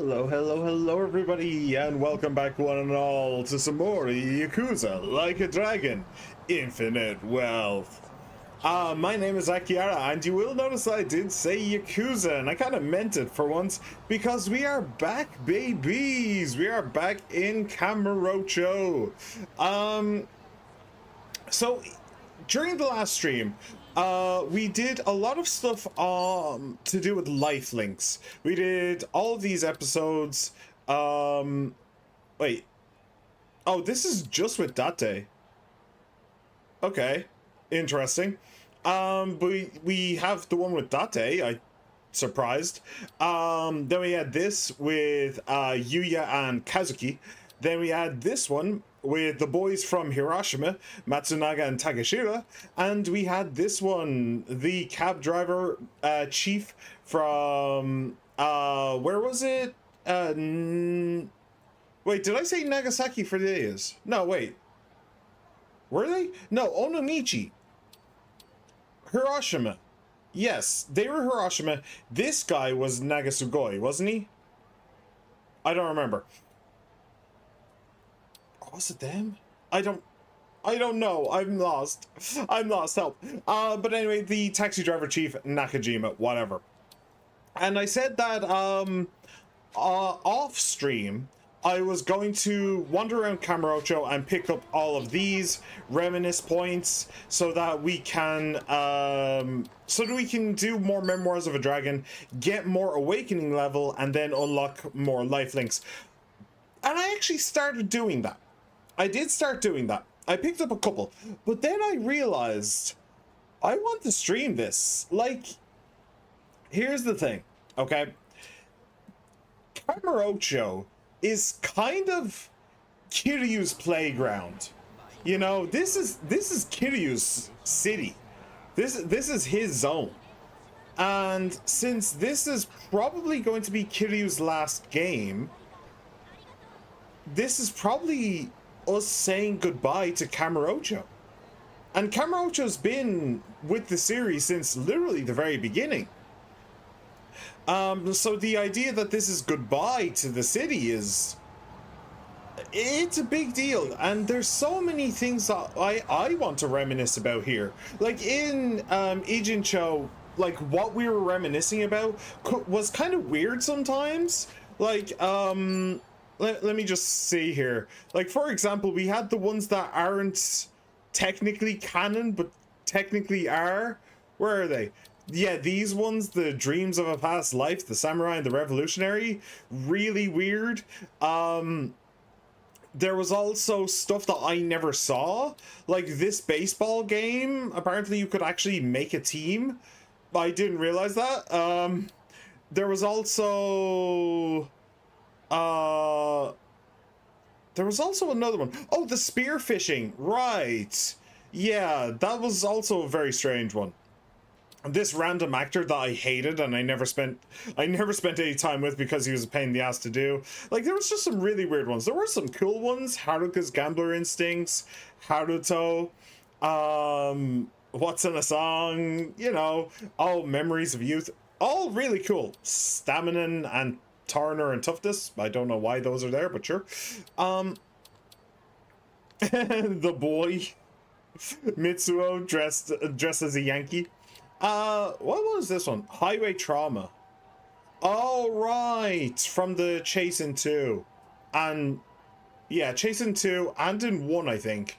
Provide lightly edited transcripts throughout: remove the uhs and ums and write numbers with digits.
Hello, hello, hello, everybody, and welcome back, one and all, to some more Yakuza Like a Dragon Infinite Wealth. My name is Akiara, and you will notice I did say Yakuza, and I kind of meant it for once, because we are back, babies! We are back in Kamurocho. So, during the last stream, we did a lot of stuff to do with life links. We did all of these episodes. Wait. Oh, this is just with Date. Okay, interesting. But we have the one with Date. I surprised. Then we had this with Yuya and Kazuki. Then we had this one with the boys from Hiroshima, Matsunaga and Takeshira, and we had this one, the cab driver chief from where was it? Wait, did I say Nagasaki for days? No, wait. Were they? No, Onomichi. Hiroshima. Yes, they were Hiroshima. This guy was Nagasugoi, wasn't he? I don't remember. Was it them? I don't know. I'm lost. Help. But anyway, the taxi driver chief, Nakajima, whatever. And I said that off stream I was going to wander around Kamurocho and pick up all of these reminisce points so that we can do more Memoirs of a Dragon, get more awakening level, and then unlock more life links. And I actually started doing that. I did start doing that. I picked up a couple, but then I realized I want to stream this. Like, here's the thing, okay? Kamurocho is kind of Kiryu's playground. You know, this is Kiryu's city. This is his zone. And since this is probably going to be Kiryu's last game, this is probably us saying goodbye to Kamurocho. And Kamurocho's been with the series since literally the very beginning. So the idea that this is goodbye to the city it's a big deal, and there's so many things that I want to reminisce about here. Like in Ijincho, like what we were reminiscing about was kind of weird sometimes. Like let me just see here. Like, for example, we had the ones that aren't technically canon, but technically are. Where are they? Yeah, these ones, the Dreams of a Past Life, the Samurai and the Revolutionary, really weird. There was also stuff that I never saw. Like this baseball game, apparently you could actually make a team. I didn't realize that. There was also another one. Oh, the spear fishing, right? Yeah, that was also a very strange one. This random actor that I hated and I never spent any time with because he was a pain in the ass to do. Like, there was just some really weird ones. There were some cool ones. Haruka's Gambler Instincts, Haruto, What's in a Song, you know, all Memories of Youth, all really cool. Stamina and Turner and Toughness. I don't know why those are there, but sure. The boy Mitsuo dressed as a Yankee. What was this one? Highway Trauma. All right, from the Chasing 2, and yeah, Chasing 2 and in 1, I think.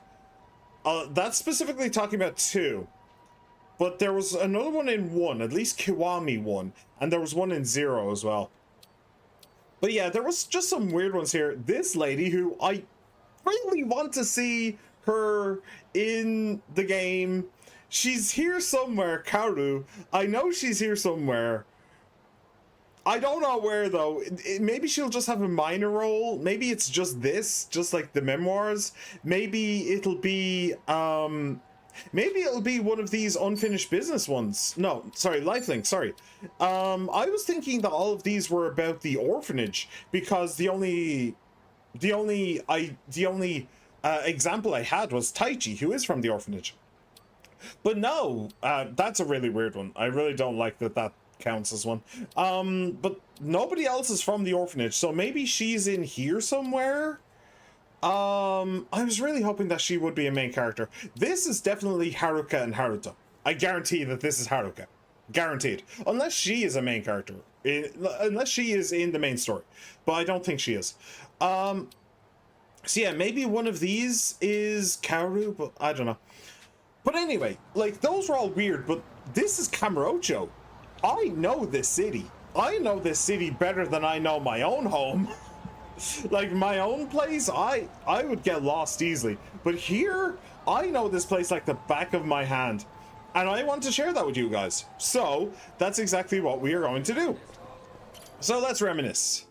That's specifically talking about 2. But there was another one in 1, at least Kiwami 1, and there was one in 0 as well. But yeah, there was just some weird ones here. This lady, who I really want to see her in the game. She's here somewhere, Karu. I know she's here somewhere. I don't know where, though. Maybe she'll just have a minor role. Maybe it's just this, just like the memoirs. Maybe it'll be one of these unfinished business ones. No, sorry, lifelink, sorry. I was thinking that all of these were about the orphanage, because the only example I had was Taichi, who is from the orphanage. But no, that's a really weird one. I really don't like that counts as one. But nobody else is from the orphanage, so maybe she's in here somewhere. I was really hoping that she would be a main character. This is definitely Haruka and Haruto. I guarantee that this is Haruka. Guaranteed. Unless she is a main character. Unless she is in the main story. But I don't think she is. So yeah, maybe one of these is Kaoru, but I don't know. But anyway, like, those were all weird, but this is Kamurocho. I know this city. I know this city better than I know my own home. Like, my own place, I would get lost easily. But here, I know this place like the back of my hand. And I want to share that with you guys. So, that's exactly what we are going to do. So, let's reminisce.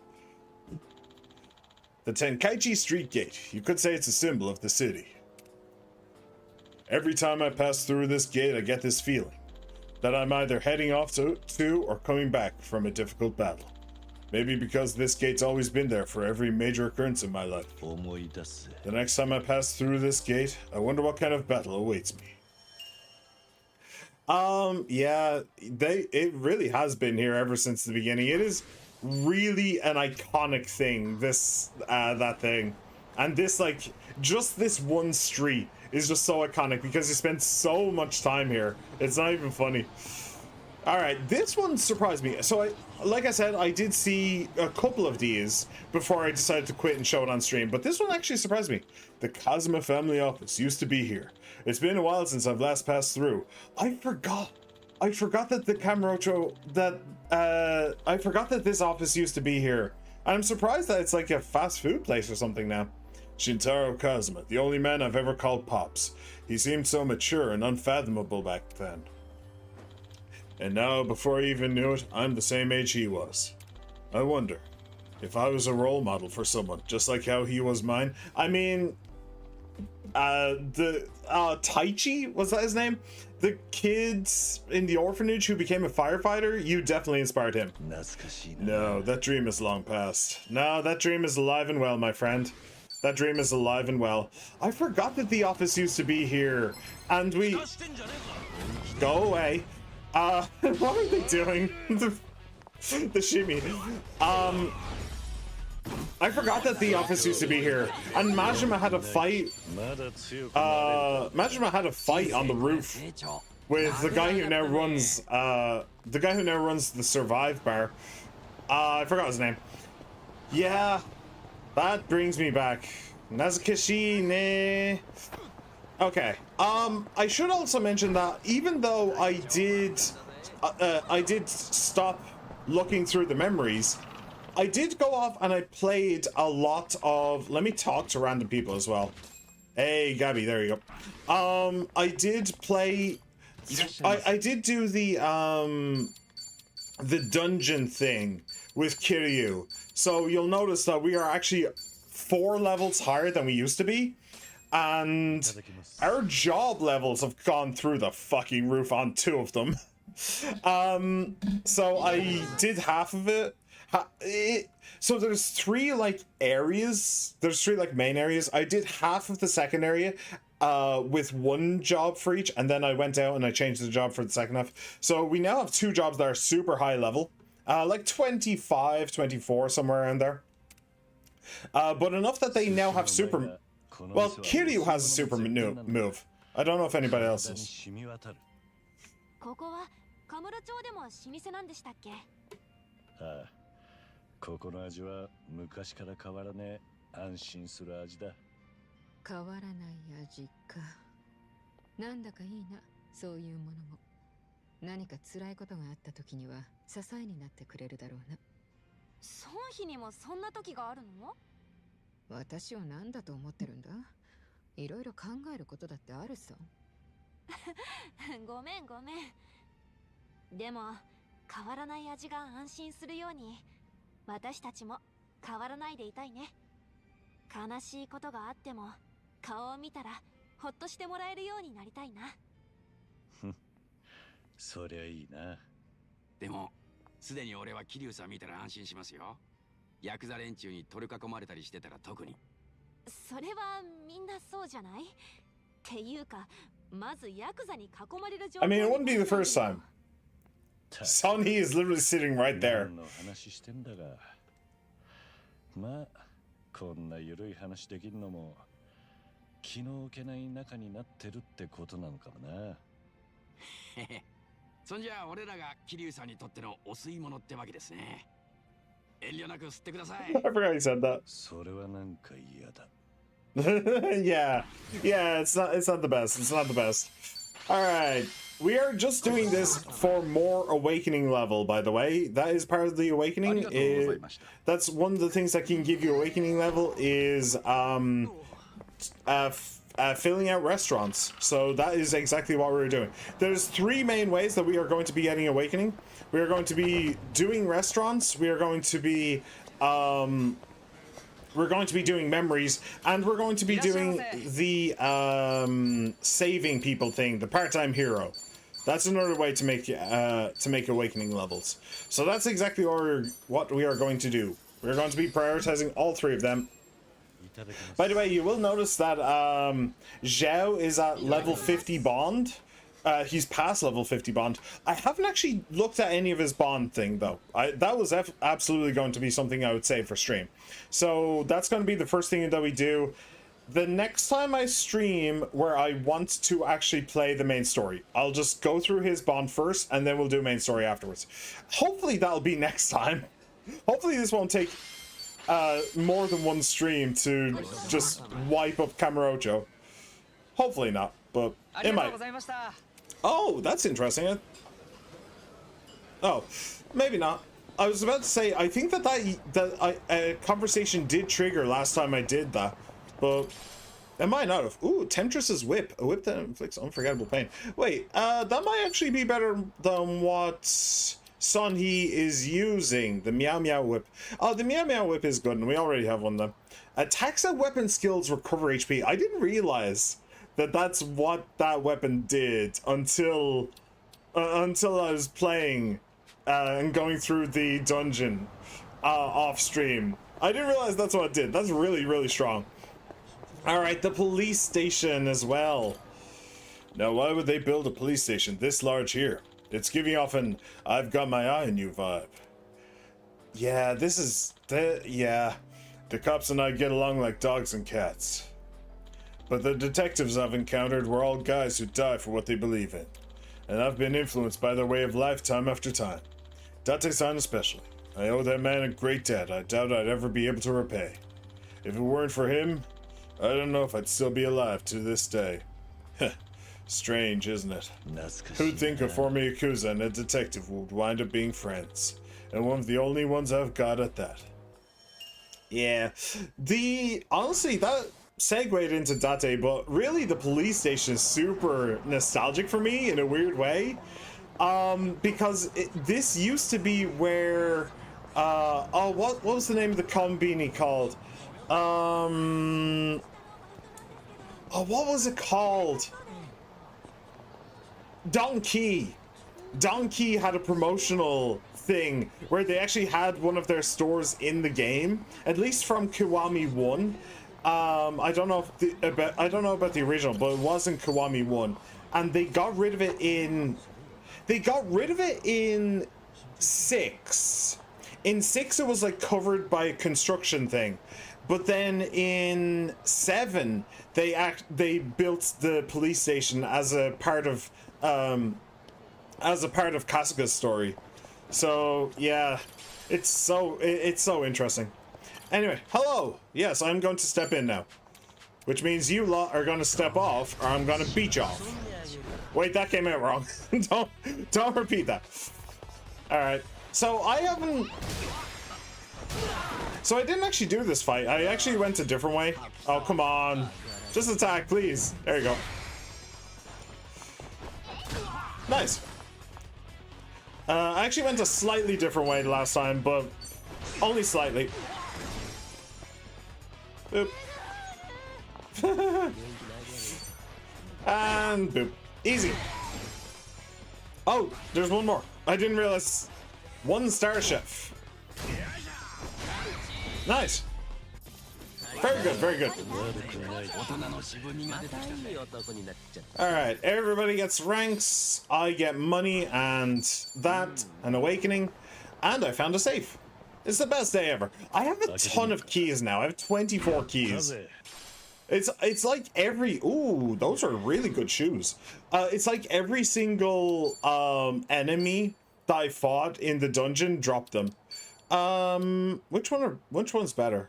The Tenkaichi Street Gate. You could say it's a symbol of the city. Every time I pass through this gate, I get this feeling that I'm either heading off to or coming back from a difficult battle. Maybe because this gate's always been there for every major occurrence in my life. The next time I pass through this gate, I wonder what kind of battle awaits me. Yeah, it really has been here ever since the beginning. It is really an iconic thing, that thing. And this, like, just this one street is just so iconic because you spend so much time here. It's not even funny. Alright, this one surprised me. So, like I said, I did see a couple of these before I decided to quit and show it on stream, but this one actually surprised me. The Kazuma family office used to be here. It's been a while since I've last passed through. I forgot that the Kamurocho, I forgot that this office used to be here. I'm surprised that it's like a fast food place or something now. Shintaro Kazuma, the only man I've ever called Pops. He seemed so mature and unfathomable back then. And now, before I even knew it, I'm the same age he was. I wonder if I was a role model for someone, just like how he was mine. I mean, Taichi, was that his name? The kids in the orphanage who became a firefighter, you definitely inspired him. No, that dream is long past. No, that dream is alive and well, my friend. That dream is alive and well. I forgot that the office used to be here, and we... Go away. What are they doing? The shimmy. I forgot that the office used to be here, and Majima had a fight. Majima had a fight on the roof with the guy who now runs the Survive bar. I forgot his name. Yeah, that brings me back. Nazukashine. Okay. I should also mention that even though I did stop looking through the memories, I did go off and I played a lot of... Let me talk to random people as well. Hey, Gabby, there you go. I did play... I did do the dungeon thing with Kiryu. So you'll notice that we are actually 4 levels higher than we used to be. And our job levels have gone through the fucking roof on 2 of them. So I did half of it. So there's 3 like areas. There's 3 like main areas. I did half of the second area with 1 job for each, and then I went out and I changed the job for the second half. So we now have 2 jobs that are super high level, like 25, 24, somewhere around there. But enough that they now have super... Well, Kiryu has a super move. I don't know if anybody else is. ここの味は昔から変わらねえ安心する味だ変わらない味かなんだかいいなそういうものも何か辛いことがあった時には支えになってくれるだろうな孫妃にもそんな時があるの私を何だと思ってるんだいろいろ考えることだってあるさごめんでも変わらない味が安心するように私たちも変わらないでいたいね悲しいことがあっても顔を見たらほっとしてもらえるようになりたいなそりゃいいなでもすでに俺は桐生さん見たら安心しますよヤクザ連中に取り囲まれたりしてたら特にそれはみんなそうじゃないっていうかまずヤクザに囲まれる状況 I mean, it wouldn't be the first time. Sonny is literally sitting right there. の話してんだが、まあこんな緩い話できるのも気の置けない仲になってるってことなのかもな。そんじゃ俺らが桐生さんにとってのお吸い物ってわけですね。遠慮なく吸ってください。 I forgot he said that. それはなんか嫌だ。yeah, it's not the best. It's not the best. All right, we are just doing this for more awakening level. By the way, that is part of the awakening. That's one of the things that can give you awakening level is filling out restaurants. So that is exactly what we're doing. There's 3 main ways that we are going to be getting awakening. We are going to be doing restaurants. We are going to be doing memories, and we're going to be doing the saving people thing, the part-time hero. That's another way to make awakening levels. So that's exactly what we are going to do. We're going to be prioritizing all 3 of them. By the way, you will notice that Zhao is at level 50 bond. He's past level 50 bond. I haven't actually looked at any of his bond thing though. That was absolutely going to be something I would save for stream. So that's going to be the first thing that we do. The next time I stream where I want to actually play the main story, I'll just go through his bond first and then we'll do main story afterwards. Hopefully that'll be next time. Hopefully this won't take more than one stream to just wipe up Kamurocho. Hopefully not, but it might. Oh, that's interesting. Oh, maybe not. I was about to say, I think that conversation did trigger last time I did that, but it might not have. Ooh, Temptress's whip. A whip that inflicts unforgettable pain. Wait, that might actually be better than what Sunhee is using. The Meow Meow whip. Oh, the Meow Meow whip is good, and we already have one though. Attacks and weapon skills recover HP. I didn't realize that that's what that weapon did until I was playing and going through the dungeon off stream. I didn't realize that's what it did. That's really, really strong. All right, the police station as well. Now, why would they build a police station this large here? It's giving off an "I've got my eye on you" vibe. Yeah, the cops and I get along like dogs and cats. But the detectives I've encountered were all guys who die for what they believe in. And I've been influenced by their way of life time after time. Date-san especially. I owe that man a great debt I doubt I'd ever be able to repay. If it weren't for him, I don't know if I'd still be alive to this day. Strange, isn't it? Who'd think a former Yakuza and a detective would wind up being friends? And one of the only ones I've got at that. Yeah. Honestly, that segued into Date, but really the police station is super nostalgic for me in a weird way. Because this used to be where... what was the name of the combini called? What was it called? Donkey had a promotional thing where they actually had one of their stores in the game, at least from Kiwami 1. I don't know about the original, but it was in Kiwami 1, and they got rid of it in 6. In 6 it was like covered by a construction thing, but then in 7 they built the police station as a part of Kasuga's story. So yeah, it's so interesting. Anyway, hello. Yes, I'm going to step in now, which means you lot are going to step off, or I'm going to beat you off. Wait, that came out wrong. don't repeat that. All right. So I didn't actually do this fight. I actually went a different way. Oh, come on. Just attack, please. There you go. Nice. I actually went a slightly different way the last time, but only slightly. Boop. And boop. Easy. Oh, there's one more. I didn't realize. 1 star chef. Nice. Very good, very good. Alright, everybody gets ranks. I get money and that, an awakening. And I found a safe. It's the best day ever. I have a ton of keys now. I have 24 keys. It's like every... Ooh, those are really good shoes. It's like every single enemy that I fought in the dungeon dropped them. Which one's better?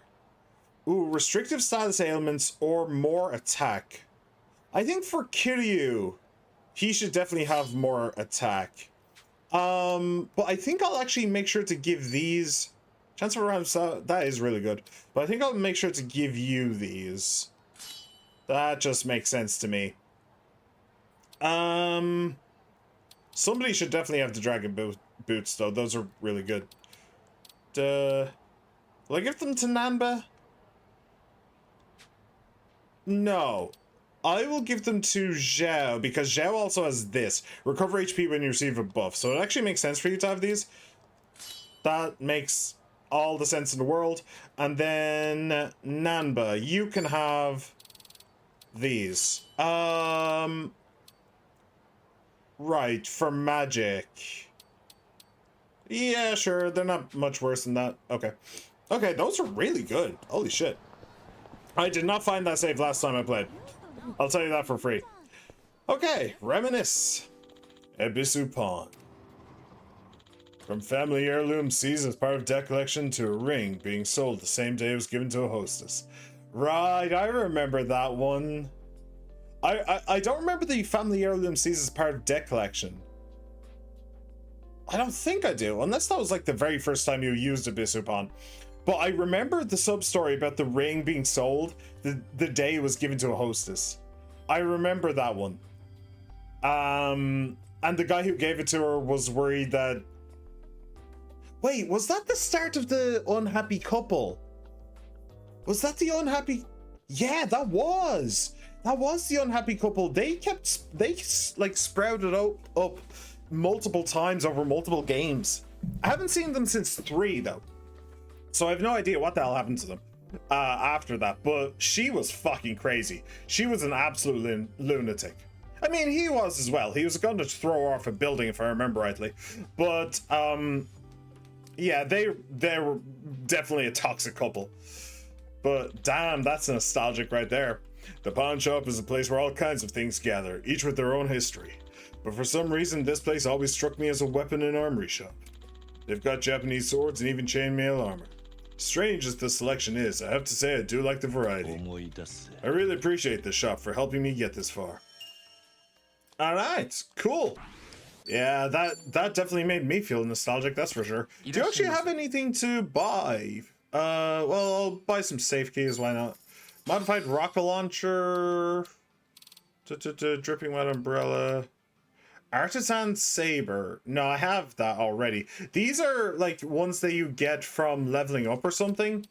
Ooh, restrictive status ailments or more attack. I think for Kiryu, he should definitely have more attack. But I think I'll actually make sure to give these... Chance of around, that is really good. But I think I'll make sure to give you these. That just makes sense to me. Somebody should definitely have the dragon boots, though. Those are really good. Will I give them to Nanba? No. I will give them to Zhao, because Zhao also has this. Recover HP when you receive a buff. So it actually makes sense for you to have these. That makes all the sense in the world. And then Nanba, you can have these. Right, for magic. Yeah, sure, they're not much worse than that. Okay. Okay, those are really good. Holy shit. I did not find that save last time I played. I'll tell you that for free. Okay, Reminisce. Ebisu Pawn. From family heirloom seized as part of deck collection to a ring being sold the same day it was given to a hostess. Right, I remember that one. I don't remember the family heirloom seized as part of deck collection. I don't think I do, unless that was like the very first time you used Ebisu Pawn. But I remember the sub-story about the ring being sold the day it was given to a hostess. I remember that one. And the guy who gave it to her was worried that... Wait, was that the start of the unhappy couple? Was that the unhappy... Yeah, that was! That was the unhappy couple. They like sprouted up multiple times over multiple games. I haven't seen them since 3 though. So I have no idea what the hell happened to them after that, but she was fucking crazy. She was an absolute lunatic. I mean, he was as well. He was going to throw her off a building, if I remember rightly. But, yeah, they were definitely a toxic couple. But, damn, that's nostalgic right there. The pawn shop is a place where all kinds of things gather, each with their own history. But for some reason, this place always struck me as a weapon and armory shop. They've got Japanese swords and even chainmail armor. Strange as the selection is, I have to say I do like the variety. I really appreciate this shop for helping me get this far. Alright, cool. Yeah, that definitely made me feel nostalgic, that's for sure. Do you actually have anything to buy? Well, I'll buy some safe keys, why not? Modified rocket launcher. Dripping wet umbrella. Artisan saber. No, I have that already. These are like ones that you get from leveling up or something.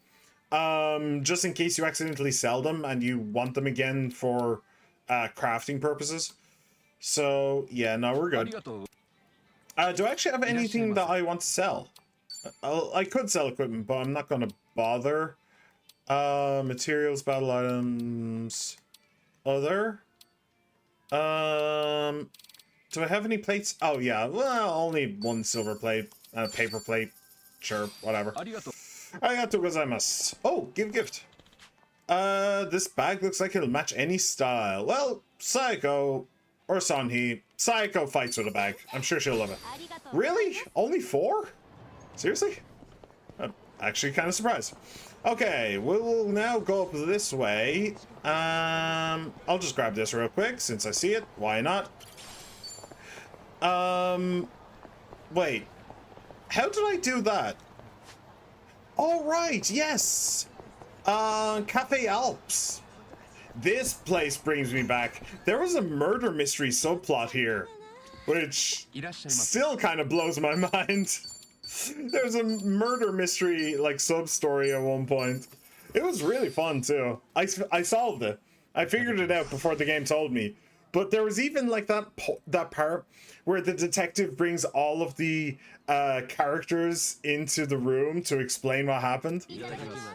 Just in case you accidentally sell them and you want them again for crafting purposes. So yeah, no, we're good. Do I actually have anything that I want to sell? I could sell equipment, but I'm not gonna bother. Materials, battle items, other. Do I have any plates? Oh yeah, well, only one silver plate and a paper plate. Sure, whatever. Arigato gozaimasu. Oh, give gift. This bag looks like it'll match any style. Well, Sayako or Sanhi. Sayako fights with a bag. I'm sure she'll love it. Really? Only 4? Seriously? I'm actually kind of surprised. Okay, we'll now go up this way. I'll just grab this real quick since I see it. Why not? Wait. How did I do that? All right, yes. Cafe Alps. This place brings me back. There was a murder mystery subplot here, which still kind of blows my mind. There's a murder mystery like sub story at one point. It was really fun too. I solved it. I figured it out before the game told me. But there was even like that part where the detective brings all of the characters into the room to explain what happened.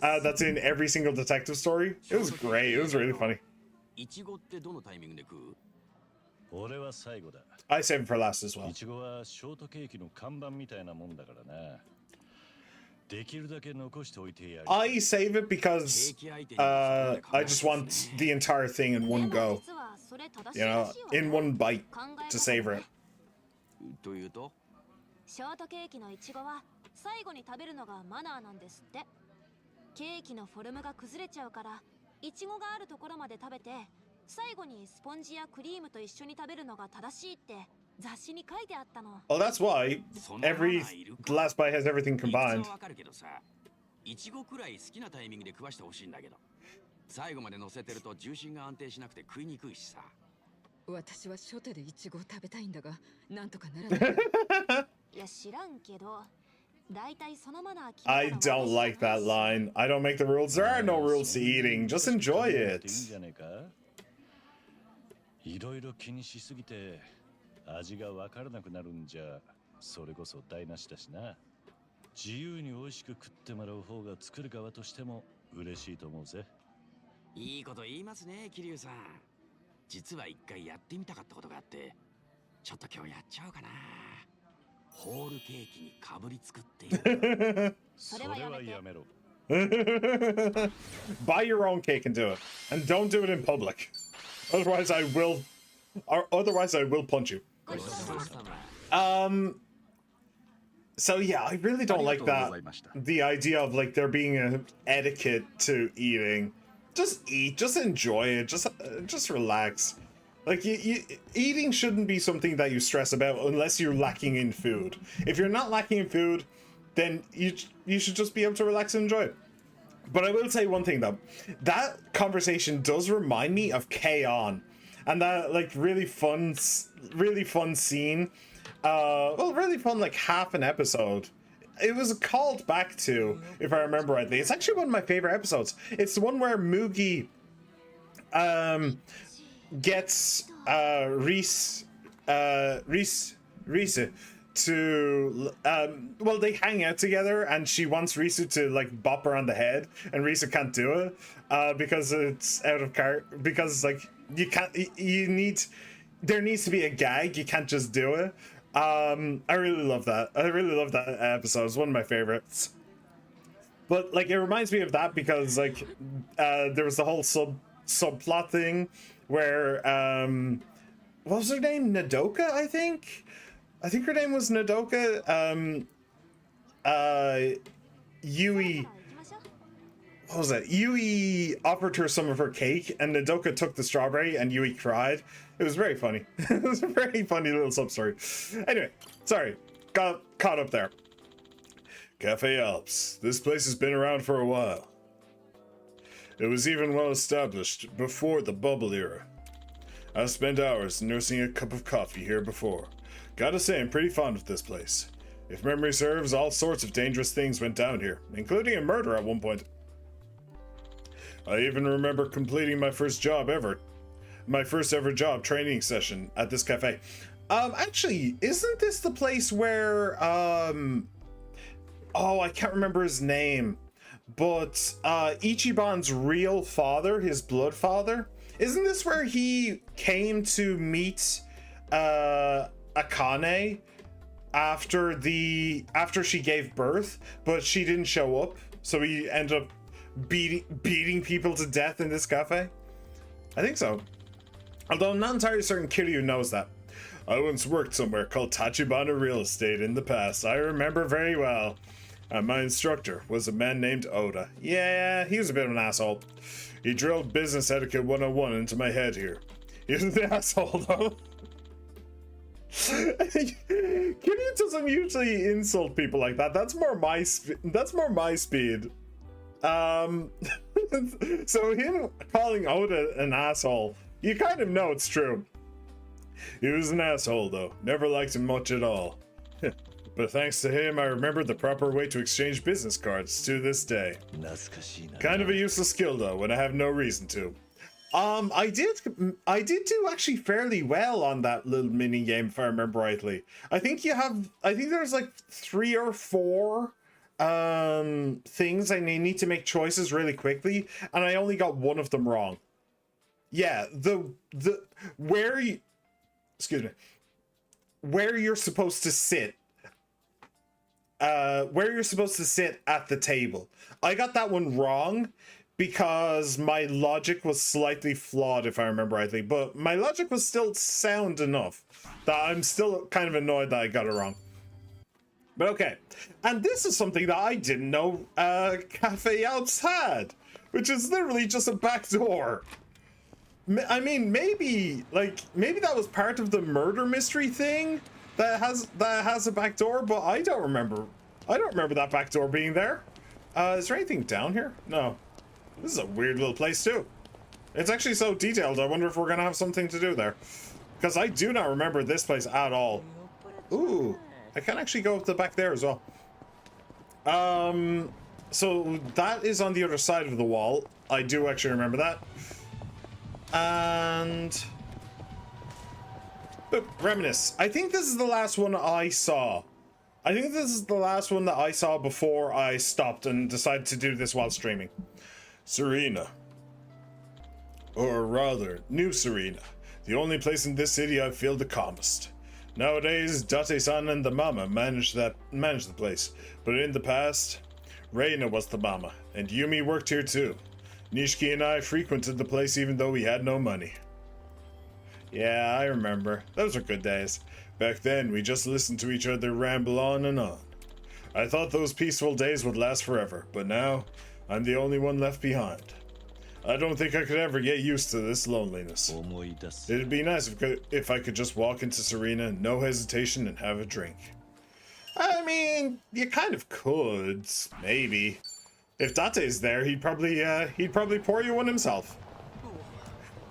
That's in every single detective story. It was great. It was really funny. I saved it for last as well. I save it because I just want the entire thing in one go. You know, in one bite to savor it. ショートケーキのイチゴは最後に食べるのがマナーなんですって。ケーキのフォルムが崩れちゃうから、イチゴがあるところまで食べて、最後にスポンジやクリームと一緒に食べるのが正しいって雑誌に書いてあったの。Oh, that's why the last bite has everything combined. イチゴくらい好きなタイミングで食わしてほしいんだけど、最後まで乗せてると重心が安定しなくて食いにくいしさ。私は初手でイチゴを食べたいんだが、なんとかならない。いや知らんけど、だいたいそのマナー。I don't like that line. I don't make the rules. There are no rules to eating. Just enjoy it. いろいろ気にしすぎて味がわからなくなるんじゃ、それこそ台無しだしな。自由に美味しく食ってもらう方が作る側としても嬉しいと思うぜ。いいこと言いますね、桐生さん。実は一回やってみたかったことがあって、ちょっと今日やっちゃおうかな。ホールケーキにかぶりつくっていう。それはやめろ。Buy your own cake and do it, and don't do it in public. Otherwise, I will punch you. So yeah, I really don't like that. The idea of like there being an etiquette to eating. Just eat, just enjoy it, just relax. Like eating shouldn't be something that you stress about unless you're lacking in food. If you're not lacking in food, then you should just be able to relax and enjoy it. But I will say one thing though, that conversation does remind me of K-On! And that like really fun scene. Well, really fun like half an episode. It was called back to, if I remember rightly. It's actually one of my favorite episodes. It's the one where Moogie gets Reese to well, they hang out together and she wants Risu to like bop her on the head and Risu can't do it because it's out of character, because like there needs to be a gag, you can't just do it. I really love that. I really love that episode. It's one of my favorites. But like it reminds me of that because like there was the whole subplot thing where what was her name? Nodoka, I think her name was Nodoka. Yui, what was that? Yui offered her some of her cake and Nodoka took the strawberry and Yui cried. It was very funny. It was a very funny little sub-story. Anyway, sorry, got caught up there. Cafe Alps. This place has been around for a while. It was even well established before the bubble era. I've spent hours nursing a cup of coffee here before. Gotta say, I'm pretty fond of this place. If memory serves, all sorts of dangerous things went down here, including a murder at one point. I even remember completing my first ever job training session at this cafe. Actually, isn't this the place where, oh, I can't remember his name, but, Ichiban's real father, his blood father, isn't this where he came to meet, Akane after she gave birth, but she didn't show up, so he ended up beating people to death in this cafe? I think so. Although I'm not entirely certain Kiryu knows that. I once worked somewhere called Tachibana Real Estate in the past. I remember very well. And my instructor was a man named Oda. Yeah, he was a bit of an asshole. He drilled business etiquette 101 into my head here. He was an asshole though. Kiryu doesn't usually insult people like that. That's more my speed. So him calling Oda an asshole, you kind of know it's true. He was an asshole though, never liked him much at all. But thanks to him, I remembered the proper way to exchange business cards to this day. Kind of a useless skill though, when I have no reason to. I did do actually fairly well on that little mini game, if I remember rightly. I think there's like 3 or 4 things I need to make choices really quickly, and I only got one of them wrong. Yeah, where you're supposed to sit. Where you're supposed to sit at the table. I got that one wrong because my logic was slightly flawed, if I remember rightly, but my logic was still sound enough that I'm still kind of annoyed that I got it wrong. But okay, and this is something that I didn't know Cafe Alps had, which is literally just a back door. I mean, maybe that was part of the murder mystery thing that has a back door, but I don't remember that back door being there. Is there anything down here? No. This is a weird little place too. It's actually so detailed. I wonder if we're gonna have something to do there, because I do not remember this place at all. Ooh, I can actually go up the back there as well. So that is on the other side of the wall. I do actually remember that. And reminisce. I think this is the last one I saw. I think this is the last one that I saw before I stopped and decided to do this while streaming. Serena. Or rather, New Serena. The only place in this city I feel the calmest. Nowadays, Date-san and the mama manage the place, but in the past, Reina was the mama, and Yumi worked here too. Nishiki and I frequented the place even though we had no money. Yeah, I remember. Those were good days. Back then, we just listened to each other ramble on and on. I thought those peaceful days would last forever, but now, I'm the only one left behind. I don't think I could ever get used to this loneliness. It'd be nice if I could just walk into Serena, no hesitation, and have a drink. I mean, you kind of could, maybe. If Date's there, he'd probably pour you one himself.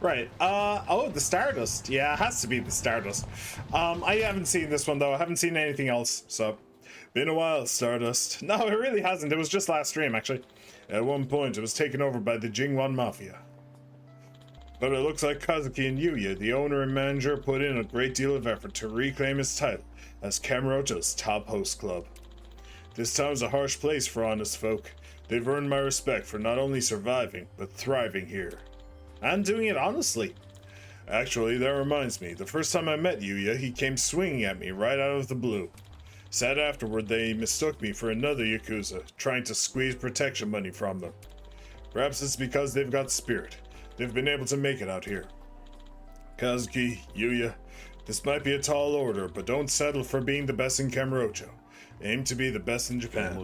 Right. Oh, the Stardust. Yeah, it has to be the Stardust. I haven't seen this one though. I haven't seen anything else. So, been a while, Stardust. No, it really hasn't. It was just last stream, actually. At one point, it was taken over by the Jingwan Mafia. But it looks like Kazuki and Yuya, the owner and manager, put in a great deal of effort to reclaim his title as Kamurocho's top host club. This town's a harsh place for honest folk. They've earned my respect for not only surviving, but thriving here. And doing it honestly. Actually, that reminds me, the first time I met Yuya, he came swinging at me right out of the blue. Said afterward they mistook me for another Yakuza, trying to squeeze protection money from them. Perhaps it's because they've got spirit. They've been able to make it out here. Kazuki, Yuya, this might be a tall order, but don't settle for being the best in Kamurocho. Aim to be the best in Japan.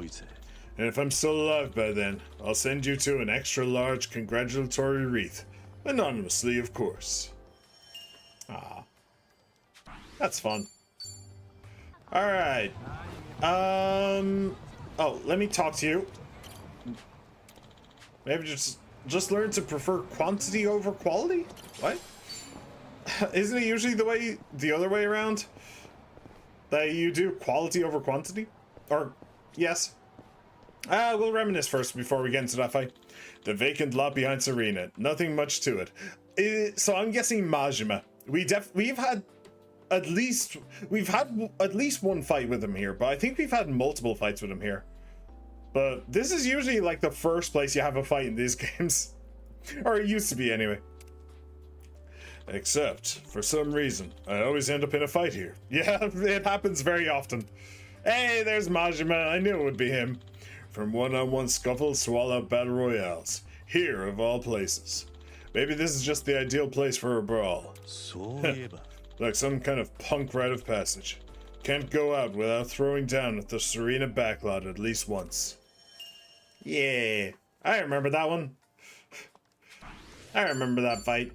And if I'm still alive by then, I'll send you two an extra large congratulatory wreath. Anonymously, of course. Ah. That's fun. Alright. Oh, let me talk to you. Maybe just learn to prefer quantity over quality? What? Isn't it usually the other way around? That you do quality over quantity? Or, yes. We'll reminisce first before we get into that fight. The vacant lot behind Serena. Nothing much to it. So I'm guessing Majima. We've had at least one fight with him here, but I think we've had multiple fights with him here. But this is usually like the first place you have a fight in these games. Or it used to be anyway. Except, for some reason, I always end up in a fight here. Yeah, it happens very often. Hey, there's Majima. I knew it would be him. From one-on-one scuffles to all-out battle royales. Here, of all places. Maybe this is just the ideal place for a brawl. Like some kind of punk rite of passage. Can't go out without throwing down at the Serena backlot at least once. Yeah, I remember that one. I remember that fight.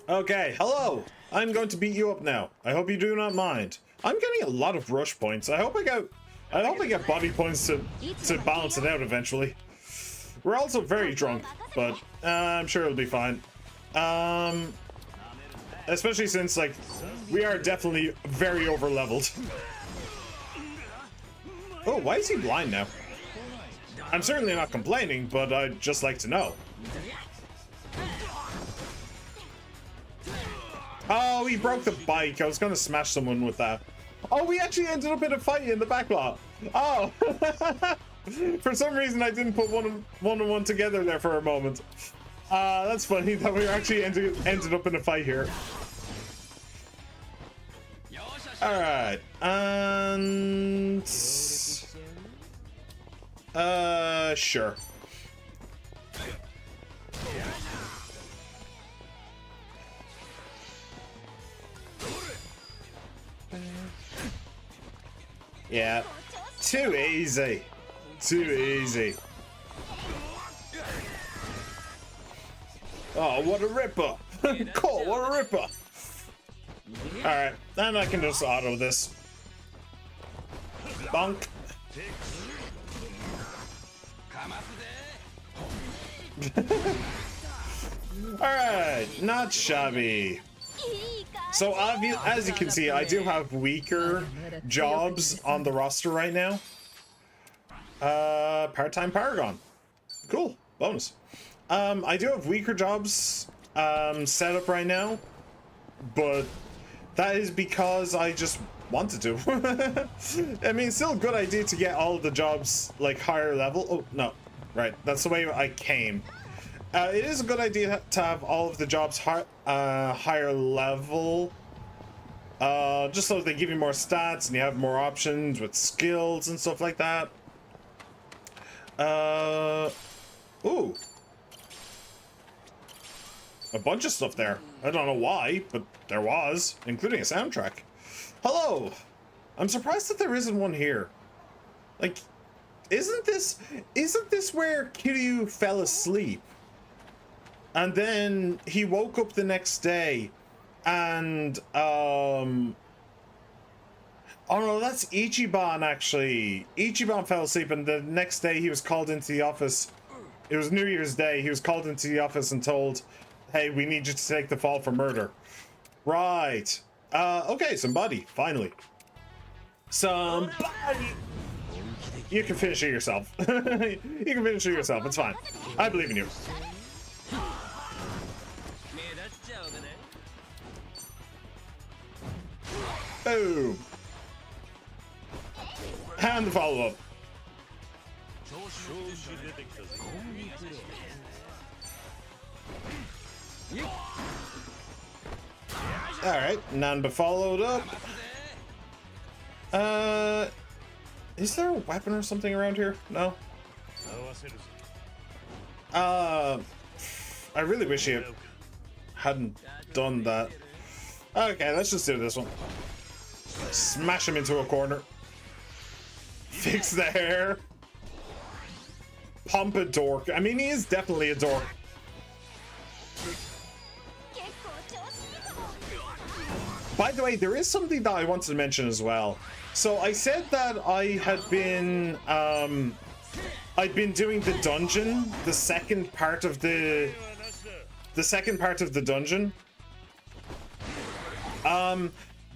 Okay, hello. I'm going to beat you up now. I hope you do not mind. I'm getting a lot of rush points. I hope I get body points to balance it out eventually. We're also very drunk, but I'm sure it'll be fine. Especially since, like, we are definitely very over-leveled. Oh, why is he blind now? I'm certainly not complaining, but I'd just like to know. Oh, he broke the bike. I was gonna smash someone with that. Oh, we actually ended up in a fight in the back lot. Oh, for some reason I didn't put one and one together there for a moment. That's funny that we actually ended up in a fight here. All right, and sure. Yeah, too easy. Too easy. Oh, what a ripper. Cool, what a ripper. Alright, then I can just auto this. Bonk. Alright, not shabby. So as you can see, I do have weaker jobs on the roster right now. Part-time Paragon. Cool, bonus. I do have weaker jobs set up right now, but that is because I just wanted to. I mean, it's still a good idea to get all of the jobs like higher level. Oh, no. Right, that's the way I came. It is a good idea to have all of the jobs higher level, just so they give you more stats and you have more options with skills and stuff like that. Ooh. A bunch of stuff there. I don't know why, but there was, including a soundtrack. Hello! I'm surprised that there isn't one here. Like, isn't this where Kiryu fell asleep? And then he woke up the next day and oh no, that's Ichiban actually. Ichiban fell asleep and the next day he was called into the office. It was New Year's Day. He was called into the office and told, hey, we need you to take the fall for murder. Right. Okay, somebody, finally. Somebody! You can finish it yourself. You can finish it yourself, it's fine. I believe in you. Boom. And the follow-up. Alright, none but followed up. Is there a weapon or something around here? No? I really wish you hadn't done that. Okay, let's just do this one. Smash him into a corner. Fix the hair. Pump a dork. I mean, he is definitely a dork. By the way, there is something that I wanted to mention as well. So I said that I had been, I'd been doing the dungeon, the second part of the dungeon.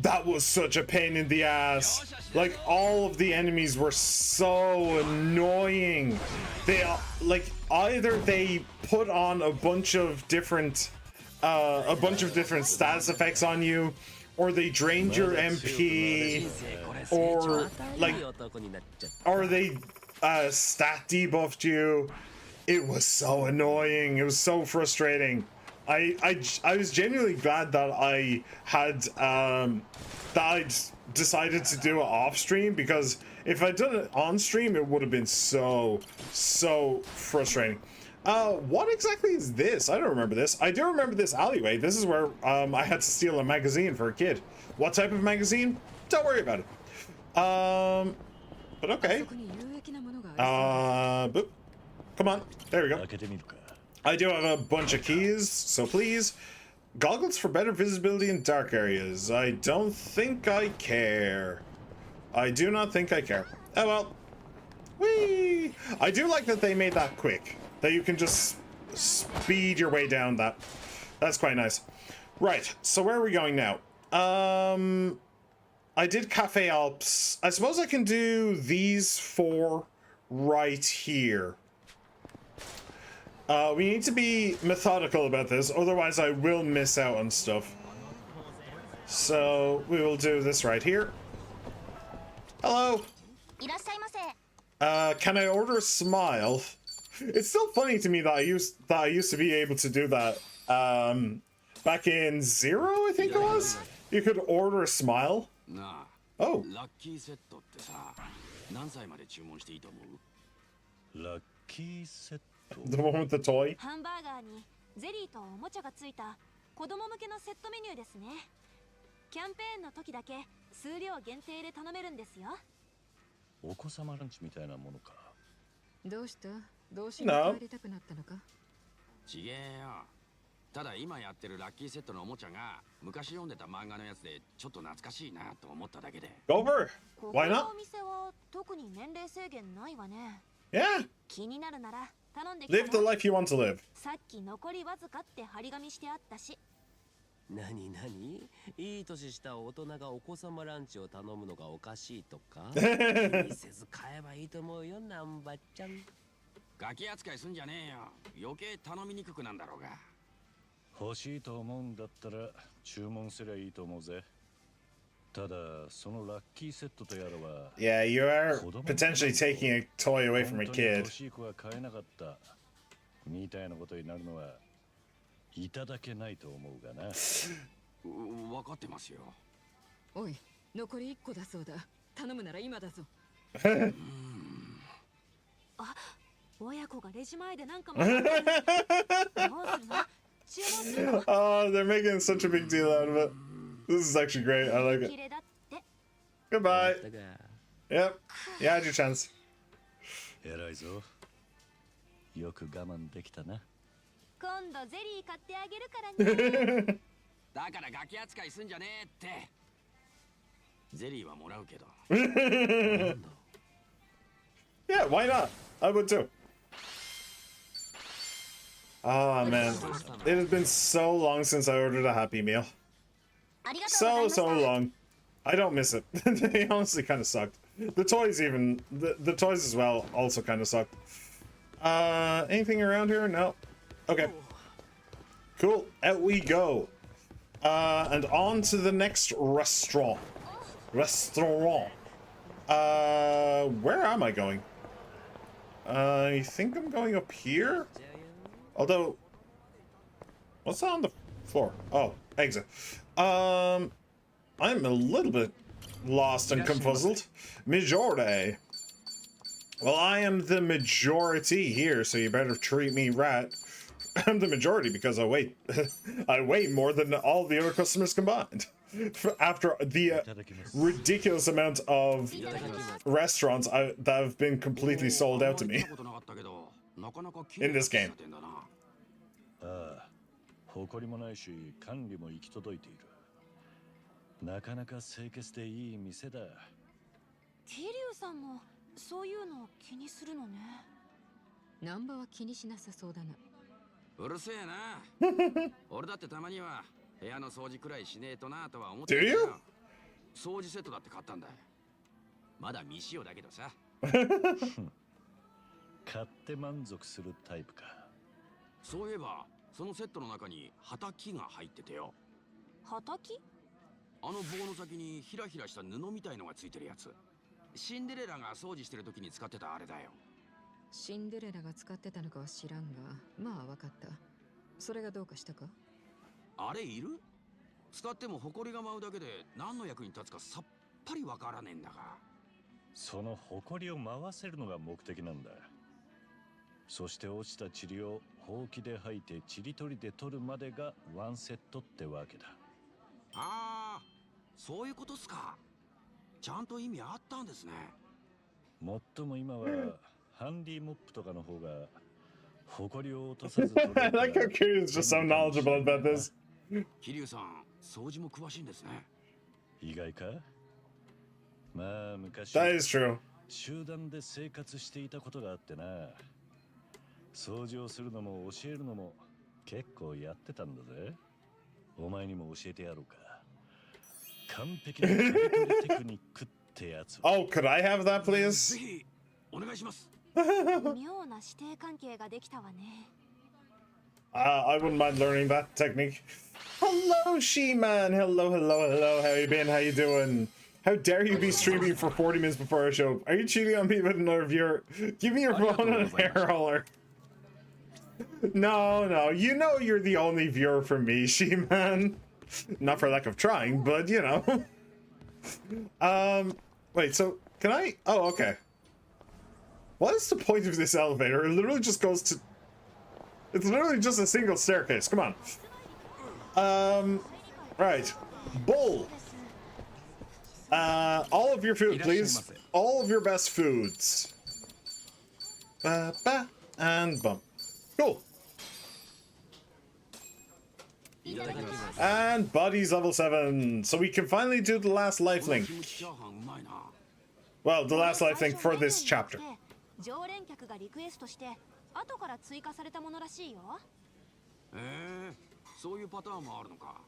That was such a pain in the ass. Like, all of the enemies were so annoying. They, like, either they put on a bunch of different status effects on you, or they drained your MP, or they stat debuffed you. It was so annoying. It was so frustrating. I was genuinely glad that I had I'd decided to do it off stream, because if I'd done it on stream, it would have been so frustrating. What exactly is this? I don't remember this. I do remember this alleyway. This is where I had to steal a magazine for a kid. What type of magazine? Don't worry about it. But okay. Boop. Come on. There we go. I do have a bunch of keys, so please. Goggles for better visibility in dark areas. I don't think I care. I do not think I care. Oh well. Whee! I do like that they made that quick. That you can just speed your way down that. That's quite nice. Right, so where are we going now? I did Cafe Alps. I suppose I can do these four right here. We need to be methodical about this, otherwise I will miss out on stuff. So we will do this right here. Hello. いらっしゃいませ。 Can I order a smile? It's still funny to me that I used to be able to do that. Back in Zero, I think it was. You could order a smile. なあ、 Oh, ラッキーセットってさ、何歳まで注文していいと思う？ラッキーセット the one with the toy. ハンバーガーにゼリーとおもちゃがついた子供向けのセットメニューですね。キャンペーンの時だけ数量限定で頼めるんですよ。お子様ランチみたいなものか。どうした？どうしに帰りたくなったのか？ちげえよ。ただ今やってるラッキーセットのおもちゃが昔読んでた漫画のやつでちょっと懐かしいなと思っただけで。 Go for it. ここ Why の not? お店は特に年齢制限ないわね。 Yeah. 気になるなら頼んできた Live the ら。 life you want to live. さっき残りわずかって張り紙してあったし。なになに、いい年した大人がお子様ランチを頼むのがおかしいとか気にせず買えばいいと思うよ、なんばちゃん。ガキ扱いすんじゃねえよ。余計頼みにくくなんだろうが。欲しいと思うんだったら注文すりゃいいと思うぜ。ただそのラッキーセットとやらは Yeah, you are potentially taking a toy away from a 本当に kid. 欲しい子が買えなかったみたいなことになるのはいただけないと思うがな。分かってますよ。おい、残り1個だそうだ。頼むなら今だぞ。親子がレジ前でなんかもらってる。どうするの？注文するの？ Oh, they're making such a big deal out of it. This is actually great. I like 綺 it. 麗だって。 Goodbye. だが Yep. You had your chance. 偉いぞ。よく我慢できたな。今度ゼリー買ってあげるからね。だからガキ扱いすんじゃねえって。ゼリーはもらうけど。 Yeah, why not? I would too. Ah, man. It has been so long since I ordered a Happy Meal. ありがとうござい So ました。 long. I don't miss it. They honestly kind of sucked. The toys even, the toys as well also kind of sucked. Anything around here? No. Okay. Cool. Out we go. And on to the next restaurant. Restaurant. Where am I going? I think I'm going up here. Although, what's that on the floor? Oh, exit. I'm a little bit lost and confuzzled. Majority. Well, I am the majority here, so you better treat me right. I'm the majority because I wait. I wait more than all the other customers combined. After the ridiculous amount of restaurants that have been completely sold out to me in this game. ああ、誇りもないし管理も行き届いている。なかなか清潔でいい店だ。桐生さんもそういうの気にするのね。ナンバは気にしなさそうだな。うるせえな。俺だってたまには部屋の掃除くらいしねえとなとは思ってるよ。掃除セットだって買ったんだ。まだ未使用だけどさ。買って満足するタイプか。そういえばそのセットの中にはたきが入っててよ。はたき？あの棒の先にひらひらした布みたいのがついてるやつ。シンデレラが掃除してる時に使ってたあれだよ。シンデレラが使ってたのかは知らんが、まあわかった。それがどうかしたか？あれいる？使ってもホコリが舞うだけで何の役に立つかさっぱりわからねえんだが。その埃を回せるのが目的なんだ。そして落ちた塵をほうきで吐いてちり取りで取るまでがワンセットってわけだ。ああ、そういうことっすか。ちゃんと意味あったんですね。もっとも今はハンディモップとかの方が埃を落とさず取れるから I like how Kiryu is just so knowledgeable about this. 桐生さん、掃除も詳しいんですね。意外か？まあ昔 That is true. 集団で生活していたことがあってな。掃除をするのも教えるのも結構やってたんだぜ。お前にも教えてやろうか。完璧な刈り取りテクニックってやつ。Oh, could I have that, ぜ please? ひお願いします。妙な師弟関係ができたわね。I wouldn't mind learning that technique. Hello, She-Man. Hello, hello, hello. How you been? How you doing? How dare you be streaming for 40 minutes before our show? Are you cheating on me with another viewer? Give me your phone and a hair roller. No. You know you're the only viewer for me, She-Man. Not for lack of trying, but you know. Wait, so can I? Oh, okay. What is the point of this elevator? It literally just goes to... It's literally just a single staircase. Come on. Right. Bull. All of your food, please. All of your best foods. And bump. Cool. And body's level 7. So we can finally do the last life link. Well, the last life link for this chapter. 常連客がリクエストして後から追加されたものらしいよ。そういうパターンもあるのか。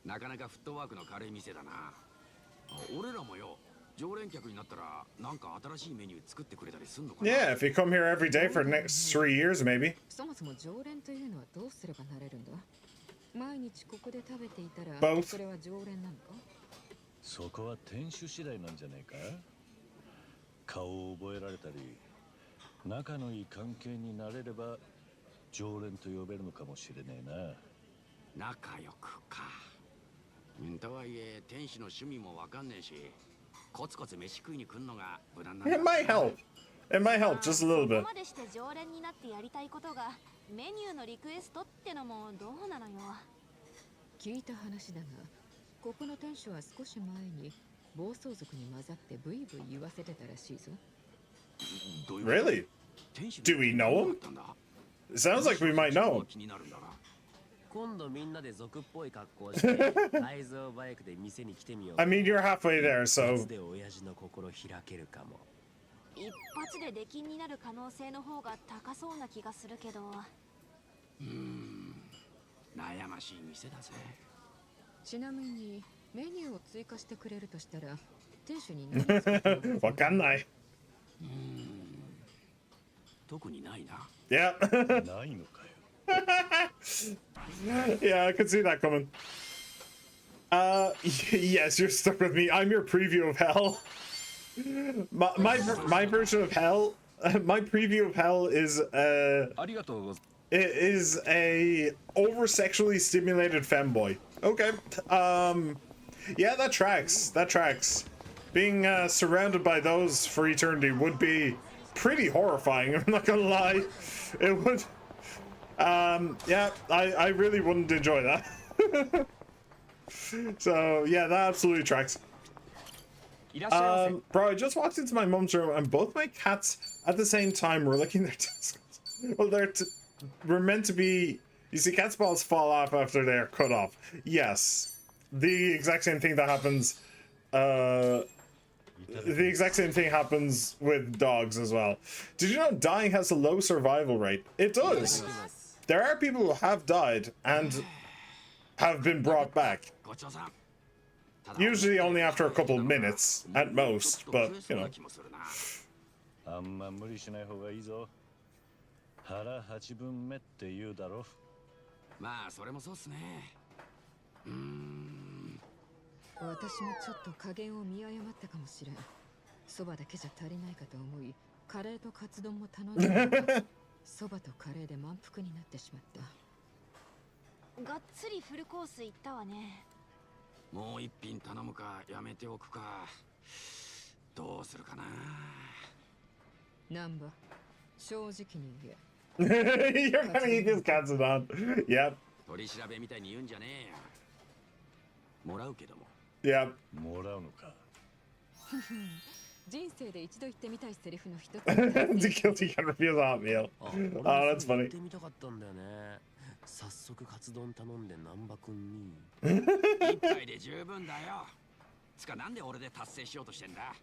なかなかフットワークの軽い店だな。俺らもよ、常連客になったらなんか新しいメニュー作ってくれたりすんのかな。 Yeah, if you come here every day for the next 3 years, maybe. そもそも常連というのはどうすればなれるんだ。毎日ここで食べていたら Both. それは常連なのか。そこは店主次第なんじゃないか。顔を覚えられたり仲のいい関係になれれば常連と呼べるのかもしれねえな。仲良くか。とはいえ店主の趣味もわかんねえし、コツコツ飯食いに来んのが無難なんだ。 It might help. It might help just a little こ bit. こまでして常連になってやりたいことがメニューのリクエストってのもどうなのよ。聞いた話だが、ここの店主は少し前に暴走族に混ざってブイブイ言わせてたらしいぞ。Really? Do we know him? It sounds like we might know him. 今度みんなで族っぽい格好をして改造バイクで店に来てみよう。 I mean, you're halfway there, 一 so 発で親父の心開けるかも。一発で出禁になる可能性の方が高そうな気がするけど。悩ましい店だぜ。ちなみにメニューを追加してくれるとしたら店主に何を作ってもらうわかんない。特にないな。Yeah. ないのかよ。 Yeah, I could see that coming. Yes, you're stuck with me. I'm your preview of hell. My version of hell. My preview of hell is it is a over sexually stimulated femboy. Okay. Yeah, that tracks. That tracks. Being surrounded by those for eternity would be pretty horrifying. I'm not gonna lie. It would. Yeah, I really wouldn't enjoy that. So yeah, that absolutely tracks. Bro, I just walked into my mom's room and both my cats at the same time were licking their testicles. Well, we're meant to be. You see, cat's balls fall off after they are cut off. Yes, the exact same thing that happens. The exact same thing happens with dogs as well. Did you know dying has a low survival rate? It does. There are people who have died and have been brought back. Usually only after a couple of minutes at most, but you know. あんま無理しない方がいいぞ。腹8分目って言うだろ。まあそれもそうっすね。私もちょっと加減を見誤ったかもしれん。そばだけじゃ足りないかと思い、カレーとカツ丼も頼んだが、そばとカレーで満腹になってしまった。がっつりフルコースいったわね。もう一品頼むかやめておくか。どうするかな。ナンバ正直に言え。You're gonna eat this cat's on. Yep. 取り調べみたいに言うんじゃねえよ。もらうけども。Yep. もらうのか。人生で一度言ってみたいセリフの一つ。The guilty can refuse a hot meal. あ、 Oh, 俺 that's も funny. 行ってみたかったんだよね。早速カツ丼頼んで難波くんに。一杯で十分だよ。つかなんで俺で達成しようとしてんだ。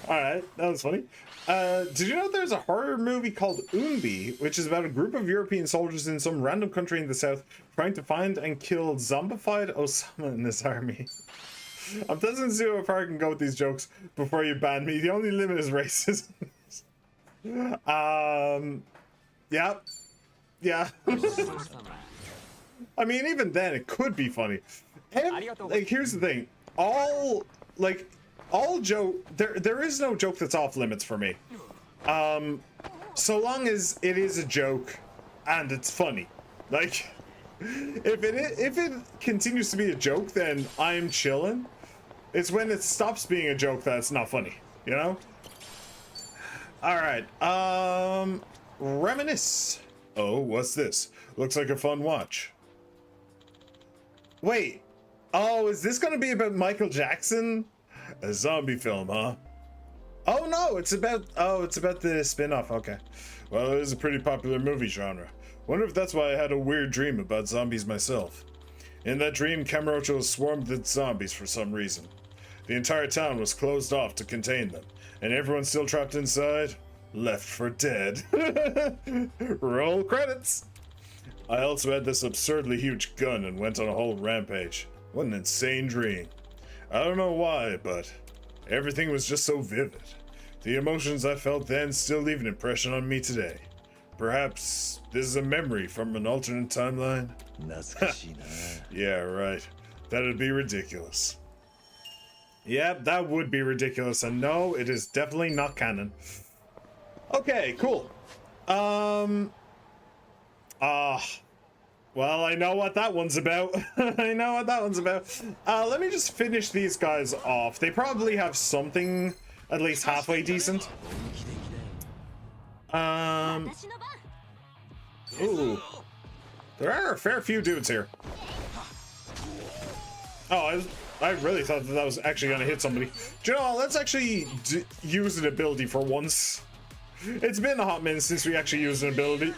Alright, that was funny. Did you know there's a horror movie called Umbi, which is about a group of European soldiers in some random country in the south trying to find and kill zombified Osama in his army? I'm testing to see how far I can go with these jokes before you ban me. The only limit is racism. Yeah. Yeah. I mean, even then, it could be funny. Like, here's the thing. All joke, there is no joke that's off limits for me. So long as it is a joke and it's funny. Like, if it continues to be a joke, then I'm chilling. It's when it stops being a joke that it's not funny, you know? Alright, reminisce. Oh, what's this? Looks like a fun watch. Wait. Oh, is this gonna be about Michael Jackson? A zombie film, huh? Oh no, it's about the spin-off, okay. Well, it is a pretty popular movie genre. Wonder if that's why I had a weird dream about zombies myself. In that dream, Kamurocho was swarmed with zombies for some reason. The entire town was closed off to contain them, and everyone still trapped inside, left for dead. Roll credits! I also had this absurdly huge gun and went on a whole rampage. What an insane dream. I don't know why, but everything was just so vivid. The emotions I felt then still leave an impression on me today. Perhaps this is a memory from an alternate timeline? Yeah, right. That'd be ridiculous. Yep, that would be ridiculous, and no, it is definitely not canon. Okay, cool. Well, I know what that one's about. I know what that one's about. Let me just finish these guys off. They probably have something at least halfway decent. Ooh. There are a fair few dudes here. Oh, I really thought that was actually gonna hit somebody. Do you know what? Let's actually use an ability for once. It's been a hot minute since we actually used an ability.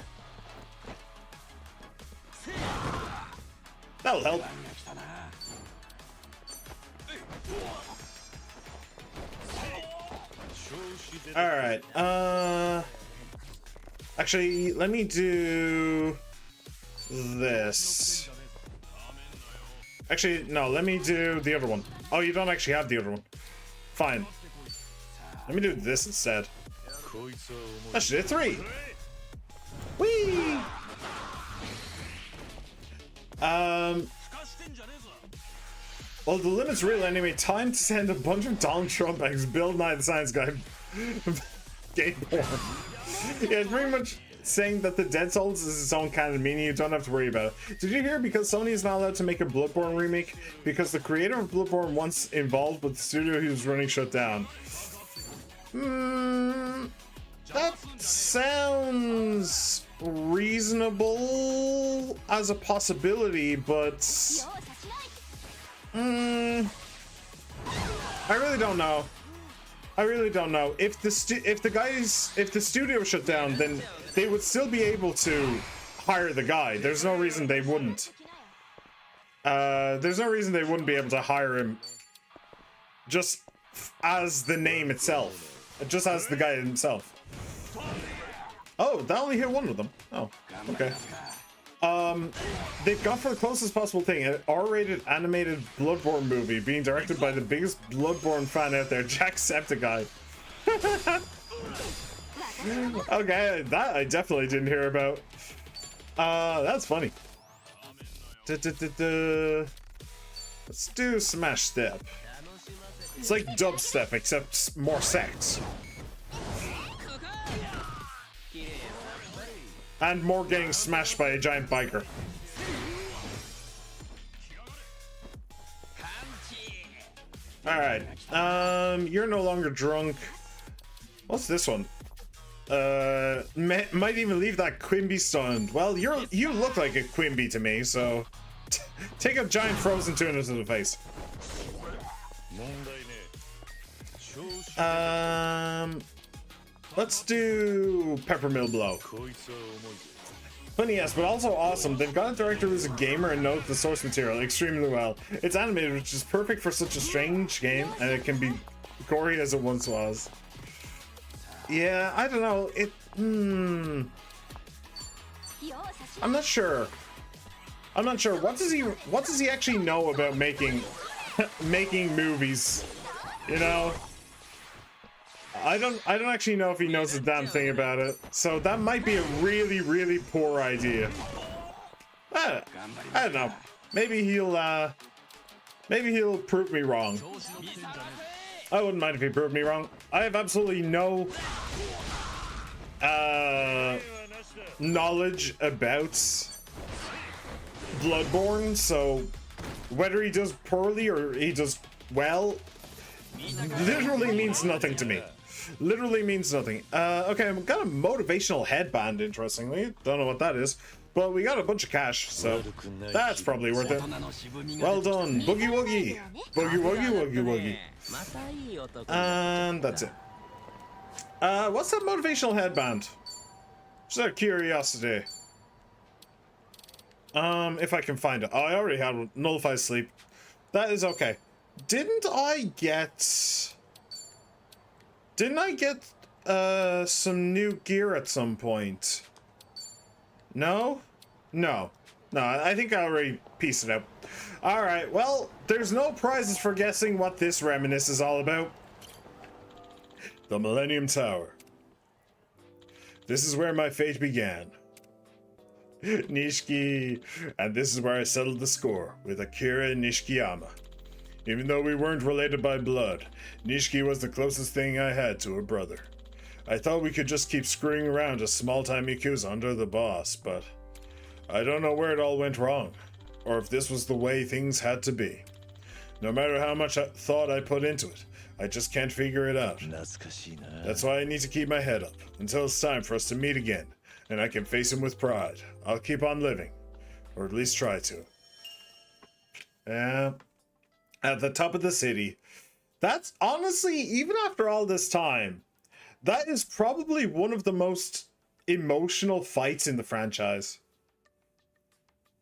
That'll help. Alright, actually, let me do this. Actually, no, let me do the other one. Oh, you don't actually have the other one. Fine. Let me do this instead. That should hit 3. Whee! Well, the limit's real anyway. Time to send a bunch of Donald Trump eggs. Bill Nye the Science Guy. Game porn. Yeah, it's pretty much saying that the Dead Souls is its own canon, meaning you don't have to worry about it. Did you hear? Because Sony is not allowed to make a Bloodborne remake because the creator of Bloodborne once involved with the studio he was running shut down. That sounds reasonable as a possibility, but I really don't know. I really don't know. If the studio shut down, then they would still be able to hire the guy. There's no reason they wouldn't. There's no reason they wouldn't be able to hire him just as the name itself. Just as the guy himself. Oh, that only hit one of them. Oh, okay. They've gone for the closest possible thing, an R-rated animated Bloodborne movie being directed by the biggest Bloodborne fan out there, Jacksepticeye. Okay, that I definitely didn't hear about. That's funny. Let's do Smash Step. It's like dubstep, except more sex. And more getting smashed by a giant biker. Alright. You're no longer drunk. What's this one? Might even leave that Quimby stunned. Well, you look like a Quimby to me, so take a giant frozen tuna to the face. Let's do Peppermill Blow. Funny, yes, but also awesome. They've got a director who's a gamer and knows the source material extremely well. It's animated, which is perfect for such a strange game, and it can be gory as it once was. Yeah, I don't know. I'm not sure. I'm not sure. What does he actually know about making movies? You know? I don't actually know if he knows a damn thing about it. So that might be a really, really poor idea. Ah, I don't know. Maybe he'll prove me wrong. I wouldn't mind if he proved me wrong. I have absolutely no knowledge about Bloodborne, so whether he does poorly or he does well literally means nothing to me. Literally means nothing. Okay, I've got a motivational headband, interestingly. Don't know what that is, but we got a bunch of cash, so that's probably worth it. Well done. Boogie woogie. Boogie woogie woogie woogie. And that's it. What's that motivational headband? Just out of curiosity. If I can find it. Oh, I already had one. Nullify sleep. That is okay. Didn't I get some new gear at some point? No? No. No, I think I already pieced it out. Alright, well, there's no prizes for guessing what this reminisce is all about. The Millennium Tower. This is where my fate began. Nishiki, and this is where I settled the score with Akira Nishikiyama. Even though we weren't related by blood, Nishiki was the closest thing I had to a brother. I thought we could just keep screwing around as small-time yakuza under the boss, but I don't know where it all went wrong, or if this was the way things had to be. No matter how much thought I put into it, I just can't figure it out. That's why I need to keep my head up, until it's time for us to meet again, and I can face him with pride. I'll keep on living, or at least try to. Yeah. At the top of the city. That's honestly, even after all this time, that is probably one of the most emotional fights in the franchise.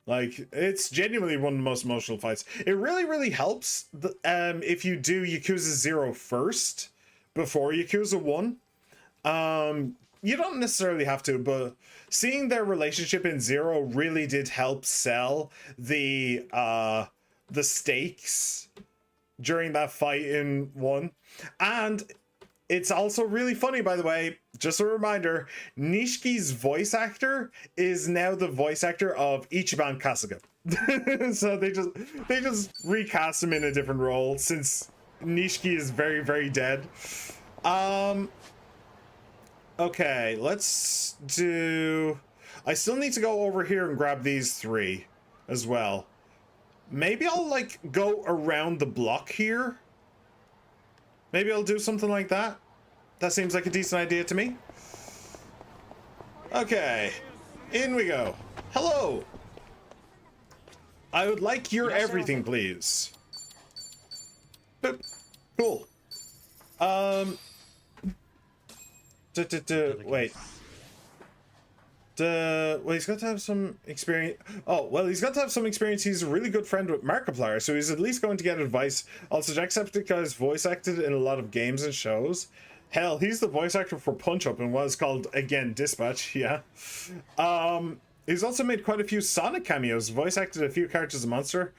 Like, it's genuinely one of the most emotional fights. It really, really helps if you do Yakuza 0 first, before Yakuza 1. You don't necessarily have to, but seeing their relationship in 0 really did help sell the stakes during that fight in 1. And it's also really funny, by the way, just a reminder, Nishiki's voice actor is now the voice actor of Ichiban Kasuga. So they just recast him in a different role since Nishiki is very, very dead. Okay, let's do... I still need to go over here and grab these 3 as well. Maybe I'll, like, go around the block here. Maybe I'll do something like that. That seems like a decent idea to me. Okay, in we go. Hello. I would like your everything, please. Boop. Cool. Wait. Well, he's got to have some experience. Oh, well, he's got to have some experience. He's a really good friend with Markiplier, so he's at least going to get advice. Also, Jacksepticeye is voice acted in a lot of games and shows. Hell, he's the voice actor for Punch Up in what is called, again, Dispatch, yeah. He's also made quite a few Sonic cameos, voice acted a few characters of Monster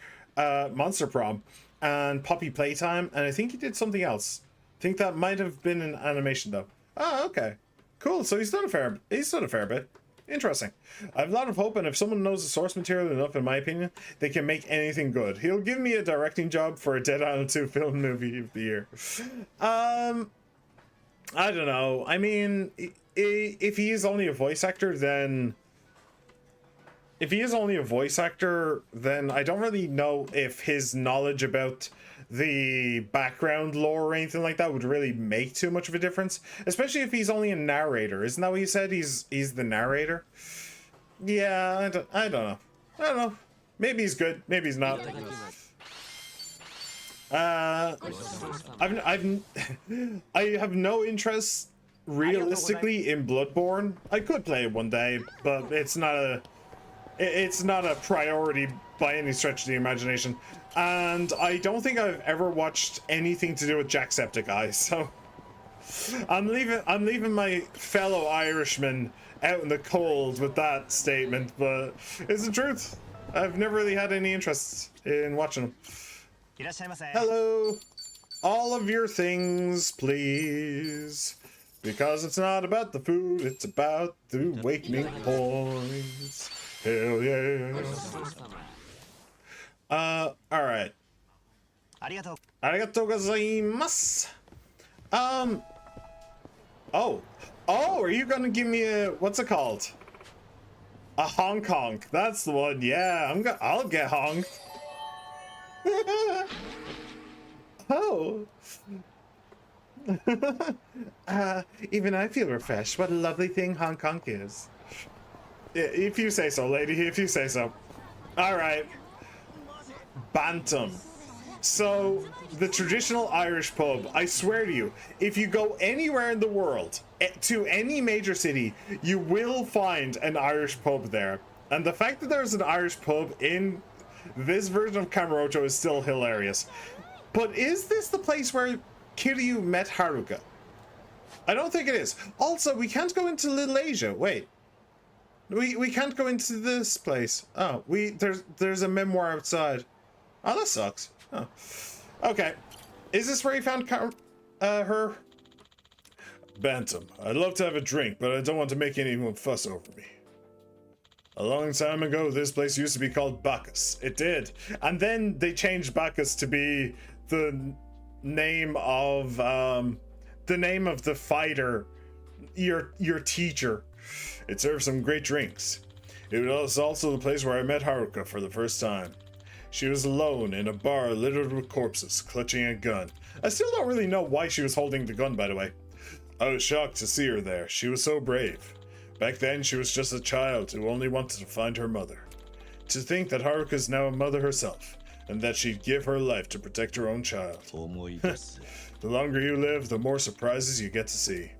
Prom, and Poppy Playtime, and I think he did something else. I think that might have been an animation, though. Oh, okay. Cool, so he's done a fair bit. Interesting. I have a lot of hope, and if someone knows the source material enough, in my opinion, they can make anything good. He'll give me a directing job for a Dead Island 2 film movie of the year. I don't know. I mean, if he is only a voice actor, then... If he is only a voice actor, then I don't really know if his knowledge about the background lore or anything like that would really make too much of a difference. Especially if he's only a narrator. Isn't that what you said? He's the narrator? Yeah, I don't know. I don't know. Maybe he's good. Maybe he's not. I have no interest realistically in Bloodborne. I could play it one day, but it's not a priority by any stretch of the imagination. And I don't think I've ever watched anything to do with Jacksepticeye, so I'm leaving my fellow Irishmen out in the cold with that statement, but it's the truth. I've never really had any interest in watching them. Hello. All of your things, please. Because it's not about the food, it's about the awakening points. Hell yeah. All right. ありがとう。 Arigatou gozaimasu. Oh, are you gonna give me a, what's it called? A Hong Kong. That's the one. Yeah, I'll get Hong. Oh. Even I feel refreshed. What a lovely thing Hong Kong is. If you say so, lady. If you say so. All right. Bantam. So, the traditional Irish pub, I swear to you, if you go anywhere in the world, to any major city, you will find an Irish pub there. And the fact that there's an Irish pub in this version of Kamurocho is still hilarious. But is this the place where Kiryu met Haruka? I don't think it is. Also, we can't go into Little Asia. Wait. We can't go into this place. Oh, there's a memoir outside. Oh, that sucks. Oh. Okay. Is this where you found her? Bantam, I'd love to have a drink, but I don't want to make anyone fuss over me. A long time ago, this place used to be called Bacchus. It did. And then they changed Bacchus to be the name of the fighter, your teacher. It served some great drinks. It was also the place where I met Haruka for the first time. She was alone in a bar littered with corpses, clutching a gun. I still don't really know why she was holding the gun, by the way. I was shocked to see her there. She was so brave. Back then, she was just a child who only wanted to find her mother. To think that Haruka's now a mother herself, and that she'd give her life to protect her own child. The longer you live, the more surprises you get to see.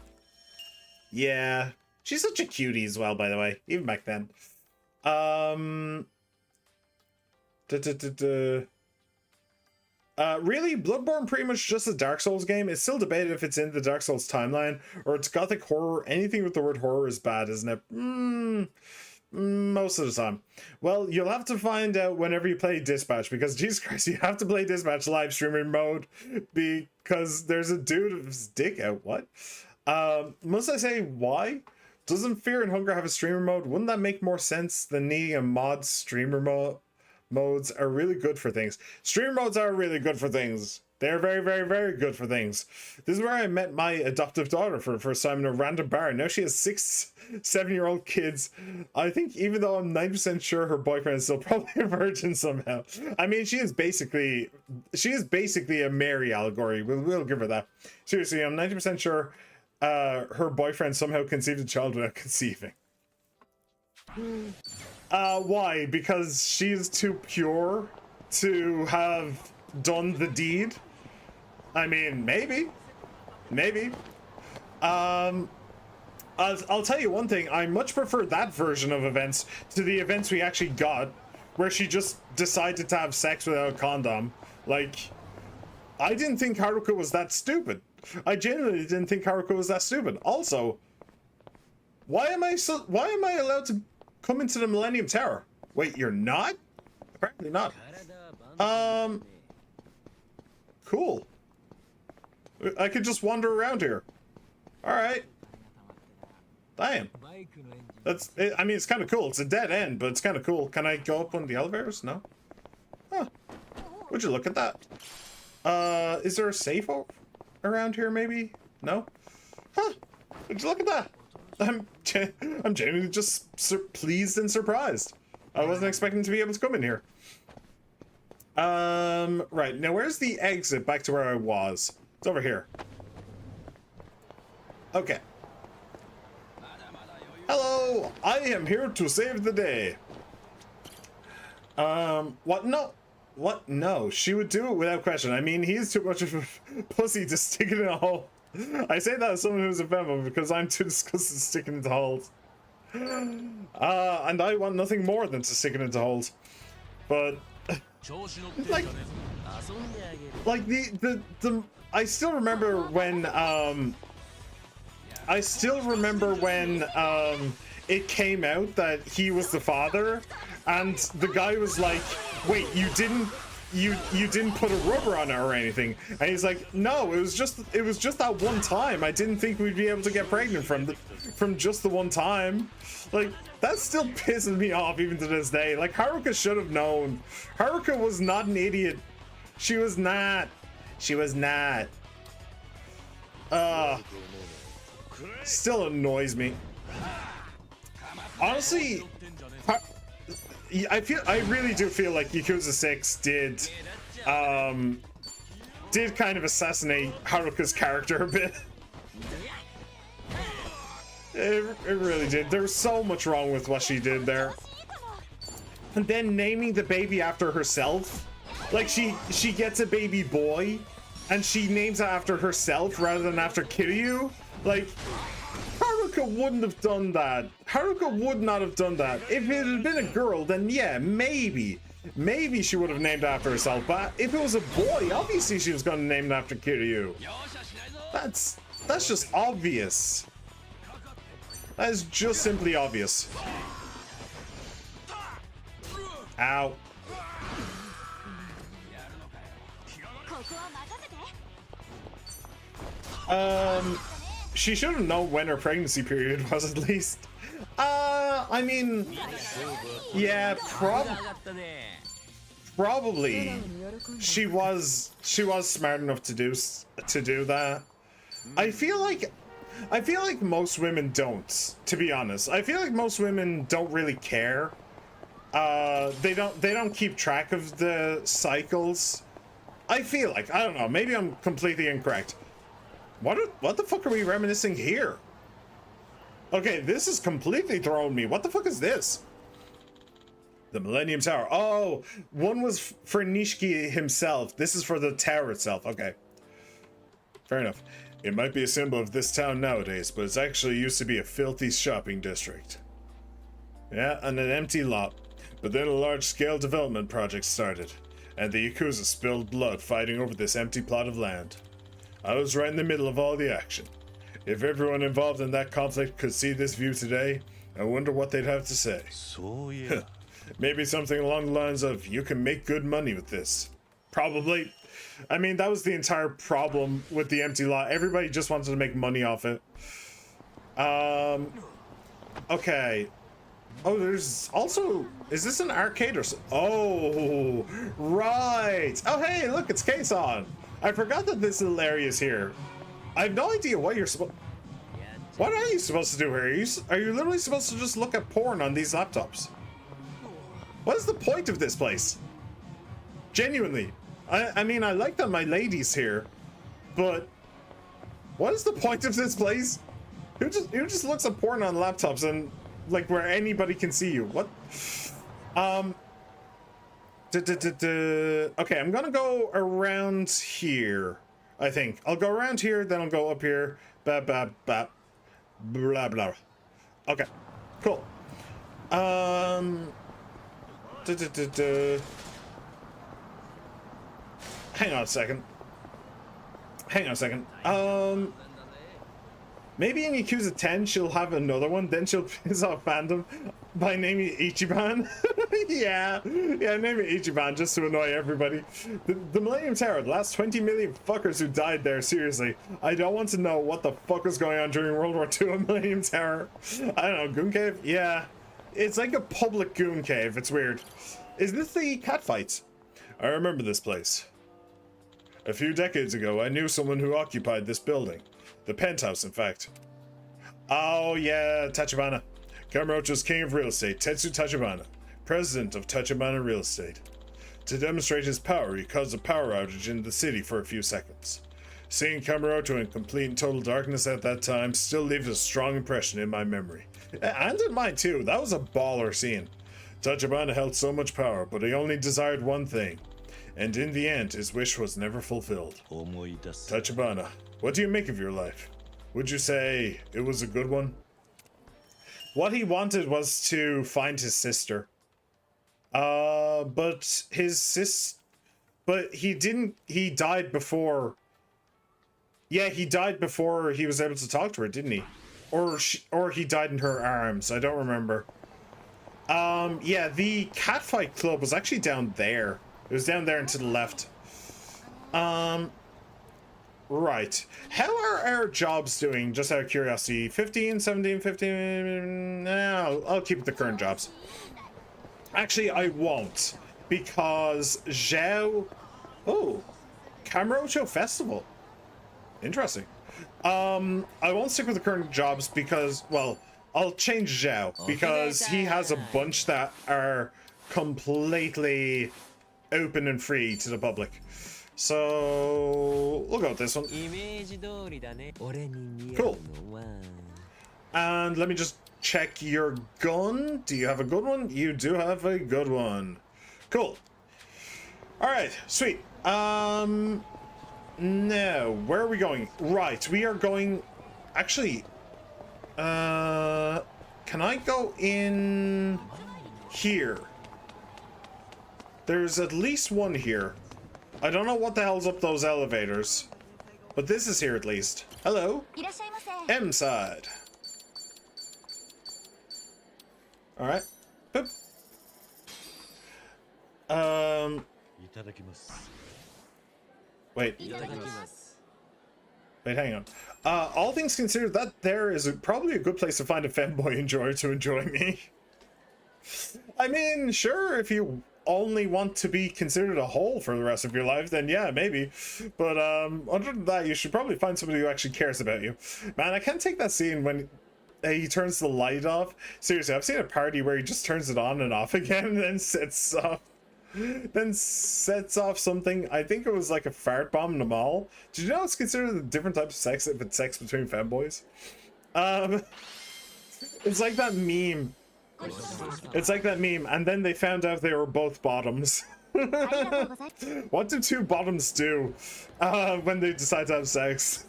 Yeah. She's such a cutie as well, by the way, even back then. Really, Bloodborne pretty much just a Dark Souls game. It's still debated if it's in the Dark Souls timeline or it's gothic horror. Anything with the word horror is bad, isn't it? Most of the time. Well, you'll have to find out whenever you play Dispatch, because Jesus Christ, you have to play Dispatch live streaming mode because there's a dude with his dick out. What? Must I say why? Doesn't Fear and Hunger have a streamer mode? Wouldn't that make more sense than needing a mod streamer mode? Modes are really good for things. Streamer modes are really good for things. They're very, very, very good for things. This is where I met my adoptive daughter for the first time in a random bar. Now she has 6, 7-year-old kids. I think even though I'm 90% sure her boyfriend is still probably a virgin somehow. I mean, she is basically a Mary allegory. We'll give her that. Seriously, I'm 90% sure her boyfriend somehow conceived a child without conceiving. Why? Because she's too pure to have done the deed? I mean, maybe. I'll tell you one thing. I much prefer that version of events to the events we actually got, where she just decided to have sex without a condom. Like, I didn't think Haruka was that stupid. I genuinely didn't think Haruka was that stupid. Also, why am I allowed to come into the Millennium Tower? Wait, you're not? Apparently not. Cool. I could just wander around here. Alright. Damn. That's it. I mean, it's kind of cool. It's a dead end, but it's kind of cool. Can I go up on the elevators? No? Huh. Would you look at that? Is there a safe around here, maybe? No? Huh. Would you look at that? I'm genuinely just pleased and surprised. I wasn't expecting to be able to come in here. Right. Now, where's the exit back to where I was? It's over here. Okay. Hello! I am here to save the day. What? No. What? No. She would do it without question. I mean, he's too much of a pussy to stick it in a hole. I say that as someone who's a female because I'm too disgusted sticking into holes. And I want nothing more than to stick it into holes. But like the I still remember when it came out that he was the father, and the guy was like, wait, you didn't you didn't put a rubber on it or anything. And he's like, no, it was just that one time. I didn't think we'd be able to get pregnant from just the one time. Like, that still pisses me off even to this day. Like, Haruka should have known. Haruka was not an idiot. She was not. She was not. Still annoys me. Honestly, I really do feel like Yakuza 6 did kind of assassinate Haruka's character a bit. It really did. There was so much wrong with what she did there. And then naming the baby after herself. Like, she gets a baby boy and she names it after herself rather than after Kiryu. Like, Haruka wouldn't have done that. Haruka would not have done that. If it had been a girl, then yeah, maybe she would have named after herself. But if it was a boy, obviously she was going to name it after Kiryu. That's just obvious. That is just simply obvious. Ow. She should have known when her pregnancy period was, at least. I mean, yeah, probably. She was smart enough to do that. I feel like most women don't, to be honest. I feel like most women don't really care. They don't keep track of the cycles. I feel like, I don't know, maybe I'm completely incorrect. What the fuck are we reminiscing here? Okay, this is completely throwing me. What the fuck is this? The Millennium Tower. Oh, one was for Nishiki himself. This is for the tower itself. Okay. Fair enough. It might be a symbol of this town nowadays, but it's actually used to be a filthy shopping district. Yeah, and an empty lot. But then a large-scale development project started, and the Yakuza spilled blood fighting over this empty plot of land. I was right in the middle of all the action. If everyone involved in that conflict could see this view today, I wonder what they'd have to say. So yeah. Maybe something along the lines of, you can make good money with this. Probably. I mean, that was the entire problem with the empty lot. Everybody just wanted to make money off it. Okay. Oh, there's also... Is this an arcade or... Oh, right. Oh, hey, look, it's Kason. I forgot that this little area is here. I have no idea what you're supposed... What are you supposed to do here? Are you literally supposed to just look at porn on these laptops? What is the point of this place? Genuinely. I mean, I like that my lady's here, but what is the point of this place? Who just looks at porn on laptops and like where anybody can see you? What? Okay, I'm gonna go around here. I think I'll go around here, then I'll go up here. Blah blah blah blah blah. Okay, cool. Hang on a second. Maybe in Yakuza 10 she'll have another one, then she'll piss off fandom by naming it Ichiban. yeah, name it Ichiban just to annoy everybody. The Millennium Tower, the last 20 million fuckers who died there, seriously. I don't want to know what the fuck was going on during World War II at Millennium Tower. I don't know, Goon Cave? Yeah, it's like a public Goon Cave, it's weird. Is this the cat fights? I remember this place. A few decades ago, I knew someone who occupied this building. The penthouse, in fact. Oh, yeah, Tachibana. Kamurocho's king of real estate, Tetsu Tachibana, president of Tachibana Real Estate. To demonstrate his power, he caused a power outage in the city for a few seconds. Seeing Kamurocho in complete and total darkness at that time still leaves a strong impression in my memory. And in mine, too. That was a baller scene. Tachibana held so much power, but he only desired one thing. And in the end, his wish was never fulfilled. Tachibana, what do you make of your life? Would you say it was a good one? What he wanted was to find his sister. But he didn't, he died before. Yeah, he died before he was able to talk to her, didn't he? Or he died in her arms, I don't remember. Yeah, the catfight club was actually down there. It was down there and to the left. Right. How are our jobs doing, just out of curiosity? 15, 17, 15... No, I'll keep the current jobs. Actually, I won't. Because Zhao... Oh. Kamurocho Festival. Interesting. I won't stick with the current jobs because, well, I'll change Zhao. Because he has a bunch that are completely open and free to the public. So we'll go with this one. Cool. And let me just check your gun. Do you have a good one? You do have a good one. Cool. All right, sweet. Now where are we going? Right, we are going. Actually, can I go in here? There's at least one here. I don't know what the hell's up those elevators, but this is here at least. Hello. M side. All right. Boop. Wait. Wait, hang on. All things considered, that there is probably a good place to find a femboy enjoyer to enjoy me. I mean, sure, if you only want to be considered a whole for the rest of your life, then yeah, maybe. But other than that, you should probably find somebody who actually cares about you. Man, I can't take that scene when he turns the light off. Seriously, I've seen a party where he just turns it on and off again and then sets off something. I think it was like a fart bomb in the mall. Did you know it's considered a different type of sex if it's sex between femboys? It's like that meme. It's like that meme, and then they found out they were both bottoms. What do two bottoms do when they decide to have sex?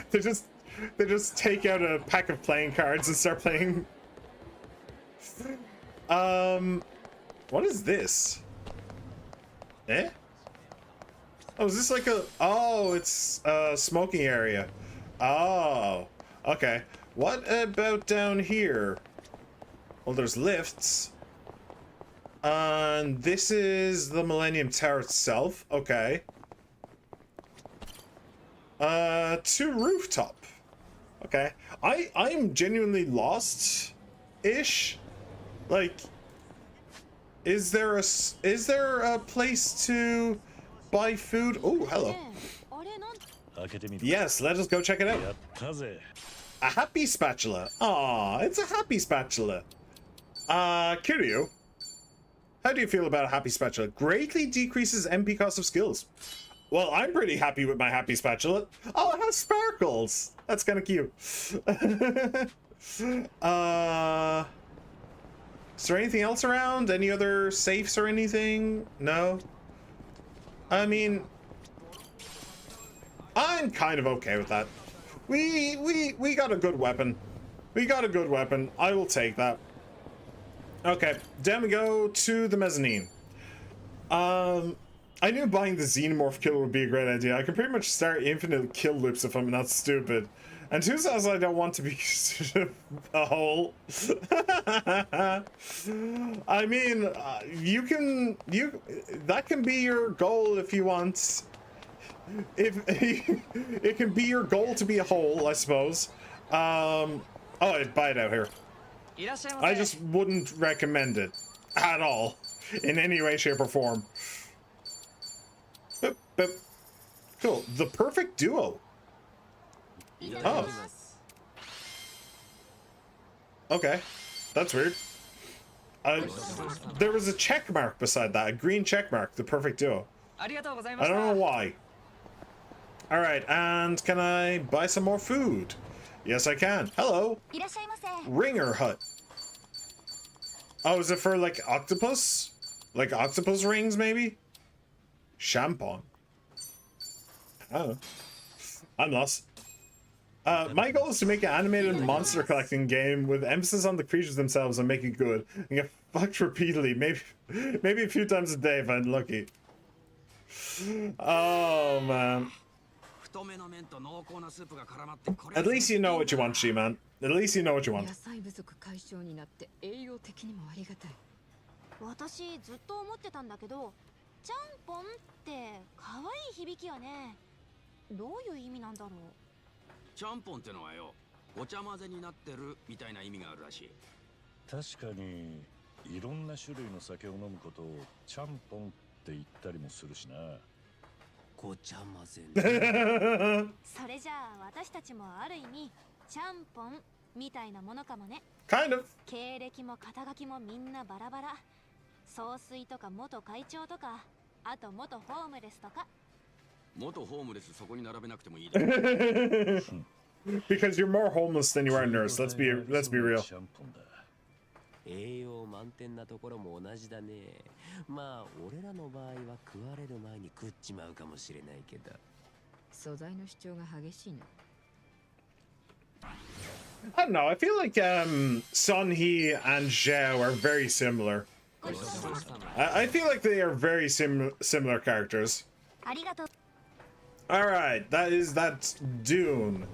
they just take out a pack of playing cards and start playing. What is this? Eh? Oh, is this like a... Oh, it's a smoking area. Oh, okay. What about down here? Well, there's lifts. And this is the Millennium Tower itself. Okay. To rooftop. Okay. I'm genuinely lost-ish. Like, is there a place to buy food? Oh, hello. Yes, let us go check it out. A happy spatula. Aw, it's a happy spatula. Kiryu, how do you feel about a happy spatula? Greatly decreases MP cost of skills. Well, I'm pretty happy with my happy spatula. Oh, it has sparkles. That's kind of cute. Is there anything else around? Any other safes or anything? No? I mean, I'm kind of okay with that. We got a good weapon. We got a good weapon. I will take that. Okay, then we go to the mezzanine. I knew buying the Xenomorph killer would be a great idea. I could pretty much start infinite kill loops if I'm not stupid. And who says I don't want to be a whole? I mean, that can be your goal if you want. If it can be your goal to be a whole, I suppose. Oh, I'd buy it out here. I just wouldn't recommend it at all, in any way, shape, or form. Boop, boop. Cool. The perfect duo. Oh. Okay. That's weird. There was a check mark beside that, a green check mark, the perfect duo. I don't know why. Alright, and can I buy some more food? Yes, I can. Hello. Ringer hut. Oh, is it for like octopus? Like octopus rings, maybe? Shampoo. I don't know. I'm lost. My goal is to make an animated monster collecting game with emphasis on the creatures themselves and make it good. And get fucked repeatedly, maybe a few times a day if I'm lucky. Oh man. At least you know what you want, She-Man. At least you know what you want. 私ずっと思ってたんだけど、ちゃんぽんって可愛い響きよね。どういう意味なんだろう。ちゃんぽんってのはよ、ごちゃ混ぜになってるみたいな意味があるらしい。確かにいろんな種類の酒を飲むことをちゃんぽんって言ったりもするしな。ごちゃ混ぜね。それじゃあ私たちもある意味ちゃんぽんみたいなものかもね。Kind of. 経歴も肩書きもみんなバラバラ。総帥とか元会長とか、あと元ホームレスとか。元ホームレスそこに並べなくてもいいだろ。Because you're more homeless than you are a nurse. Let's be real. ちゃんぽんだ。栄養満点なところも同じだね。まあ俺らの場合は食われる前に食っちまうかもしれないけど。素材の主張が激しいね。I don't know. I feel like Sun Hee and Zhao are very similar. I feel like they are very similar characters. ありがとう。 All right, that's Dune.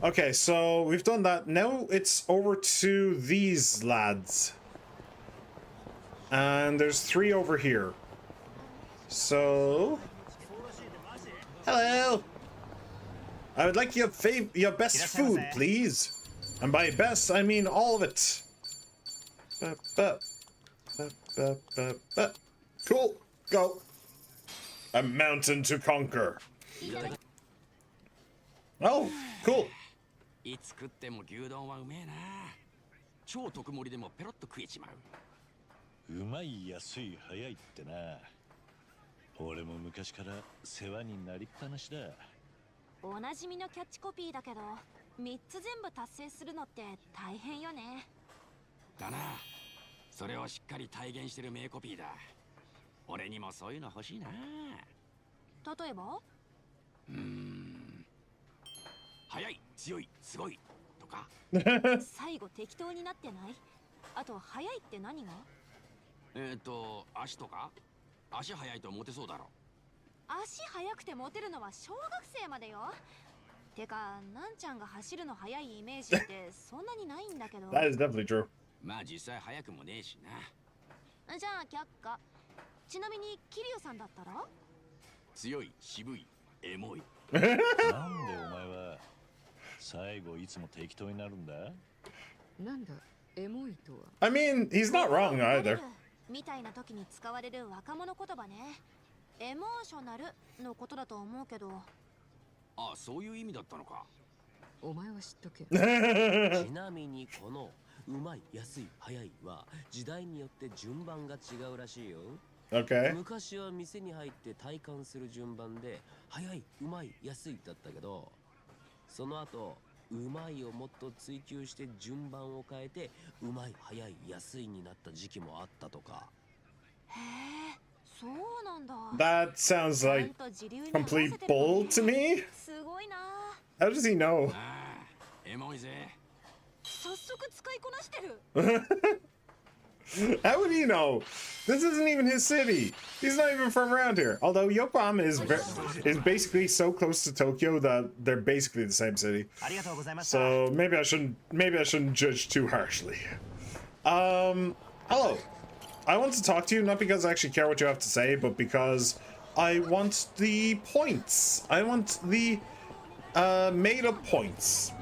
Okay, so we've done that. Now it's over to these lads. And there's 3 over here. So, hello. I would like your best food, please. And by best, I mean all of it. Cool. Go. A mountain to conquer. Oh, cool. いつ食っても牛丼はうめえな。超特盛りでもペロッと食えちまう。うまい、安い、早いってな。俺も昔から世話になりっぱなしだ。おなじみのキャッチコピーだけど、3つ全部達成するのって大変よね。だな。それをしっかり体現してる名コピーだ。俺にもそういうの欲しいな。例えば速い、強い、すごいとか。最後適当になってない？あと速いって何が？足とか？足速いとモテそうだろ。足速くてモテるのは小学生までよ。てか、なんちゃんが走るの速いイメージってそんなにないんだけど。That is definitely true. まあ実際速くもねえしな。じゃあ却下。ちなみに桐生さんだったら？強い、渋い、エモい。なんでお前は最後いつも適当になるんだ？なんだ、エモいとは。I mean, he's not wrong either. みたいな時に使われる若者言葉ね。エモーショナルのことだと思うけど。あ、そういう意味だったのか。お前は知っとけ。ちなみにこのうまい、安い、早いは時代によって順番が違うらしいよ。Okay. 昔は店に入って体感する順番で早い、うまい、安いだったけど、その後うまいをもっと追求して順番を変えてうまい、早い、安いになった時期もあったとか。へえ、そうなんだ。 That sounds like complete bull to me. すごいな。 How does he know? ああ、エモいぜ。早速使いこなしてる。How would he know? This isn't even his city. He's not even from around here. Although Yokohama is basically so close to Tokyo that they're basically the same city. So maybe I shouldn't judge too harshly. Hello. I want to talk to you not because I actually care what you have to say, but because I want the points. I want the made up points.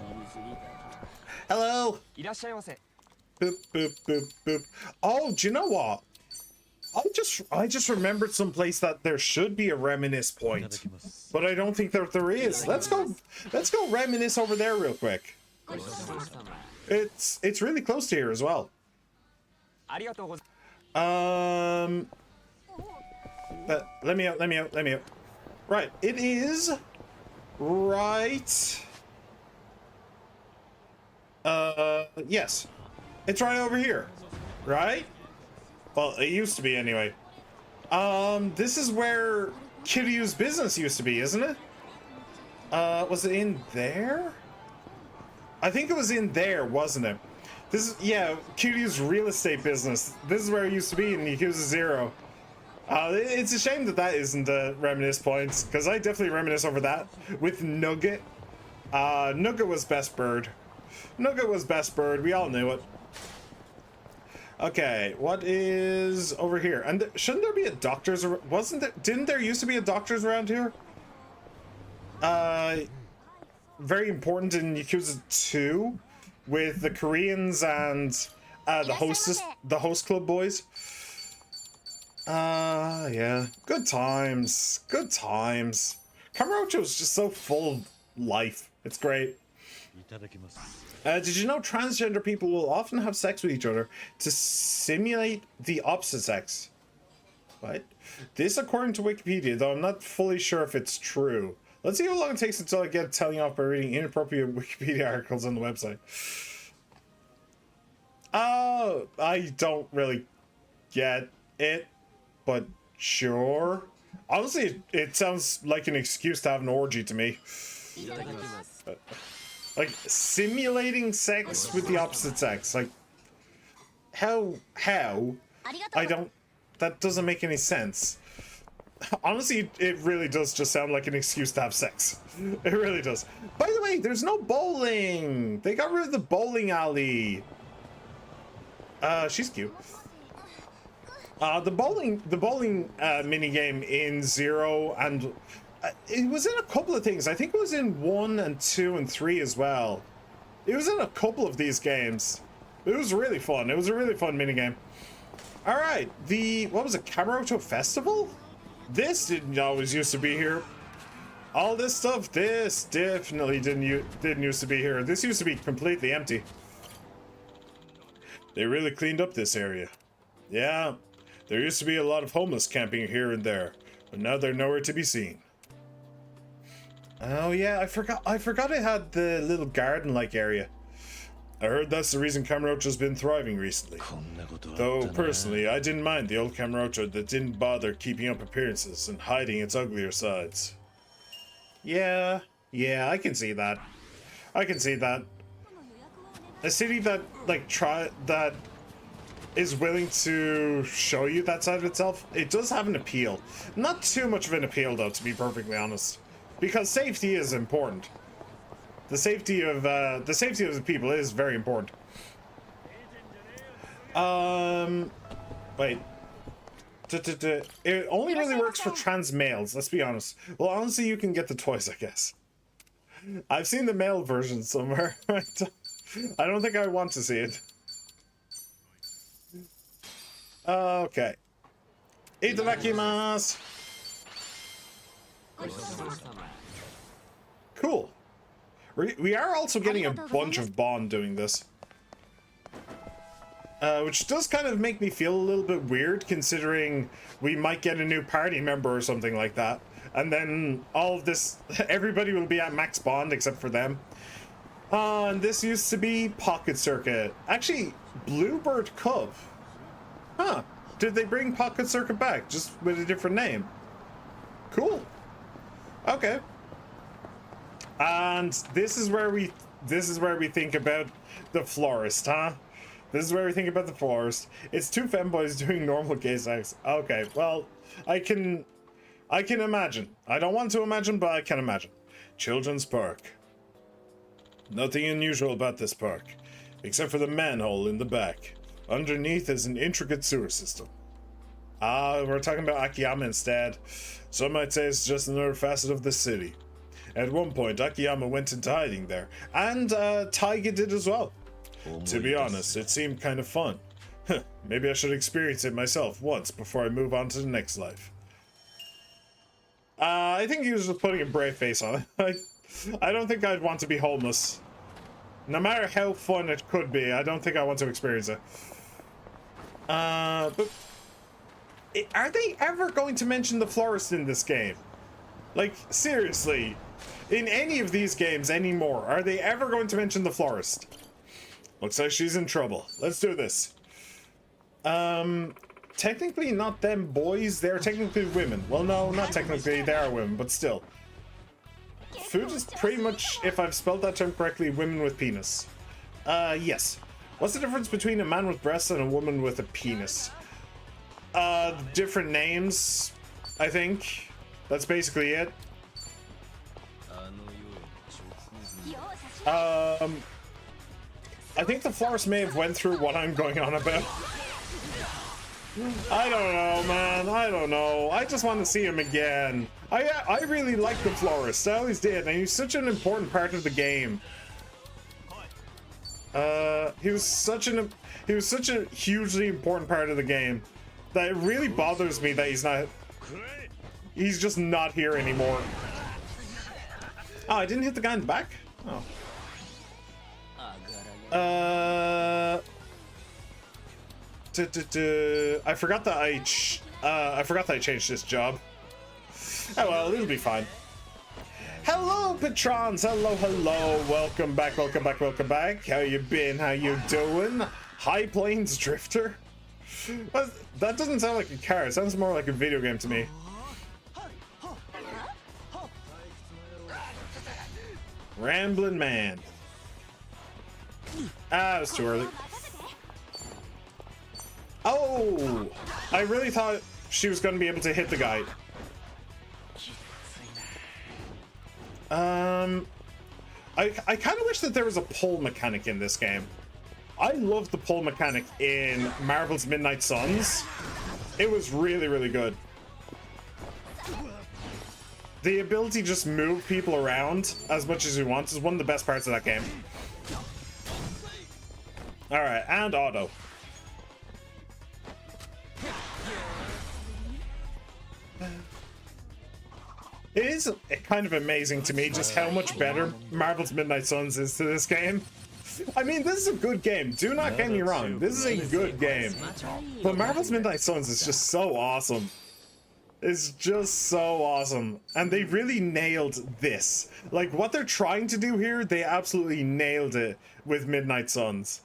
Hello. Boop, boop, boop, boop. Oh, do you know what? I just remembered someplace that there should be a reminisce point, but I don't think that there is. Let's go reminisce over there real quick. It's really close to here as well. But let me out. Right, it is right. Yes. It's right over here, right? Well, it used to be anyway. This is where Kiryu's business used to be, isn't it? Was it in there? I think it was in there, wasn't it? This is, yeah, Kiryu's real estate business. This is where it used to be in Yakuza 0. It's a shame that isn't the reminisce points, because I definitely reminisce over that with Nugget. Nugget was best bird. Nugget was best bird, we all knew it. Okay, what is over here? And shouldn't there be a doctor's? Wasn't there? Didn't there used to be a doctor's around here? Very important in Yakuza 2 with the Koreans and the host club boys. Yeah, good times, good times. Kamurocho is just so full of life. It's great. Did you know transgender people will often have sex with each other to simulate the opposite sex? What? This according to Wikipedia, though I'm not fully sure if it's true. Let's see how long it takes until I get telling off by reading inappropriate Wikipedia articles on the website. Oh, I don't really get it, but sure. Honestly, it sounds like an excuse to have an orgy to me. Like, simulating sex with the opposite sex. Like, how? I don't... That doesn't make any sense. Honestly, it really does just sound like an excuse to have sex. It really does. By the way, there's no bowling. They got rid of the bowling alley. She's cute. The bowling mini game in 0 and it was in a couple of things. I think it was in 1 and 2 and 3 as well. It was in a couple of these games. It was really fun. It was a really fun mini game. All right, what was it? Kamurocho Festival? This didn't always used to be here. All this stuff, this definitely didn't used to be here. This used to be completely empty. They really cleaned up this area. Yeah, there used to be a lot of homeless camping here and there, but now they're nowhere to be seen. Oh yeah, I forgot it had the little garden-like area. I heard that's the reason Kamurocho's been thriving recently. Though, personally, I didn't mind the old Kamurocho that didn't bother keeping up appearances and hiding its uglier sides. Yeah, I can see that. I can see that. A city that, like, that is willing to show you that side of itself, it does have an appeal. Not too much of an appeal, though, to be perfectly honest. Because safety is important. The safety of the people is very important. Wait. It only really works for trans males, let's be honest. Well, honestly, you can get the toys, I guess. I've seen the male version somewhere. I don't think I want to see it. Okay. Itadakimasu! Cool. We are also getting a bunch of Bond doing this. Which does kind of make me feel a little bit weird, considering we might get a new party member or something like that. And then all of this, everybody will be at max Bond except for them. And this used to be Pocket Circuit. Actually, Bluebird Cove. Huh. Did they bring Pocket Circuit back, just with a different name? Cool. Okay. And this is where we think about the florist, huh? This is where we think about the florist. It's two femboys doing normal gay sex. Okay, well, I can imagine. I don't want to imagine, but I can imagine. Children's Park. Nothing unusual about this park, except for the manhole in the back. Underneath is an intricate sewer system. We're talking about Akiyama instead. Some might say it's just another facet of the city. At one point, Akiyama went into hiding there, and Taiga did as well. To be honest, it seemed kind of fun. Maybe I should experience it myself once before I move on to the next life. I think he was just putting a brave face on it. I don't think I'd want to be homeless. No matter how fun it could be, I don't think I want to experience it. But are they ever going to mention the florist in this game? Like, seriously, in any of these games anymore, are they ever going to mention the florist? Looks like she's in trouble. Let's do this. Technically not them boys, they're technically women. Well, no, not technically, they are women, but still. Food is pretty much, if I've spelled that term correctly, women with penis. Yes. What's the difference between a man with breasts and a woman with a penis? Different names, I think. That's basically it. I think the florist may have went through what I'm going on about. I don't know, man. I don't know. I just want to see him again. I really like the florist. I always did, and he's such an important part of the game. He was such a hugely important part of the game that it really bothers me that he's just not here anymore. Oh, I didn't hit the guy in the back? Oh. I forgot that I changed this job. Oh well, it'll be fine. Hello, patrons. Hello. Welcome back. How you been? How you doing? High Plains Drifter? That doesn't sound like a car. It sounds more like a video game to me. Ramblin' Man. Ah, it was too early. Oh! I really thought she was going to be able to hit the guy. I kind of wish that there was a pull mechanic in this game. I loved the pull mechanic in Marvel's Midnight Suns. It was really, really good. The ability to just move people around as much as you want is one of the best parts of that game. Alright, and auto. It is kind of amazing to me just how much better Marvel's Midnight Suns is to this game. I mean, this is a good game. Do not get me wrong. This is a good game. But Marvel's Midnight Suns is just so awesome. It's just so awesome. And they really nailed this. Like, what they're trying to do here, they absolutely nailed it with Midnight Suns.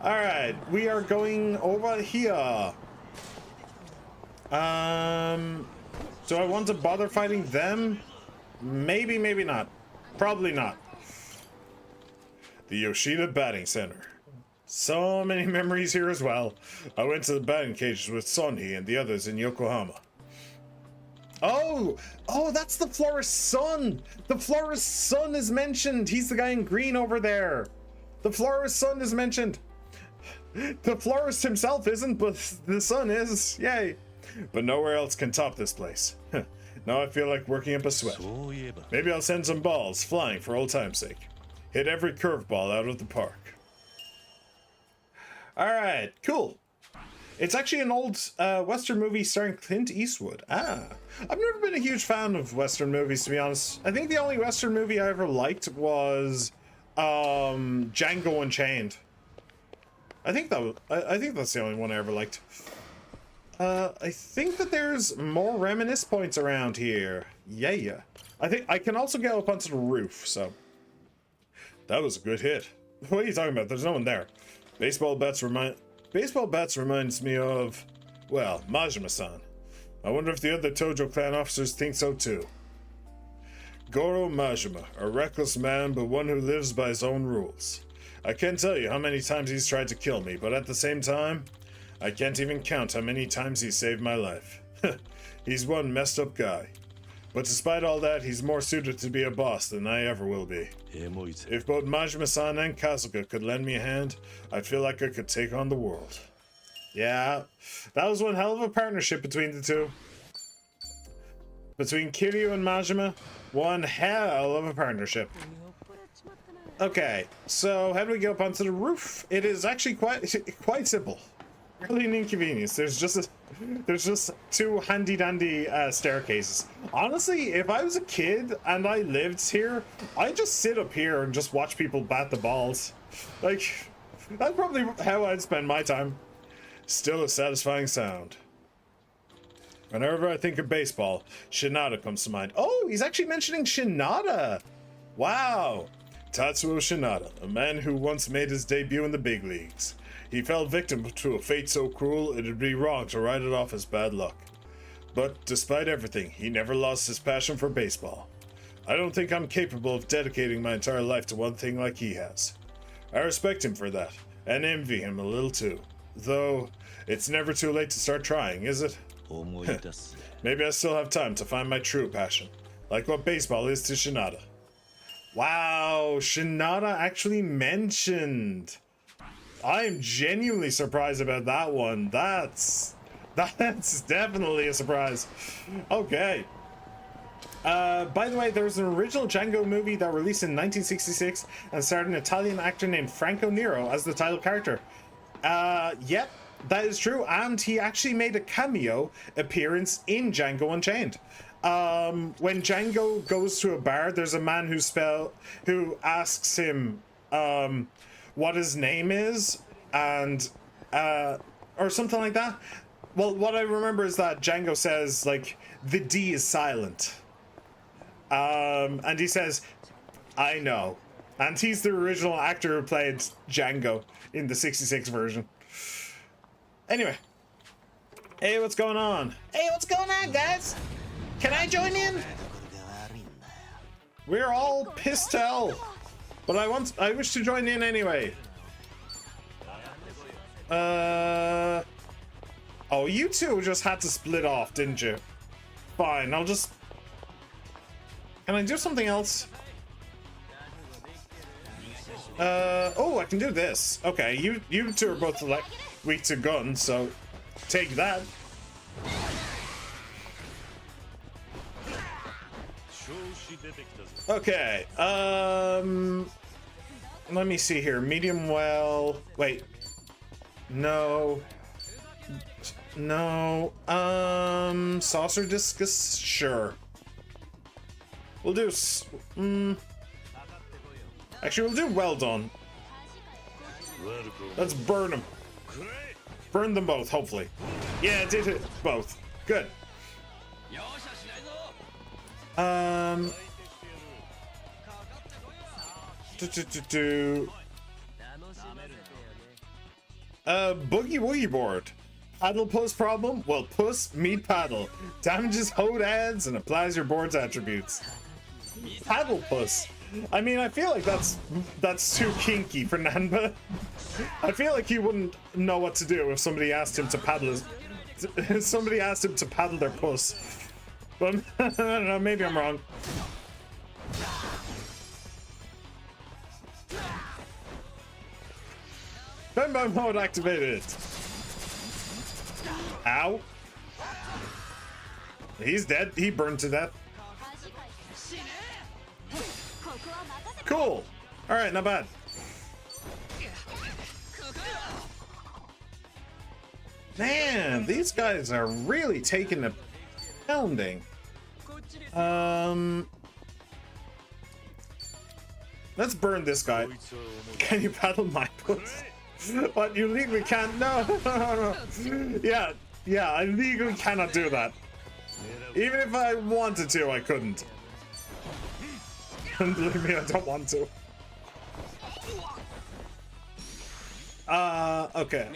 Alright, we are going over here. Do I want to bother fighting them? Maybe, maybe not. Probably not. The Yoshida Batting Center. So many memories here as well. I went to the batting cages with Sonny and the others in Yokohama. Oh, that's the florist's son. The florist's son is mentioned. He's the guy in green over there. The florist's son is mentioned. The florist himself isn't, but the son is. Yay. But nowhere else can top this place. Now I feel like working up a sweat. Maybe I'll send some balls flying for old time's sake. Hit every curveball out of the park. Alright, cool. It's actually an old Western movie starring Clint Eastwood. Ah, I've never been a huge fan of Western movies, to be honest. I think the only Western movie I ever liked was Django Unchained. I think that's the only one I ever liked. I think that there's more reminisce points around here. Yeah. I think I can also get up onto the roof, so. That was a good hit. What are you talking about? There's no one there. Baseball bats reminds me of, well, Majima-san. I wonder if the other Tojo clan officers think so too. Goro Majima, a reckless man, but one who lives by his own rules. I can't tell you how many times he's tried to kill me, but at the same time, I can't even count how many times he saved my life. He's one messed up guy. But despite all that, he's more suited to be a boss than I ever will be. If both Majima-san and Kasuga could lend me a hand, I'd feel like I could take on the world. Yeah, that was one hell of a partnership between the two. Between Kiryu and Majima, one hell of a partnership. Okay, so how do we get up onto the roof? It is actually quite simple. Really an inconvenience. There's just two handy dandy staircases. Honestly, if I was a kid and I lived here, I'd just sit up here and just watch people bat the balls. Like, that's probably how I'd spend my time. Still a satisfying sound. Whenever I think of baseball, Shinada comes to mind. Oh, he's actually mentioning Shinada. Wow. Tatsuo Shinada, a man who once made his debut in the big leagues. He fell victim to a fate so cruel it'd be wrong to write it off as bad luck. But despite everything, he never lost his passion for baseball. I don't think I'm capable of dedicating my entire life to one thing like he has. I respect him for that, and envy him a little too. Though, it's never too late to start trying, is it? Maybe I still have time to find my true passion, like what baseball is to Shinada. Wow, Shinada actually mentioned. I'm genuinely surprised about that one. That's definitely a surprise. Okay. By the way, there was an original Django movie that released in 1966 and starred an Italian actor named Franco Nero as the title character. Yep, that is true, and he actually made a cameo appearance in Django Unchained. When Django goes to a bar, there's a man who asks him what his name is, and or something like that. Well, what I remember is that Django says, like, the D is silent. And he says, I know. And he's the original actor who played Django in the 66 version. Anyway. Hey, what's going on? Hey, what's going on, guys? Can I join in? We're all pissed to hell. But I wish to join in anyway. Oh, you two just had to split off, didn't you? Fine, I'll just... Can I do something else? Oh, I can do this. Okay, you two are both like weak to guns, so take that. Okay, let me see here. Medium well. Wait. No. No. Saucer discus? Sure. We'll do actually, we'll do well done. Let's burn them. Burn them both, hopefully. Yeah, it did it both. Good. Boogie woogie board. Paddle puss problem? Well, puss meet paddle. Damages HOD adds and applies your board's attributes. Paddle puss. I mean, I feel like that's too kinky for Nanba. I feel like he wouldn't know what to do if somebody asked him to paddle their puss. But I don't know, maybe I'm wrong. Bam mode activated. Ow. He's dead. He burned to death. Cool. All right, not bad. Man, these guys are really taking a pounding. Let's burn this guy. Can you paddle my puss? What, you legally can't? No. Yeah, I legally cannot do that. Even if I wanted to, I couldn't. And believe me, I don't want to. Okay.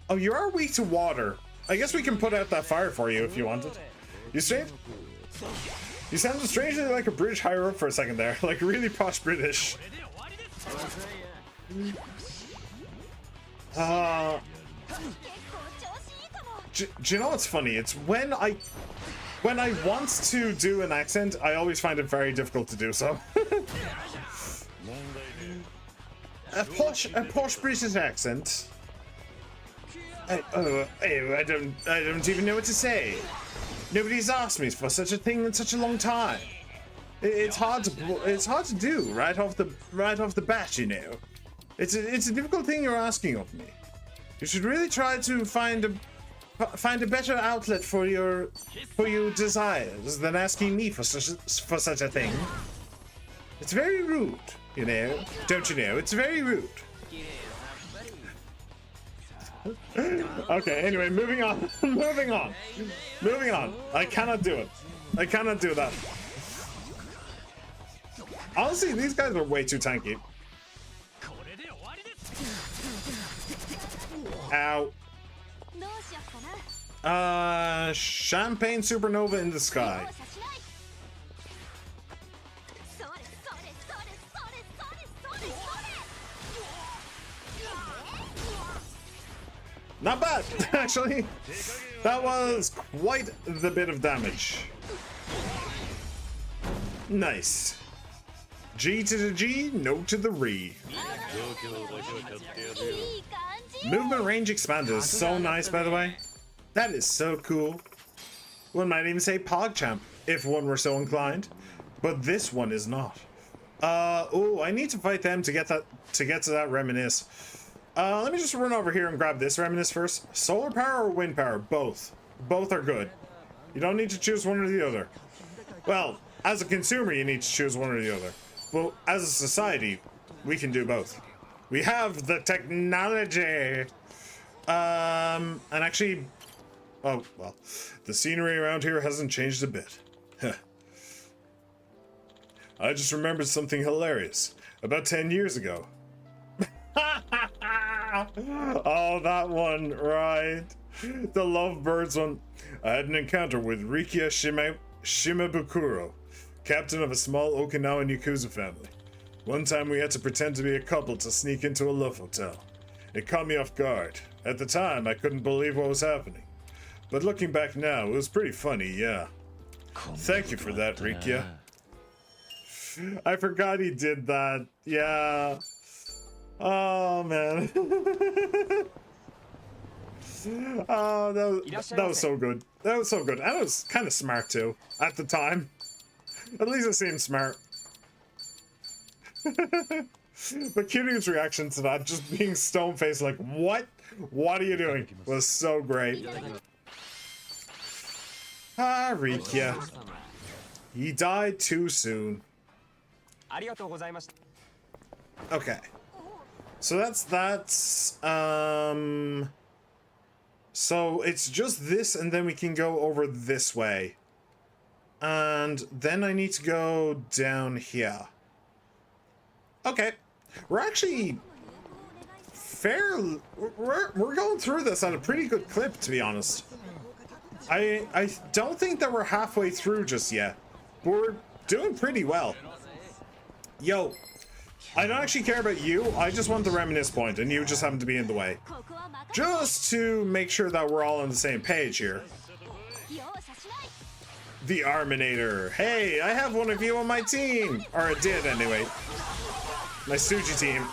Oh, you are weak to water. I guess we can put out that fire for you if you wanted. You sounded strangely like a British higher up for a second there, like really posh British. Do you know what's funny? It's when I want to do an accent, I always find it very difficult to do so. a posh British accent. I don't even know what to say. Nobody's asked me for such a thing in such a long time. It's hard to do right off the bat, you know. It's a difficult thing you're asking of me. You should really try to find a better outlet for your desires than asking me for such a thing. It's very rude, you know. Don't you know? It's very rude. Okay, anyway, moving on. moving on. I cannot do it. I cannot do that. Honestly, these guys are way too tanky. Ow. Champagne supernova in the sky. Not bad, actually. That was quite the bit of damage. Nice. G to the G, no to the re. 度胸だけは買ってやるよ。 いい感じ。 Movement range expanded is so nice, by the way. That is so cool. One might even say PogChamp, if one were so inclined. But this one is not. Oh, I need to fight them to get to that Reminisce. Let me just run over here and grab this Reminisce first. Solar power or wind power? Both. Both are good. You don't need to choose one or the other. Well, as a consumer, you need to choose one or the other. But as a society, we can do both. We have the technology. And actually, oh, well, the scenery around here hasn't changed a bit. I just remembered something hilarious. About 10 years ago. Oh, that one, right. The Lovebirds one. I had an encounter with Rikia Shimabukuro, captain of a small Okinawan Yakuza family. One time we had to pretend to be a couple to sneak into a love hotel. It caught me off guard. At the time, I couldn't believe what was happening. But looking back now, it was pretty funny, yeah. Thank you for that, Rikia. I forgot he did that. Yeah. Oh, man. Oh, that was so good. That was so good. And it was kind of smart, too, at the time. At least it seemed smart. But Kiryu's reaction to that, just being stone-faced like, what? What are you doing? Was so great. Ah, Rikia. He died too soon. Okay. So that's so it's just this, and then we can go over this way. And then I need to go down here. Okay. We're actually we're going through this at a pretty good clip, to be honest. I don't think that we're halfway through just yet. But we're doing pretty well. Yo, I don't actually care about you. I just want the Reminisce point, and you just happen to be in the way. Just to make sure that we're all on the same page here. The Arminator. Hey, I have one of you on my team. Or I did, anyway. My Suji team.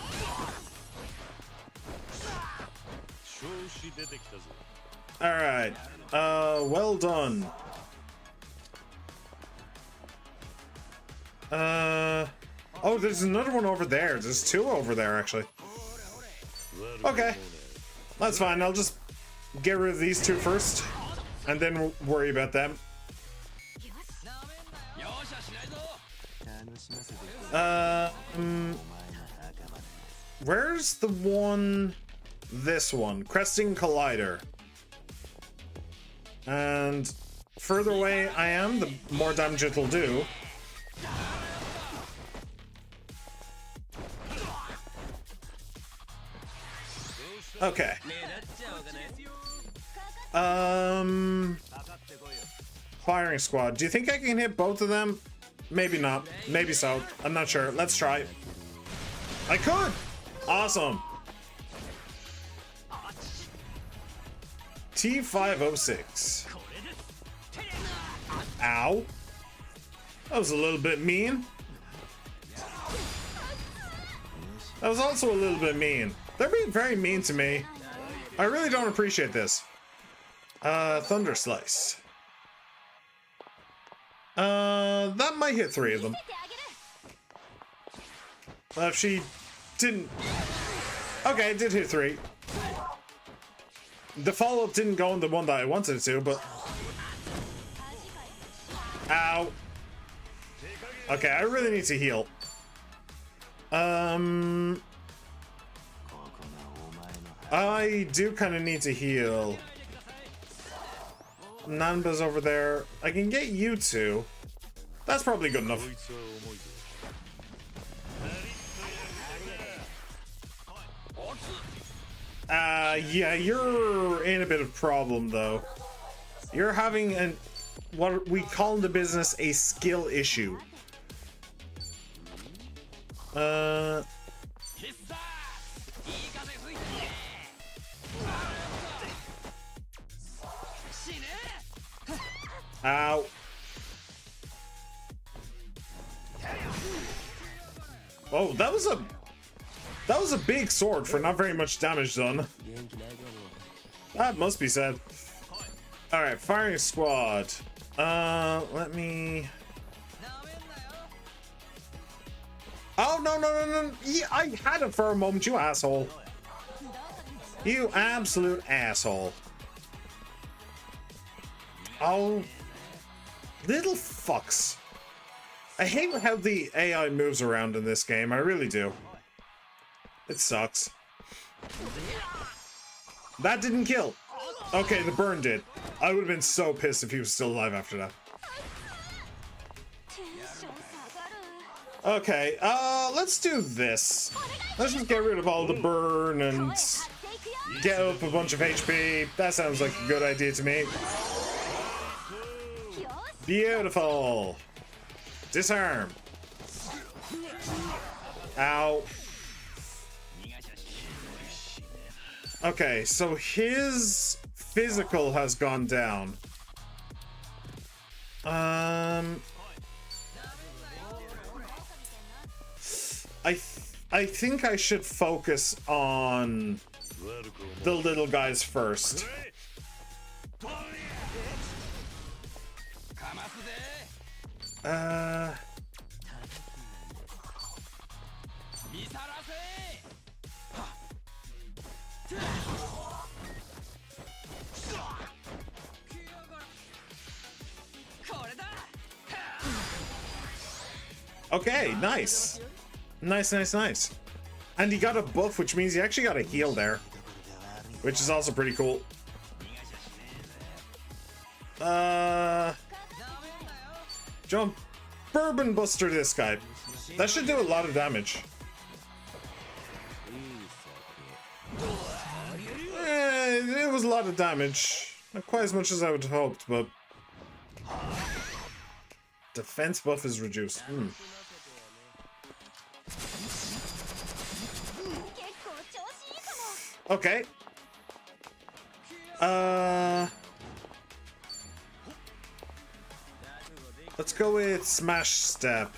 Alright. Well done. Oh, there's another one over there. There's two over there, actually. Okay. That's fine. I'll just get rid of these two first, and then we'll worry about them. Where's the one? This one. Cresting Collider. And further away I am, the more damage it'll do. Okay. Firing squad. Do you think I can hit both of them? Maybe not. Maybe so. I'm not sure. Let's try. I could! Awesome. T506. Ow. That was a little bit mean. That was also a little bit mean. They're being very mean to me. I really don't appreciate this. Thunder Slice. That might hit 3 of them. If she didn't... Okay, it did hit 3. The follow-up didn't go in the one that I wanted it to, but... Ow. Okay, I really need to heal. I do kind of need to heal. Nanba's over there. I can get you two. That's probably good enough. Yeah, you're in a bit of problem though. You're having what we call in the business a skill issue. Ow. Oh, that was a big sword for not very much damage done. That must be said. All right, firing squad. Let me. Oh no! Yeah, I had it for a moment, you asshole. You absolute asshole. Oh, little fucks. I hate how the AI moves around in this game. I really do. It sucks. That didn't kill. Okay, the burn did. I would have been so pissed if he was still alive after that. Okay, let's do this. Let's just get rid of all the burn and get up a bunch of HP. That sounds like a good idea to me. Beautiful. Disarm. Ow. Okay, so his physical has gone down. I think I should focus on the little guys first. Okay, nice. Nice. And he got a buff, which means he actually got a heal there, which is also pretty cool. Jump. Bourbon Buster this guy. That should do a lot of damage. It was a lot of damage. Not quite as much as I would have hoped, but... Defense buff is reduced. Okay. Let's go with Smash Step.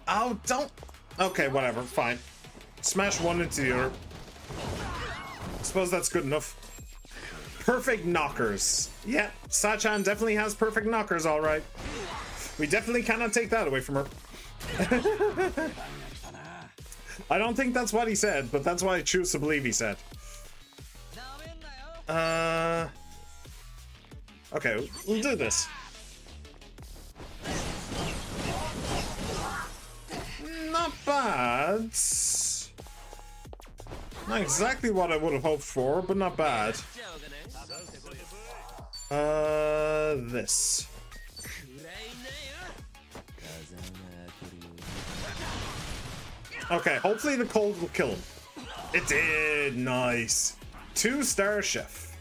Oh, don't... Okay, whatever, fine. Smash one into the other. I suppose that's good enough. Perfect knockers. Yeah, Sachan definitely has perfect knockers, alright. We definitely cannot take that away from her. I don't think that's what he said, but that's what I choose to believe he said. Okay, we'll do this. Not bad. Not exactly what I would have hoped for, but not bad. This. Okay, hopefully the cold will kill him. It did, nice. 2-star chef.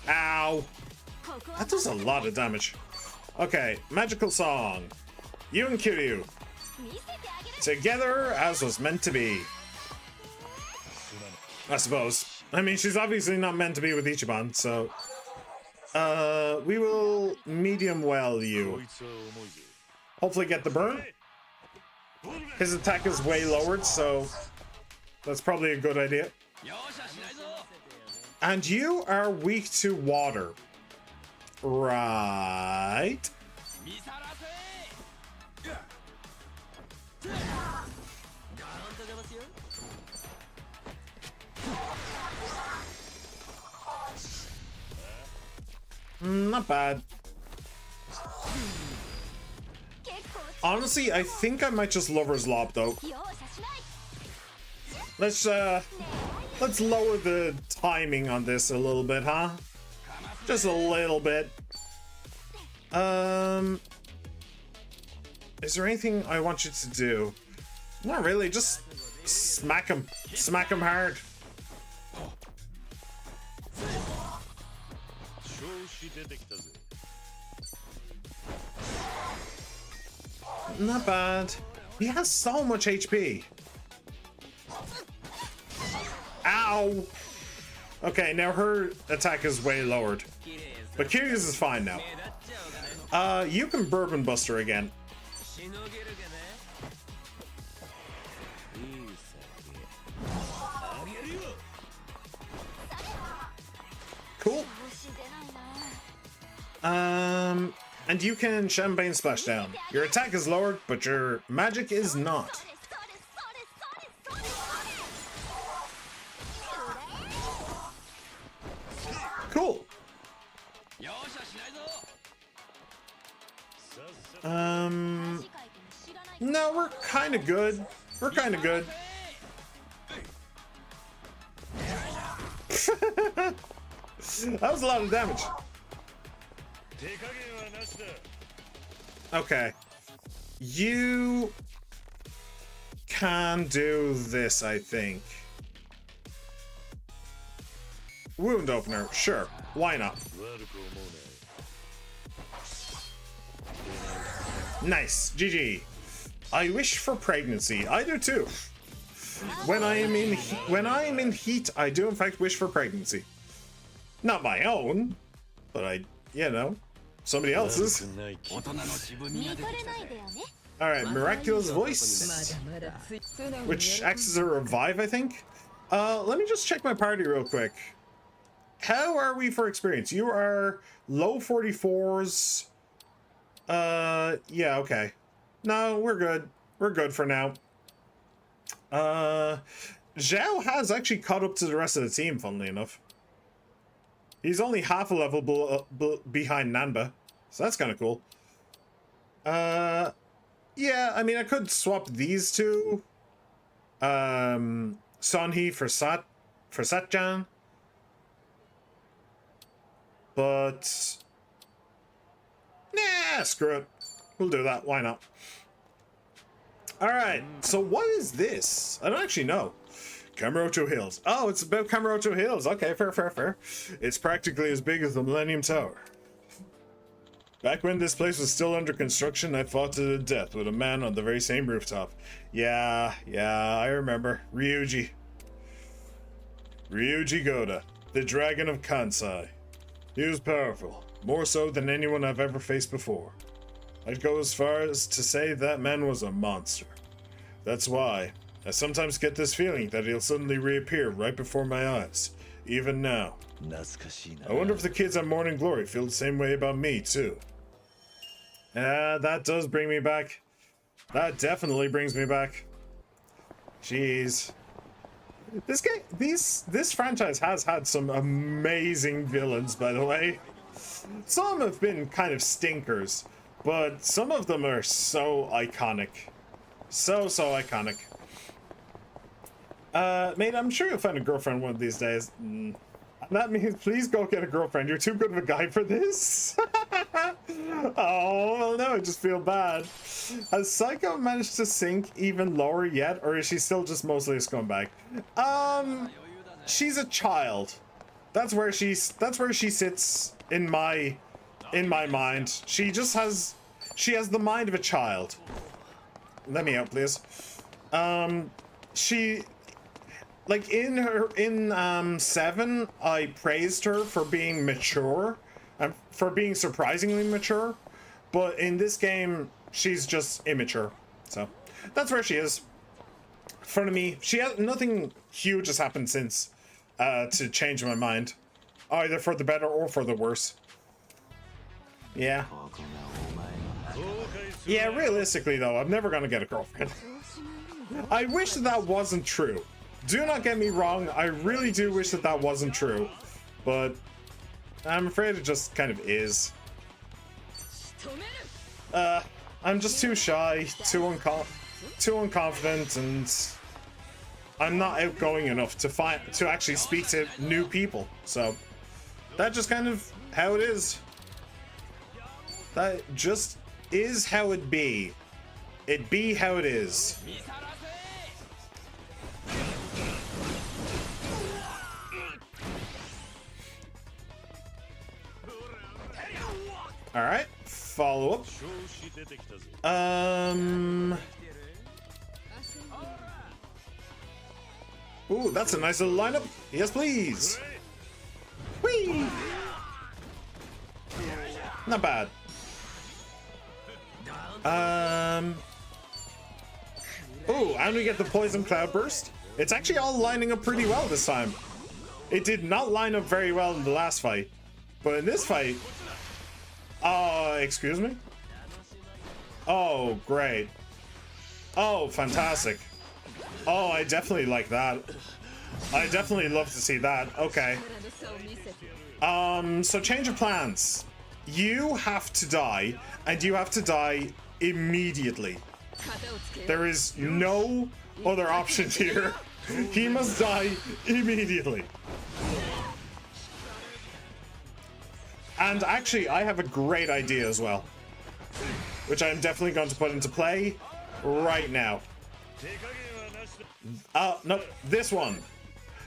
Ow. That does a lot of damage. Okay, magical song. You and Kiryu. Together as was meant to be. I suppose. I mean, she's obviously not meant to be with Ichiban, so... we will medium well you. Hopefully get the burn. His attack is way lowered, so... That's probably a good idea. And you are weak to water. Right. Not bad. Honestly, I think I might just Lover's Lob though. Let's lower the timing on this a little bit, huh? Just a little bit. Is there anything I want you to do? Not really, just smack him. Smack him hard. Not bad. He has so much HP. Ow! Okay, now her attack is way lowered. But Kiryu's is fine now. You can Bourbon Buster again. Cool. And you can Champagne Splashdown. Your attack is lowered, but your magic is not. Cool. No, we're kind of good. We're kind of good. That was a lot of damage. Okay. You can do this, I think. Wound opener, sure. Why not? Nice. GG. I wish for pregnancy. I do too. When I am in heat, I do in fact wish for pregnancy. Not my own, but somebody else's. Alright, Miraculous Voice, which acts as a revive, I think. Let me just check my party real quick. How are we for experience? You are low 44s. Yeah, okay. No, we're good. We're good for now. Zhao has actually caught up to the rest of the team, funnily enough. He's only half a level behind Nanba, so that's kind of cool. Yeah, I mean, I could swap these two. Sonhee for Satjan. But nah, screw it. We'll do that. Why not? Alright, so what is this? I don't actually know. Kamurocho Hills. Oh, it's about Kamurocho Hills. Okay, fair. It's practically as big as the Millennium Tower. Back when this place was still under construction, I fought to the death with a man on the very same rooftop. Yeah, I remember. Ryuji Goda, the Dragon of Kansai. He was powerful, more so than anyone I've ever faced before. I'd go as far as to say that man was a monster. That's why I sometimes get this feeling that he'll suddenly reappear right before my eyes, even now. I wonder if the kids on Morning Glory feel the same way about me, too. That does bring me back. That definitely brings me back. Jeez. This franchise has had some amazing villains, by the way. Some have been kind of stinkers, but some of them are so iconic. So iconic. Mate, I'm sure you'll find a girlfriend one of these days. That means please go get a girlfriend. You're too good of a guy for this. Oh, well, no, I just feel bad. Has Psycho managed to sink even lower yet, or is she still just mostly a scumbag? She's a child. That's where she sits in my mind. She has the mind of a child. Let me out, please. Like in 7, I praised her for being mature, for being surprisingly mature, but in this game, she's just immature. So that's where she is. In front of me, nothing huge has happened since to change my mind, either for the better or for the worse. Yeah. Yeah, realistically though, I'm never gonna get a girlfriend. I wish that wasn't true. Do not get me wrong, I really do wish that wasn't true, but I'm afraid it just kind of is. I'm just too shy, too unconfident, and I'm not outgoing enough to actually speak to new people. So that's just kind of how it is. That just is how it be. It be how it is. All right, follow up. Ooh, that's a nice little lineup. Yes, please. Whee! Not bad. Oh, and we get the poison cloud burst. It's actually all lining up pretty well this time. It did not line up very well in the last fight, but in this fight, excuse me? Oh, great. Oh, fantastic. Oh, I definitely like that. I definitely love to see that. Okay. So change of plans. You have to die, and you have to die immediately. There is no other option here. He must die immediately. And actually, I have a great idea as well, which I'm definitely going to put into play right now. No, this one.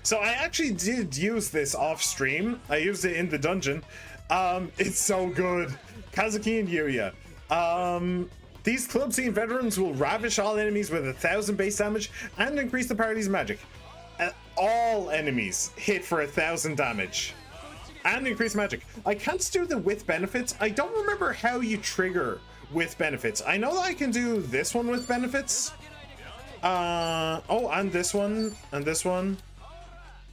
So I actually did use this off stream. I used it in the dungeon. It's so good. Kazuki and Yuya. These club scene veterans will ravish all enemies with 1,000 base damage and increase the party's magic. All enemies hit for 1,000 damage and increase magic. I can't do the with benefits. I don't remember how you trigger with benefits. I know that I can do this one with benefits. Oh, and this one, and this one.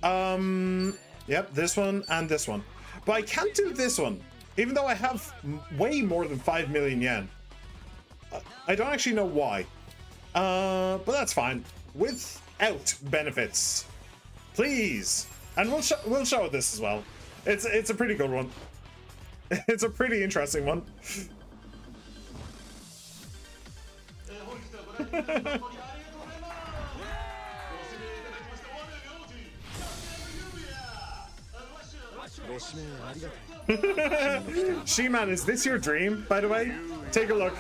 Yep, this one and this one. But I can't do this one, even though I have way more than 5 million yen. I don't actually know why. But that's fine. Without benefits, please. And we'll show this as well. It's a pretty good one. It's a pretty interesting one. She-Man, is this your dream, by the way? Take a look.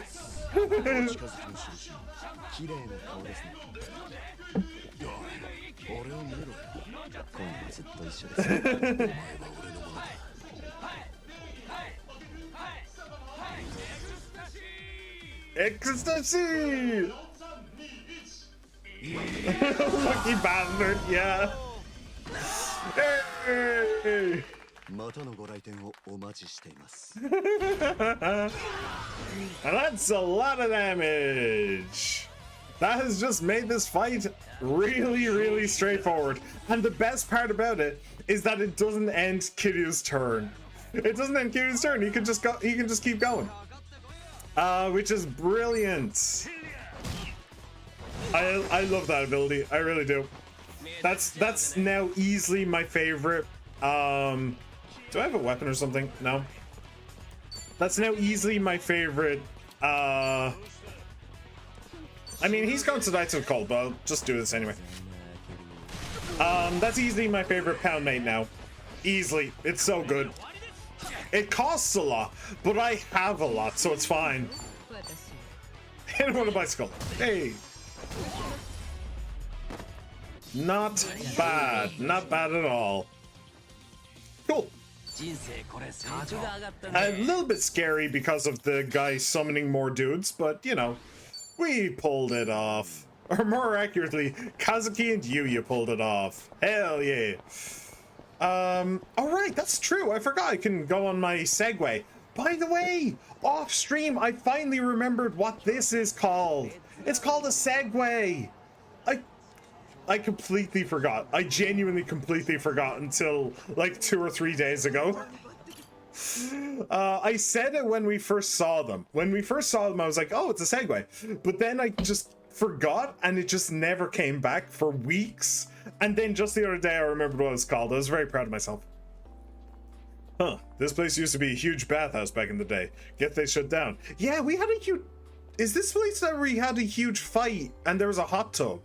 Ecstasy! Lucky bastard, yeah. Hey! And that's a lot of damage. That has just made this fight really, really straightforward. And the best part about it is that it doesn't end Kiryu's turn. It doesn't end Kiryu's turn. He can just go. He can just keep going, which is brilliant. I love that ability. I really do. That's now easily my favorite. Do I have a weapon or something? No. That's now easily my favorite. I mean, he's gone to Knights of Cold, but I'll just do this anyway. That's easily my favorite pound mate now. Easily. It's so good. It costs a lot, but I have a lot, so it's fine. Hit him on a bicycle. Hey. Not bad. Not bad at all. Cool. A little bit scary because of the guy summoning more dudes, but you know, we pulled it off. Or more accurately, Kazuki and Yuya pulled it off. Hell yeah. Alright, that's true. I forgot I can go on my Segway. By the way, off stream, I finally remembered what this is called. It's called a Segway. I completely forgot. I genuinely completely forgot until like 2 or 3 days ago. I said it when we first saw them. When we first saw them, I was like, oh, it's a Segway. But then I just forgot, and it just never came back for weeks. And then just the other day, I remembered what it was called. I was very proud of myself. Huh. This place used to be a huge bathhouse back in the day. Get they shut down. Yeah, we had a huge... Is this place that we had a huge fight, and there was a hot tub?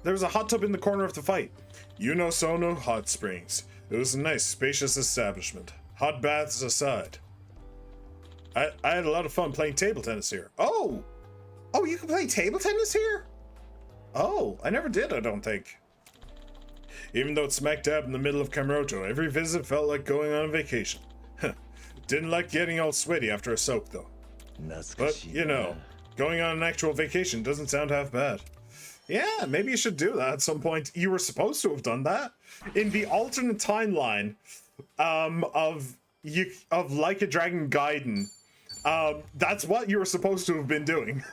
There was a hot tub in the corner of the fight. Sono Hot Springs. It was a nice, spacious establishment. Hot baths aside. I had a lot of fun playing table tennis here. Oh! Oh, you can play table tennis here? Oh, I never did, I don't think. Even though it's smack dab in the middle of Kamurocho, every visit felt like going on a vacation. Didn't like getting all sweaty after a soak, though. But, you know, going on an actual vacation doesn't sound half bad. Yeah, maybe you should do that at some point. You were supposed to have done that in the alternate timeline of Like a Dragon Gaiden. That's what you were supposed to have been doing.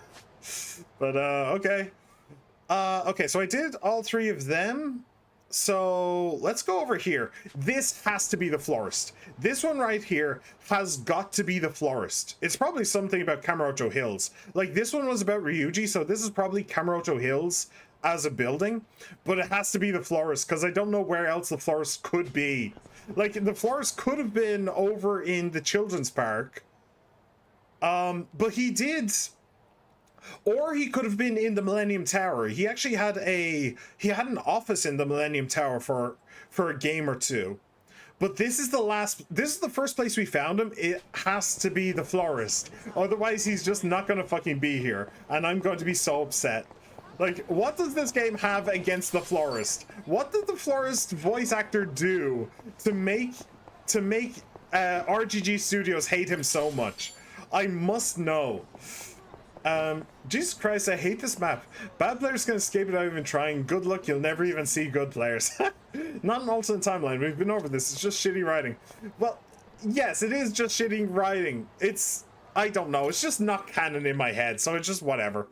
But okay. Okay, so I did all 3 of them. So let's go over here. This has to be the florist. This one right here has got to be the florist. It's probably something about Kamurocho Hills. Like, this one was about Ryuji, so this is probably Kamurocho Hills as a building, but it has to be the florist because I don't know where else the florist could be. Like, the florist could have been over in the children's park, but he did, or he could have been in the Millennium Tower. He actually had an office in the Millennium Tower for a game or 2. But this is the first place we found him. It has to be the florist. Otherwise, he's just not gonna fucking be here. And I'm going to be so upset. Like, what does this game have against the florist? What did the florist voice actor do to make RGG Studios hate him so much? I must know. Jesus Christ, I hate this map. Bad players can escape without even trying. Good luck, you'll never even see good players. Not an alternate timeline, we've been over this. It's just shitty writing. Well, yes, it is just shitty writing. I don't know, it's just not canon in my head, so it's just whatever.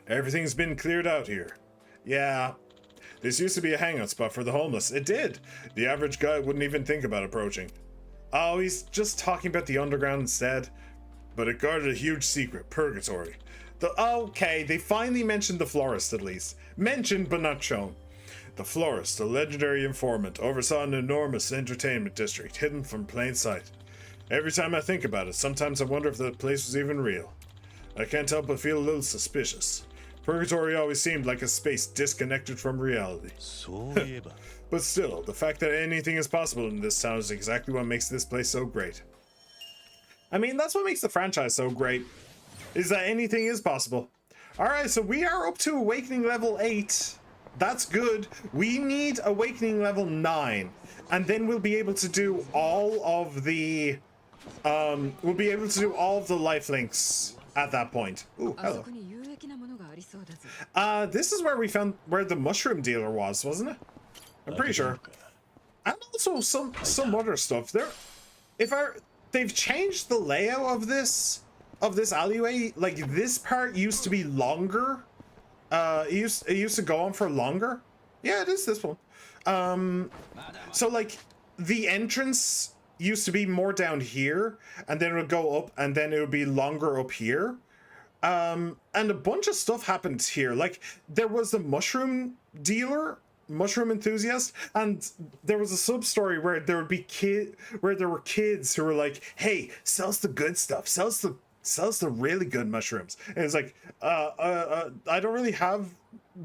Everything's been cleared out here. Yeah, this used to be a hangout spot for the homeless. It did. The average guy wouldn't even think about approaching. Oh, he's just talking about the underground instead. But it guarded a huge secret, Purgatory. Okay, they finally mentioned the florist at least. Mentioned but not shown. The florist, a legendary informant, oversaw an enormous entertainment district hidden from plain sight. Every time I think about it, sometimes I wonder if the place was even real. I can't help but feel a little suspicious. Purgatory always seemed like a space disconnected from reality. But still, the fact that anything is possible in this town is exactly what makes this place so great. I mean, that's what makes the franchise so great, is that anything is possible. Alright, so we are up to Awakening level 8. That's good. We need Awakening level 9. And then we'll be able to do all of the... life links at that point. Ooh, hello. This is where we found where the mushroom dealer was, wasn't it? I'm pretty sure. And also some other stuff. They've changed the layout of this alleyway. Like, this part used to be longer. It used to go on for longer. Yeah, it is this one. So like the entrance used to be more down here, and then it would go up, and then it would be longer up here. And a bunch of stuff happened here. Like, there was the mushroom dealer, mushroom enthusiast, and there was a sub story where there were kids who were like, hey, sells the good stuff, sells the really good mushrooms. And it's like, I don't really have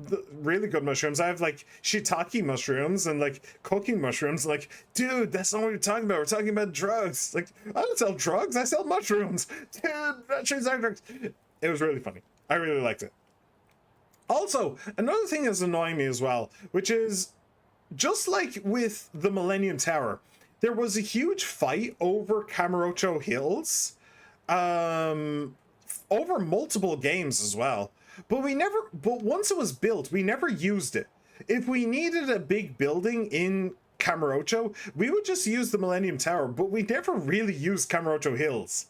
the really good mushrooms. I have like shiitake mushrooms and like cooking mushrooms. Like, dude, that's not what we're talking about. We're talking about drugs. Like, I don't sell drugs, I sell mushrooms. Dude, mushrooms are drugs. It was really funny. I really liked it. Also, another thing that's annoying me as well, which is, just like with the Millennium Tower, there was a huge fight over Kamurocho Hills, over multiple games as well. But once it was built, we never used it. If we needed a big building in Kamurocho, we would just use the Millennium Tower, but we never really used Kamurocho Hills.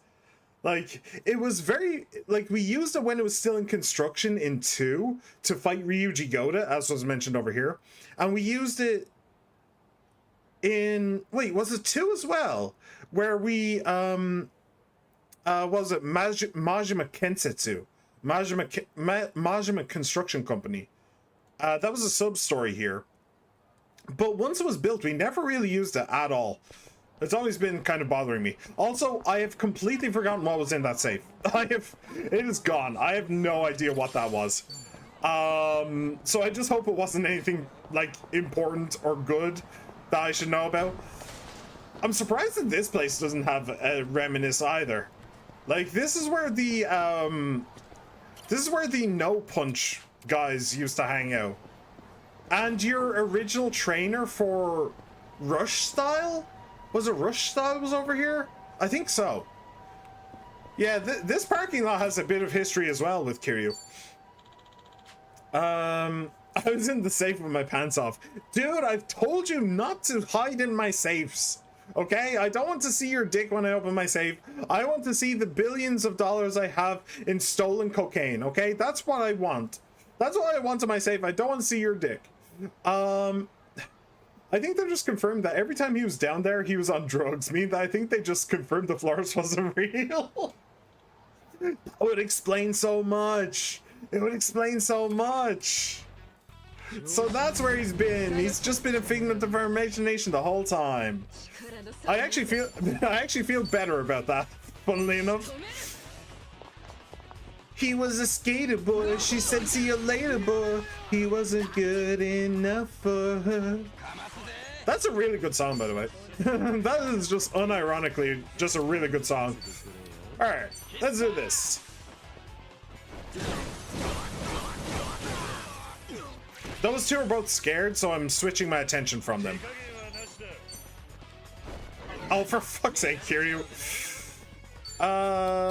Like, it was very, like, we used it when it was still in construction in 2 to fight Ryuji Goda, as was mentioned over here. And we used it in, wait, was it 2 as well? Where we, was it Majima Kensetsu? Majima Construction Company. That was a sub-story here. But once it was built, we never really used it at all. It's always been kind of bothering me. Also, I have completely forgotten what was in that safe. It is gone. I have no idea what that was. So I just hope it wasn't anything, like, important or good that I should know about. I'm surprised that this place doesn't have a Reminisce either. Like, this is where the No Punch guys used to hang out. And your original trainer for Rush Style? Was it Rush Style was over here? I think so. Yeah, this parking lot has a bit of history as well with Kiryu. I was in the safe with my pants off. Dude, I've told you not to hide in my safes. Okay, I don't want to see your dick when I open my safe. I want to see the billions of dollars I have in stolen cocaine. Okay, that's what I want. That's what I want in my safe. I don't want to see your dick. I think they just confirmed that every time he was down there, he was on drugs. I think they just confirmed the florist wasn't real. That would explain so much. It would explain so much. So that's where he's been. He's just been a figment of our imagination the whole time. I actually feel better about that, funnily enough. He was a skater boy. She said, "See you later, boy." He wasn't good enough for her. That's a really good song, by the way. That is just unironically just a really good song. All right, let's do this. Those two are both scared, so I'm switching my attention from them. Oh, for fuck's sake, Kiryu.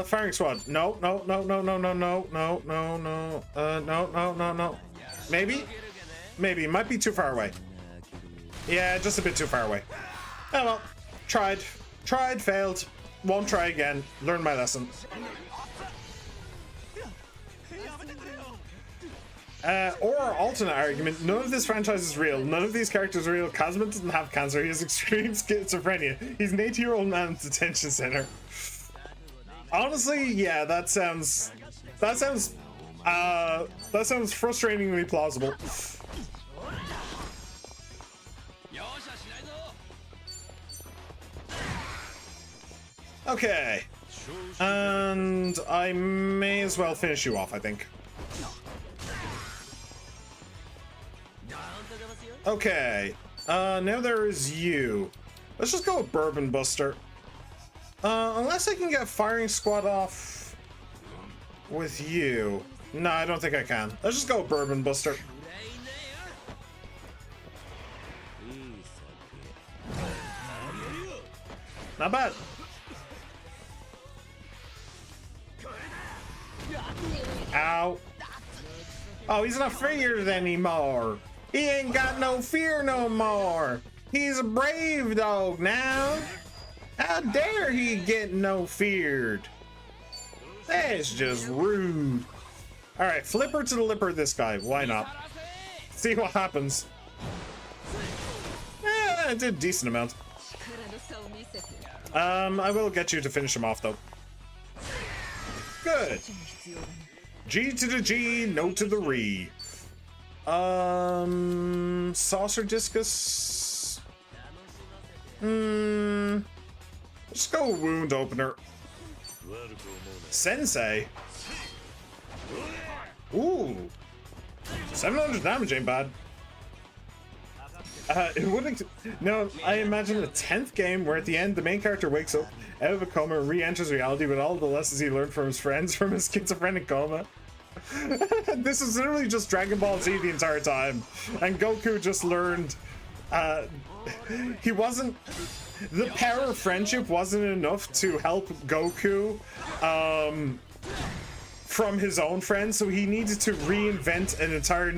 Firing squad. No. No. Maybe? Maybe. Might be too far away. Yeah, just a bit too far away. Oh well. Tried, failed. Won't try again. Learn my lesson. Or alternate argument, none of this franchise is real. None of these characters are real. Kazuma doesn't have cancer. He has extreme schizophrenia. He's an 80-year-old man in the detention center. Honestly, yeah, that sounds frustratingly plausible. Okay. And I may as well finish you off, I think. Okay, now there is you. Let's just go with Bourbon Buster. Unless I can get Firing Squad off with you. No, I don't think I can. Let's just go with Bourbon Buster. Not bad. Ow. Oh, he's not feared anymore. He ain't got no fear no more. He's a brave dog now. How dare he get no feared? That's just rude. All right, flipper to the lipper this guy. Why not? See what happens. I did a decent amount. I will get you to finish him off though. Good. G to the G, no to the re. Saucer discus. Let's go wound opener. Sensei. Ooh. 700 damage ain't bad. It wouldn't. No, I imagine the 10th game where at the end the main character wakes up out of a coma and re-enters reality with all the lessons he learned from his friends from his schizophrenic coma. This is literally just Dragon Ball Z the entire time, and Goku just learned. He wasn't. The power of friendship wasn't enough to help Goku from his own friends, so he needed to reinvent an entire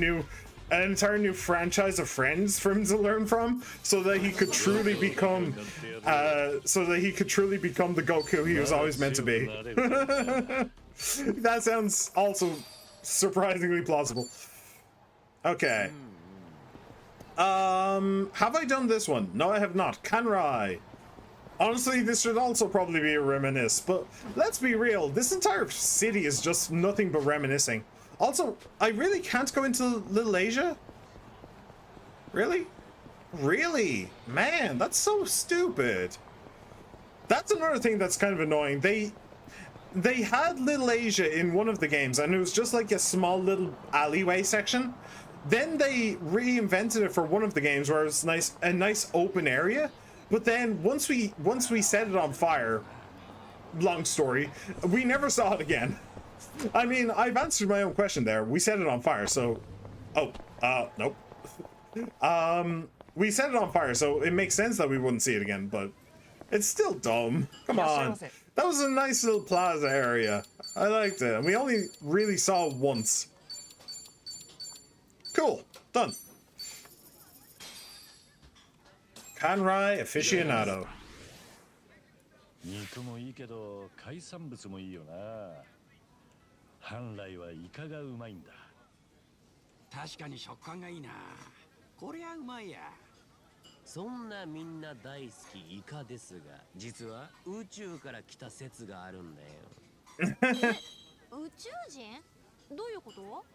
new franchise of friends for him to learn from, so that he could truly become the Goku he was always meant to be. That sounds also surprisingly plausible. Okay. Have I done this one? No, I have not. Kanrai. Honestly, this should also probably be a reminisce, but let's be real. This entire city is just nothing but reminiscing. Also, I really can't go into Little Asia? Really? Really? Man, that's so stupid. That's another thing that's kind of annoying. They had Little Asia in one of the games, and it was just like a small little alleyway section. Then they reinvented it for one of the games where it was a nice open area. But then once we set it on fire, long story, we never saw it again. I mean, I've answered my own question there. We set it on fire, so nope. We set it on fire, so it makes sense that we wouldn't see it again, but it's still dumb. Come on. That was a nice little plaza area. I liked it. And we only really saw it once. Cool. Done. Kanrai aficionado. 肉もいいけど海産物もいいよな。本来はイカがうまいんだ。確かに食感がいいな。こりゃうまいや。そんなみんな大好きイカですが、実は宇宙から来た説があるんだよ。宇宙人？どういうこと？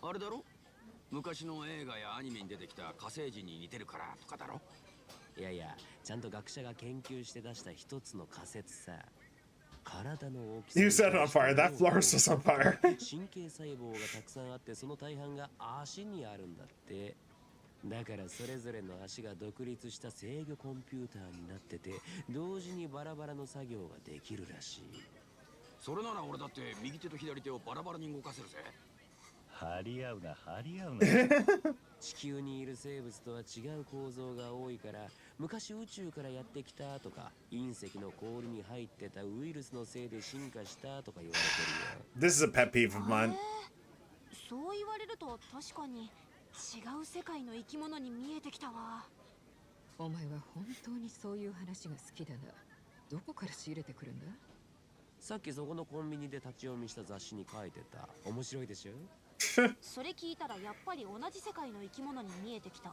あれだろ、昔の映画やアニメに出てきた火星人に似てるからとかだろ。いやいや、ちゃんと学者が研究して出した一つの仮説さ。体の大きさ You set it on fire. That Flores was on fire. 神経細胞がたくさんあって、その大半が足にあるんだって。だからそれぞれの足が独立した制御コンピューターになってて、同時にバラバラの作業ができるらしい。それなら俺だって右手と左手をバラバラに動かせるぜ。張り合うな張り合うな。地球にいる生物とは違う構造が多いから、昔宇宙からやってきたとか、隕石の氷に入ってたウイルスのせいで進化したとか言われてるよ。This is a pet peeve of mine. そう言われると確かに違う世界の生き物に見えてきたわ。お前は本当にそういう話が好きだな。どこから仕入れてくるんだ？さっきそこのコンビニで立ち読みした雑誌に書いてた。面白いでしょ？それ聞いたらやっぱり同じ世界の生き物に見えてきた。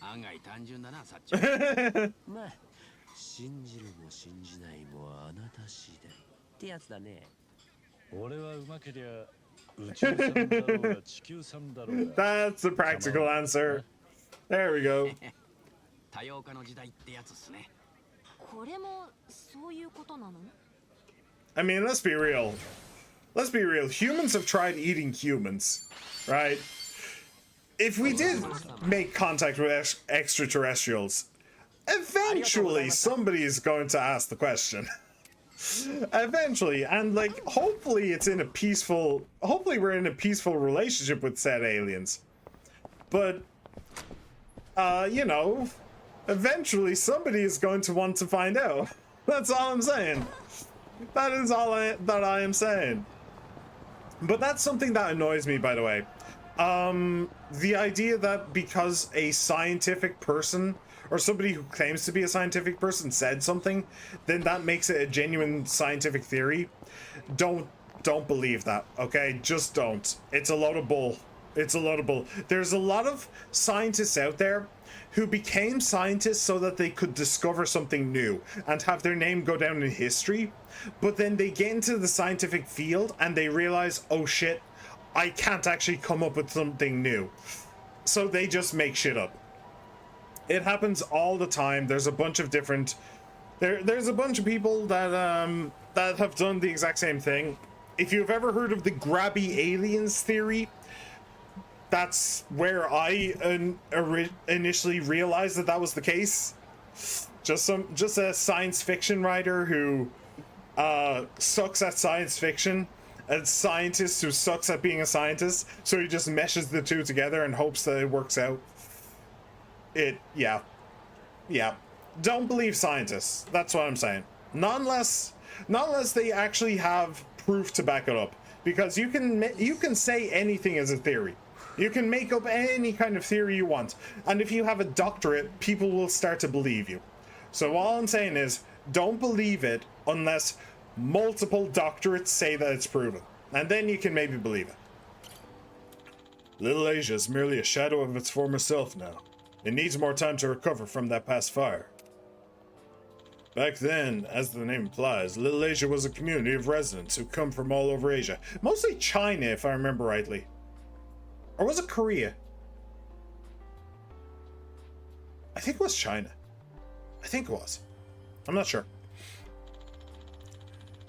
案外単純だな、さっちゃん。まあ、信じるも信じないもあなた次第ってやつだね。俺はうまけりゃ宇宙産だろうが地球産だろうが。That's the practical answer. There we go. 多様化の時代ってやつっすね。これもそういうことなの？ I mean, let's be real. Let's be real. Humans have tried eating humans, right? If we did make contact with extraterrestrials, eventually somebody is going to ask the question. Eventually, and like, hopefully it's in a peaceful, hopefully we're in a peaceful relationship with said aliens. But, you know, eventually somebody is going to want to find out. That's all I'm saying. That is all that I am saying. But that's something that annoys me, by the way. The idea that because a scientific person or somebody who claims to be a scientific person said something, then that makes it a genuine scientific theory. Don't believe that, okay? Just don't. It's a load of bull. It's a load of bull. There's a lot of scientists out there who became scientists so that they could discover something new and have their name go down in history, but then they get into the scientific field and they realize, oh shit, I can't actually come up with something new. So they just make shit up. It happens all the time. There's a bunch of different... There's a bunch of people that that have done the exact same thing. If you've ever heard of the grabby aliens theory, that's where I initially realized that was the case. Just a science fiction writer who sucks at science fiction, a scientist who sucks at being a scientist, so he just meshes the two together and hopes that it works out. Yeah. Don't believe scientists. That's what I'm saying. Not unless they actually have proof to back it up, because you can say anything as a theory. You can make up any kind of theory you want, and if you have a doctorate, people will start to believe you. So all I'm saying is, don't believe it unless multiple doctorates say that it's proven, and then you can maybe believe it. Little Asia is merely a shadow of its former self now. It needs more time to recover from that past fire. Back then, as the name implies, Little Asia was a community of residents who come from all over Asia. Mostly China, if I remember rightly. Or was it Korea? I think it was China. I think it was. I'm not sure.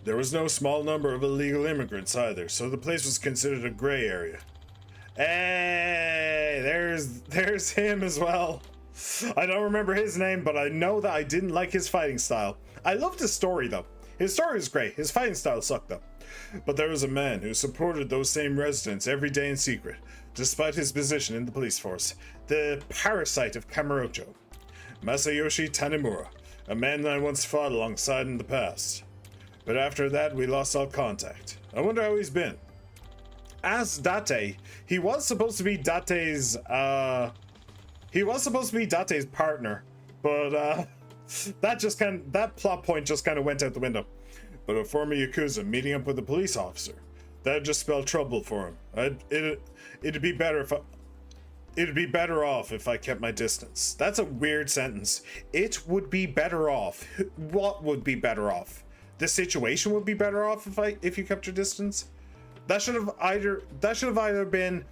There was no small number of illegal immigrants either, so the place was considered a gray area. Hey, there's him as well. I don't remember his name, but I know that I didn't like his fighting style. I loved his story though. His story was great. His fighting style sucked though. But there was a man who supported those same residents every day in secret, despite his position in the police force. The parasite of Kamurocho. Masayoshi Tanimura, a man that I once fought alongside in the past. But after that, we lost all contact. I wonder how he's been. As Date, he was supposed to be Date's partner, but That plot point just kind of went out the window. But a former Yakuza meeting up with a police officer, that'd just spell trouble for him. It'd be better off if I kept my distance. That's a weird sentence. It would be better off. What would be better off? The situation would be better off if you kept your distance. That should have either been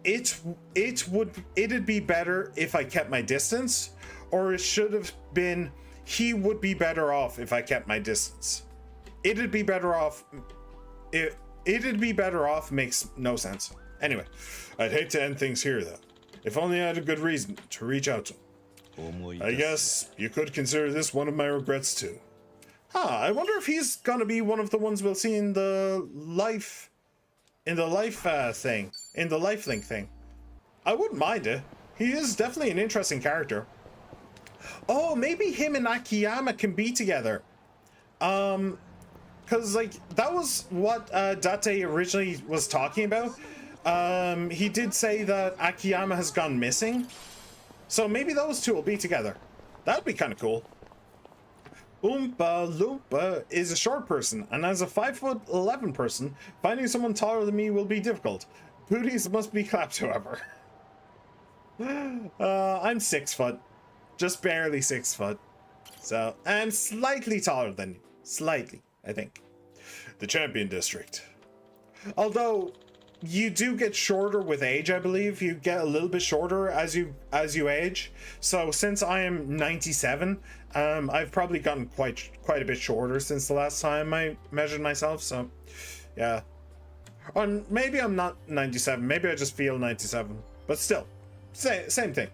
it'd be better if I kept my distance, or it should have been he would be better off if I kept my distance. It'd be better off makes no sense. Anyway, I'd hate to end things here though. If only I had a good reason to reach out to him. I guess you could consider this one of my regrets too. I wonder if he's gonna be one of the ones we'll see in the life lifelink thing. I wouldn't mind it. He is definitely an interesting character. Oh, maybe him and Akiyama can be together. Cause like that was what Date originally was talking about. He did say that Akiyama has gone missing, so maybe those two will be together. That'd be kind of cool. Oompa Loompa is a short person, and as a 5'11" person, finding someone taller than me will be difficult. Booties must be clapped, however. I'm 6 foot, just barely 6 foot, so I'm slightly taller than you. Slightly, I think. The Champion District. Although you do get shorter with age, I believe. You get a little bit shorter as you age. So since I am 97, I've probably gotten quite a bit shorter since the last time I measured myself. So yeah, and maybe I'm not 97. Maybe I just feel 97. But still, same thing.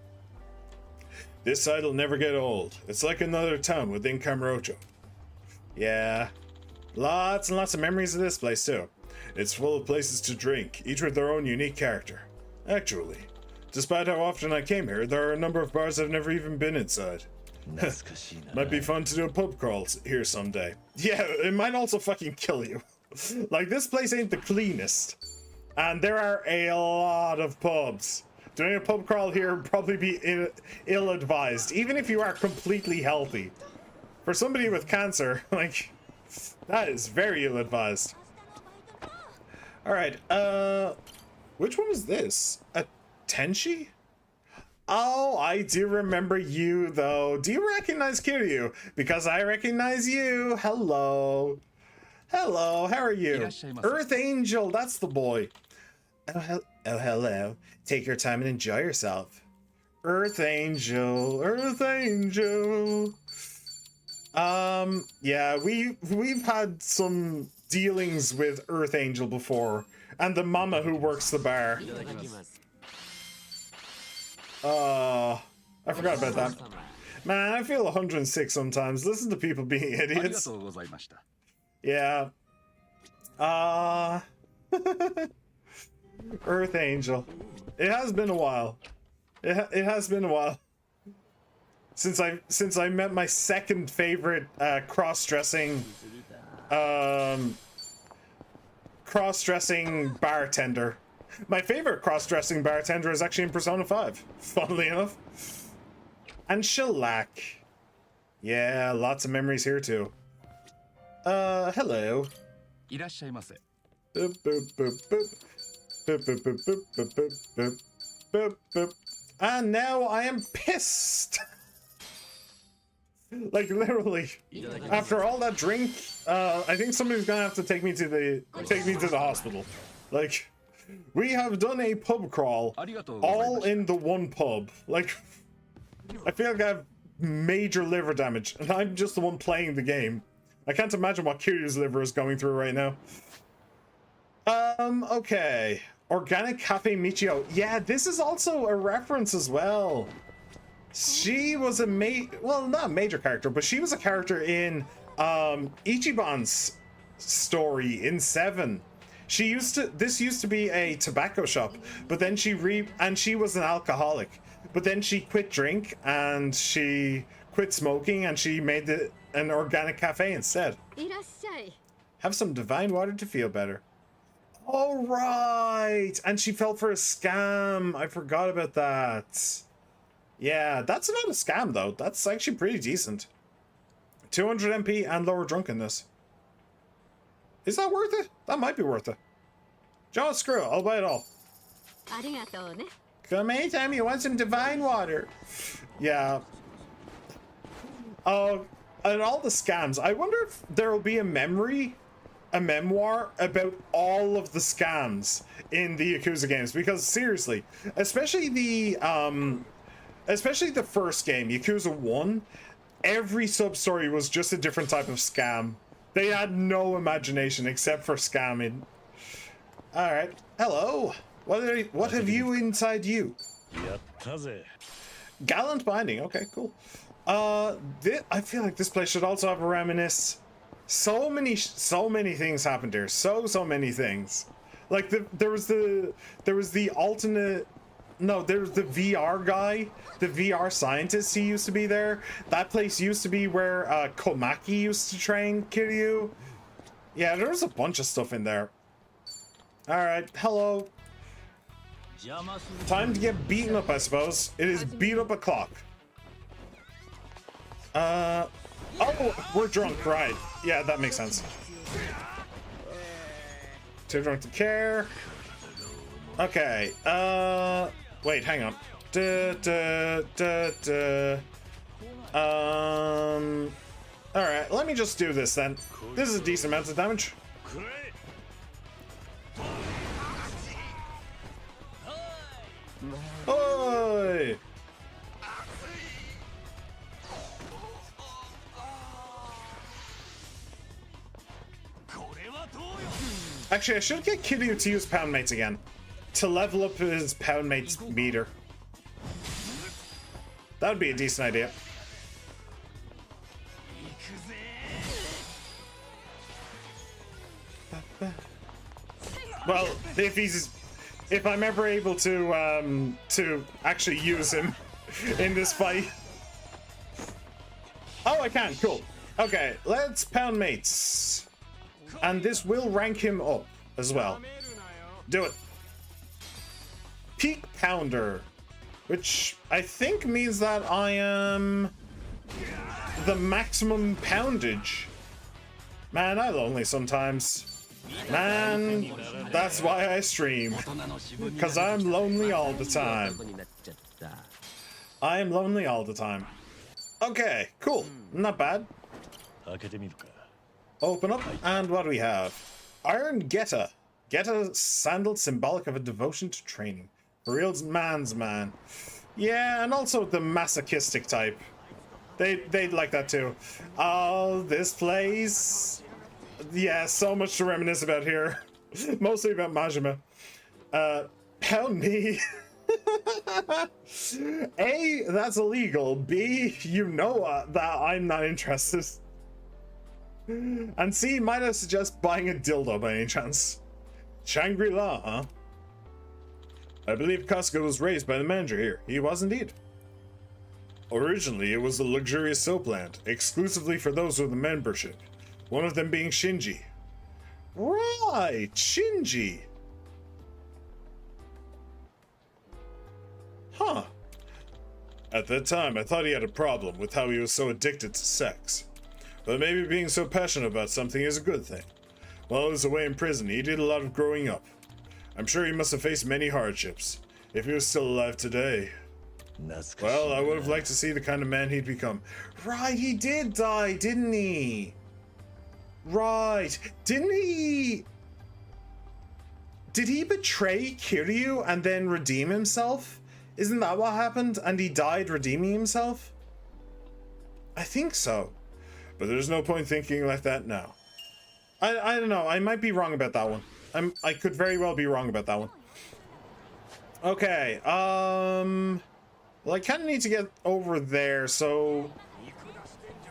This site'll never get old. It's like another town within Kamurocho. Yeah, lots and lots of memories of this place too. It's full of places to drink, each with their own unique character. Actually, despite how often I came here, there are a number of bars I've never even been inside. Might be fun to do a pub crawl here someday. Yeah, it might also fucking kill you. Like, this place ain't the cleanest. And there are a lot of pubs. Doing a pub crawl here would probably be ill-advised, even if you are completely healthy. For somebody with cancer, like, that is very ill-advised. Alright, which one was this? A Tenshi? Oh, I do remember you, though. Do you recognize Kiryu? Because I recognize you. Hello. Hello, how are you? Earth Angel, that's the boy. Oh, hello. Take your time and enjoy yourself. Earth Angel, Earth Angel. Yeah, we've had some dealings with Earth Angel before, and the mama who works the bar. I forgot about that. Man, I feel 106 sometimes. Listen to people being idiots. Yeah. Earth Angel. It has been a while. It has been a while since I met my second favorite cross-dressing bartender. My favorite cross-dressing bartender is actually in Persona 5, funnily enough. And shellac. Yeah, lots of memories here too. Hello. Boop, boop, boop, boop. Boop, boop, boop, boop, boop, boop, boop, boop, boop. And now I am pissed. Like, literally, after all that drink, I think somebody's gonna have to take me to the hospital. Like, we have done a pub crawl, all in the one pub. Like, I feel like I have major liver damage, and I'm just the one playing the game. I can't imagine what Kiryu's liver is going through right now. Okay. Organic Cafe Michio. Yeah, this is also a reference as well. She was well, not a major character, but she was a character in Ichiban's story in 7. This used to be a tobacco shop, but then she was an alcoholic, but then she quit drink and she quit smoking and she made an organic cafe instead. Have some divine water to feel better. All right, and she fell for a scam. I forgot about that. Yeah, that's not a scam though. That's actually pretty decent. 200 MP and lower drunkenness. Is that worth it? That might be worth it. John, screw it. I'll buy it all. Come anytime you want some divine water. Yeah. And all the scams. I wonder if there will be a memoir about all of the scams in the Yakuza games. Because seriously, especially the first game, Yakuza 1, every sub-story was just a different type of scam. They had no imagination except for scamming. Alright. Hello. What have you inside you? Gallant binding. Okay, cool. I feel like this place should also have a reminisce. So many things happened here. So many things. Like there was the alternate. No, there's the VR guy, the VR scientist. He used to be there. That place used to be where Komaki used to train Kiryu. Yeah, there was a bunch of stuff in there. All right, hello. Time to get beaten up, I suppose. It is beat up o'clock. Oh, we're drunk, right? Yeah, that makes sense. Too drunk to care. Okay. Wait, hang on. All right, let me just do this then. This is a decent amount of damage. Oi! Actually, I should get Kiryu to use pound mates again to level up his pound mates meter. That would be a decent idea. Well, if I'm ever able to actually use him in this fight. Oh, I can. Cool. Okay, let's pound mates. And this will rank him up as well. Do it. Peak Pounder, which I think means that I am the maximum poundage. Man, I lonely sometimes. Man, that's why I stream. Because I'm lonely all the time. I am lonely all the time. Okay, cool. Not bad. Open up, and what do we have? Iron Geta. Geta sandal, symbolic of a devotion to training. A real man's man. Yeah, and also the masochistic type. They'd like that too. Oh, this place. Yeah, so much to reminisce about here. Mostly about Majima. Pound me. A, that's illegal. B, you know that I'm not interested. And C, might I suggest buying a dildo by any chance? Shangri-La, huh? I believe Kasuga was raised by the manager here. He was indeed. Originally, it was a luxurious soap land, exclusively for those with a membership. One of them being Shinji. Right, Shinji. Huh. At that time, I thought he had a problem with how he was so addicted to sex. But maybe being so passionate about something is a good thing. While he was away in prison, he did a lot of growing up. I'm sure he must have faced many hardships. If he was still alive today. Well, I would have liked to see the kind of man he'd become. Right, he did die, didn't he? Right. Didn't he... Did he betray Kiryu and then redeem himself? Isn't that what happened? And he died redeeming himself? I think so. But there's no point thinking like that now. I don't know. I might be wrong about that one. I could very well be wrong about that one. Okay. Well, I kind of need to get over there, so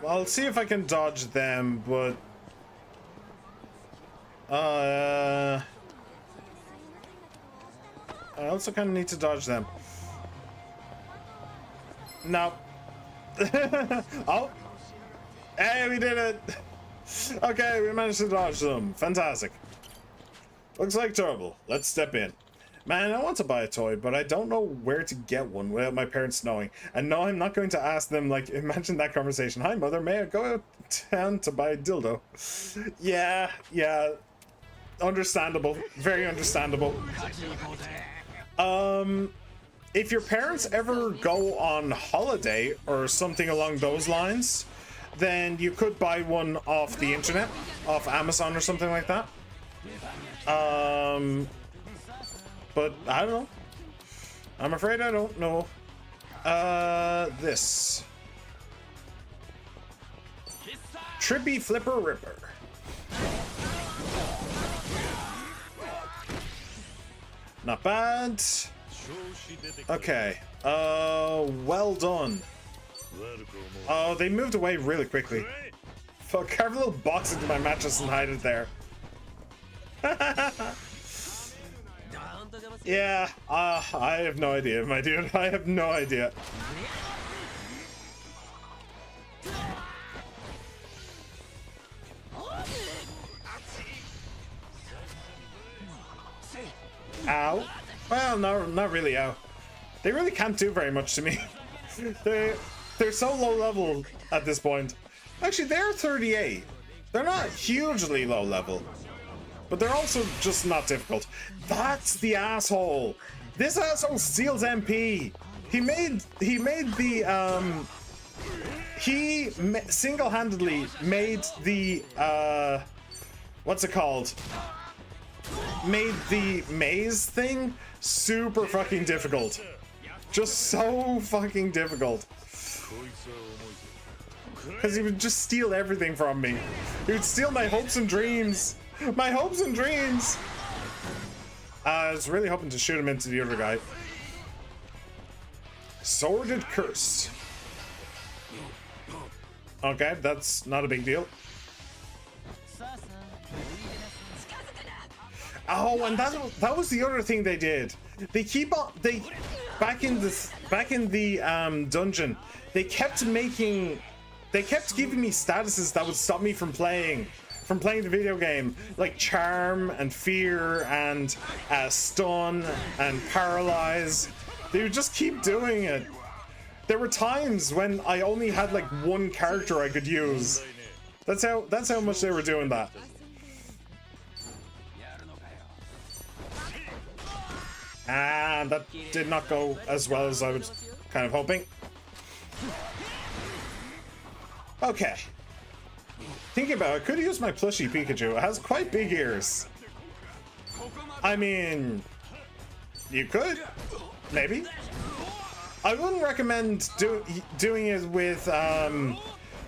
I'll see if I can dodge them, but I also kind of need to dodge them. No. Oh. Hey, we did it. Okay, we managed to dodge them. Fantastic. Looks like trouble. Let's step in. Man, I want to buy a toy, but I don't know where to get one without my parents knowing. And no, I'm not going to ask them, like, imagine that conversation. Hi, mother, may I go out town to buy a dildo? Yeah, yeah. Understandable. Very understandable. If your parents ever go on holiday or something along those lines, then you could buy one off the internet, off Amazon or something like that. But I don't know. I'm afraid I don't know. This. Trippy Flipper Ripper. Not bad. Okay. Well done. Oh, they moved away really quickly. Fuck, carve a little box into my mattress and hide it there. Yeah, I have no idea, my dude. I have no idea. Ow. Well, no, not really ow. They really can't do very much to me. They're so low level at this point. Actually, they're 38. They're not hugely low level. But they're also just not difficult. That's the asshole. This asshole steals MP. He single-handedly made the what's it called? Made the maze thing super fucking difficult. Just so fucking difficult. Because he would just steal everything from me. He would steal my hopes and dreams. My hopes and dreams! I was really hoping to shoot him into the other guy. Sworded Curse. Okay, that's not a big deal. Oh, and that was the other thing they did. They keep on back in the dungeon. They kept giving me statuses that would stop me from playing the video game, like charm and fear and stun and paralyze. They would just keep doing it. There were times when I only had like one character I could use. That's how much they were doing that. And that did not go as well as I was kind of hoping. Okay. Thinking about it, I could use my plushie Pikachu. It has quite big ears. I mean, you could, maybe. I wouldn't recommend doing it with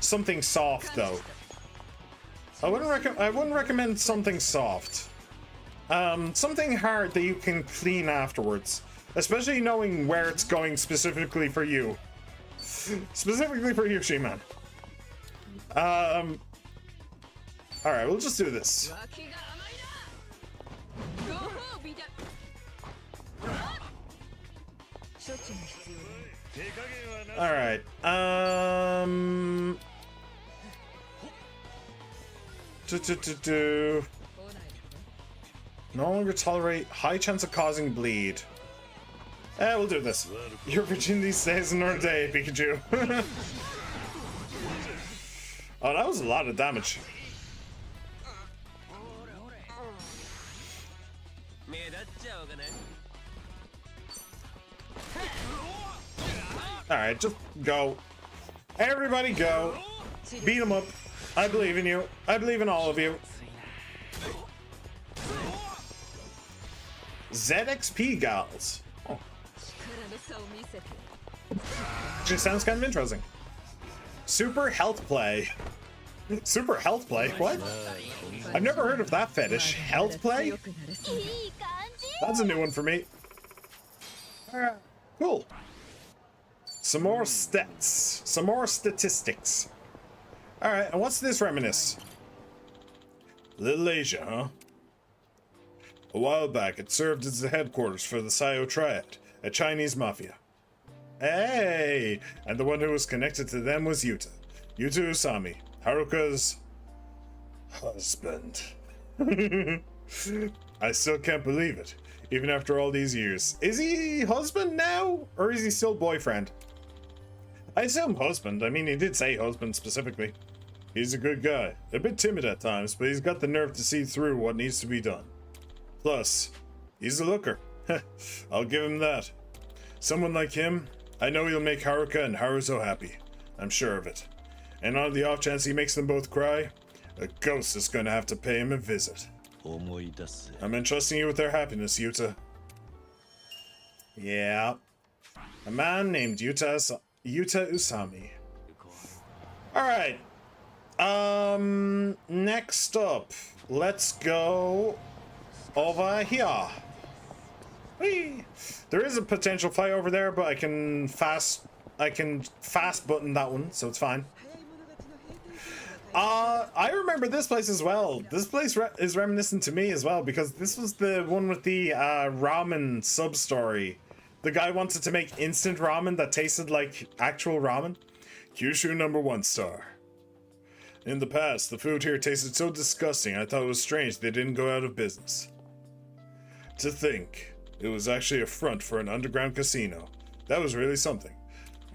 something soft though. I wouldn't recommend something soft. Something hard that you can clean afterwards, especially knowing where it's going specifically for you. Specifically for you, She-Man. Alright, we'll just do this. Alright, No longer tolerate high chance of causing bleed. We'll do this. Your virginity stays another day, Pikachu. Oh, that was a lot of damage. Alright, just go. Everybody go. Beat him up. I believe in you. I believe in all of you. ZXP gals. Oh. Just sounds kind of interesting. Super health play. Super health play? What? I've never heard of that fetish. Health play? That's a new one for me. Cool. Some more stats. Some more statistics. Alright, and what's this reminisce? Little Asia, huh? A while back, it served as the headquarters for the Sayo Triad, a Chinese mafia. Hey! And the one who was connected to them was Yuta. Yuta Usami, Haruka's husband. I still can't believe it. Even after all these years. Is he husband now? Or is he still boyfriend? I assume husband. I mean, he did say husband specifically. He's a good guy. A bit timid at times, but he's got the nerve to see through what needs to be done. Plus, he's a looker. I'll give him that. Someone like him, I know he'll make Haruka and Haruzo happy. I'm sure of it. And on the off chance he makes them both cry, a ghost is going to have to pay him a visit. I'm entrusting you with their happiness, Yuta. Yeah. A man named Yuta Usami. Alright. Next up, let's go over here. Whee! There is a potential fight over there, but I can fast button that one, so it's fine. I remember this place as well. This place is reminiscent to me as well, because this was the one with the ramen sub-story. The guy wanted to make instant ramen that tasted like actual ramen. Kyushu #1 star. In the past, the food here tasted so disgusting I thought it was strange they didn't go out of business. To think, it was actually a front for an underground casino. That was really something.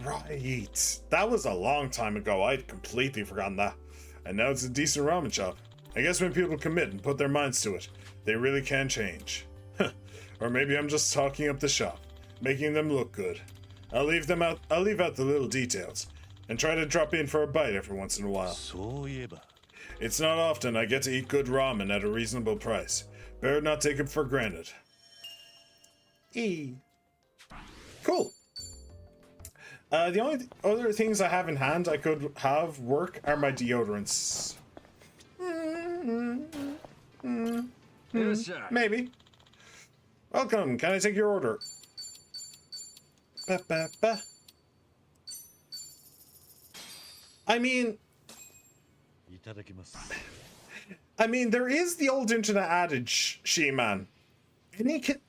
Right. That was a long time ago. I'd completely forgotten that. And now it's a decent ramen shop. I guess when people commit and put their minds to it, they really can change. Or maybe I'm just talking up the shop, making them look good. I'll leave out the little details, and try to drop in for a bite every once in a while. It's not often I get to eat good ramen at a reasonable price. Better not take it for granted. Cool. The only other things I have in hand I could have work are my deodorants. Maybe. Welcome. Can I take your order? I mean, there is the old internet adage, She-Man.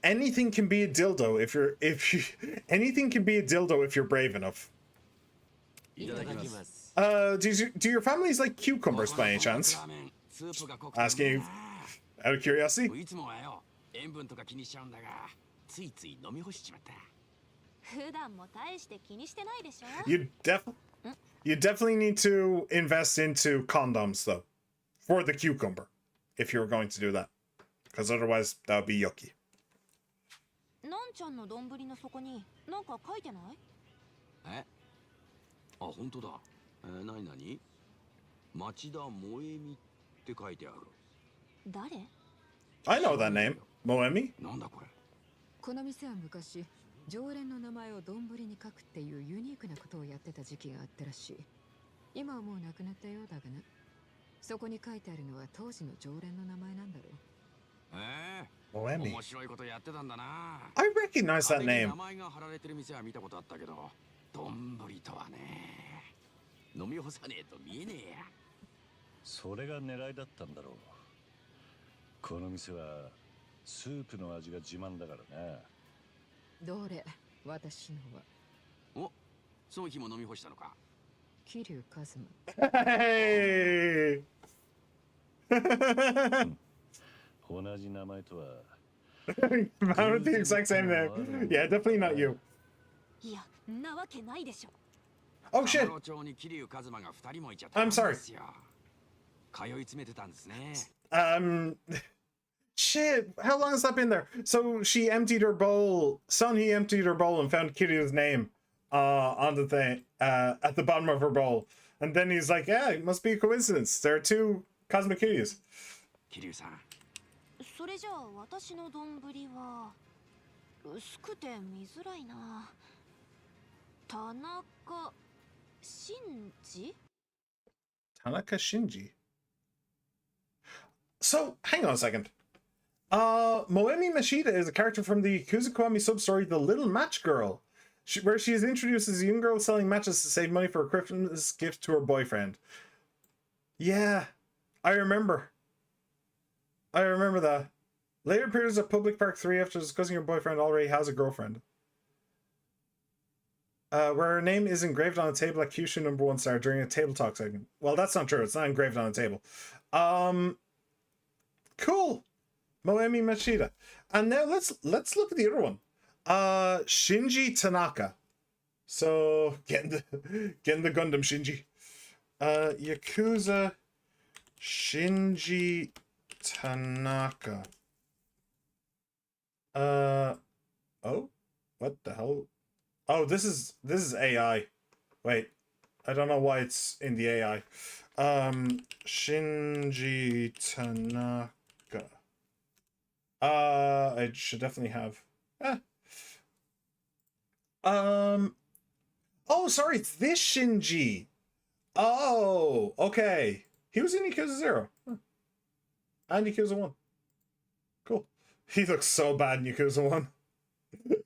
Anything can be a dildo if you anything can be a dildo if you're brave enough. Do your families like cucumbers by any chance? Asking you out of curiosity. You definitely need to invest into condoms though, for the cucumber, if you were going to do that, because otherwise that would be yucky. なんちゃんの丼の底になんか書いてない？え？あ、本当だ。なになに？町田萌美って書いてある。誰？ I know that name. Moemi? なんだこれ。この店は昔常連の名前を丼に書くっていうユニークなことをやってた時期があったらしい。今はもうなくなったようだがな。そこに書いてあるのは当時の常連の名前なんだろう。Moemi. 面白いことやってたんだな。I recognize that name. 名前が貼られてる店は見たことあったけど、丼とはね。飲み干さねえと見えねえや。それが狙いだったんだろう。この店はスープの味が自慢だからな。どれ、私のは。お、その日も飲み干したのか。桐生一馬。Hey! 同じ名前とは。I would the exact same name. Yeah, definitely not you. いや、なわけないでしょ。 Oh shit! 町に桐生一馬が2人もいちゃった。I'm sorry. 通い詰めてたんですね。Shit, how long has that been there? So she emptied her bowl, Sunhee emptied her bowl and found Kiryu's name on the thing, at the bottom of her bowl. And then he's like, yeah, it must be a coincidence. There are two Cosmic Kiryus. 桐生さん。それじゃあ私の丼は薄くて見づらいな。田中真司? Tanaka Shinji. So, hang on a second. Moemi Mashida is a character from the Yakuza Kiwami sub-story The Little Match Girl, where she is introduced as a young girl selling matches to save money for a Christmas gift to her boyfriend. Yeah, I remember that. Later appears at Public Park 3 after discussing her boyfriend already has a girlfriend. Where her name is engraved on a table at Kyushu #1 star during a table talk segment. Well, that's not true. It's not engraved on a table. Cool. Moemi Machida. And now let's look at the other one. Shinji Tanaka. So getting the Gundam Shinji. Yakuza Shinji Tanaka. Oh, what the hell? Oh, this is AI. Wait, I don't know why it's in the AI. Shinji Tanaka. I should definitely have. Oh, sorry, it's this Shinji. Oh, okay. He was in Yakuza 0. Huh. And Yakuza 1. Cool. He looks so bad in Yakuza 1.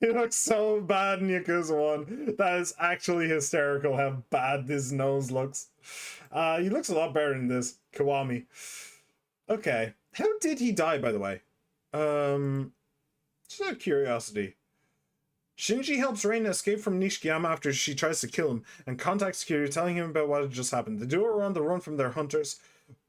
He looks so bad in Yakuza 1. That is actually hysterical how bad this nose looks. He looks a lot better in this. Kiwami. Okay. How did he die, by the way? Just out of curiosity. Shinji helps Reina escape from Nishikiyama after she tries to kill him and contacts Kiryu, telling him about what had just happened. The duo are on the run from their hunters,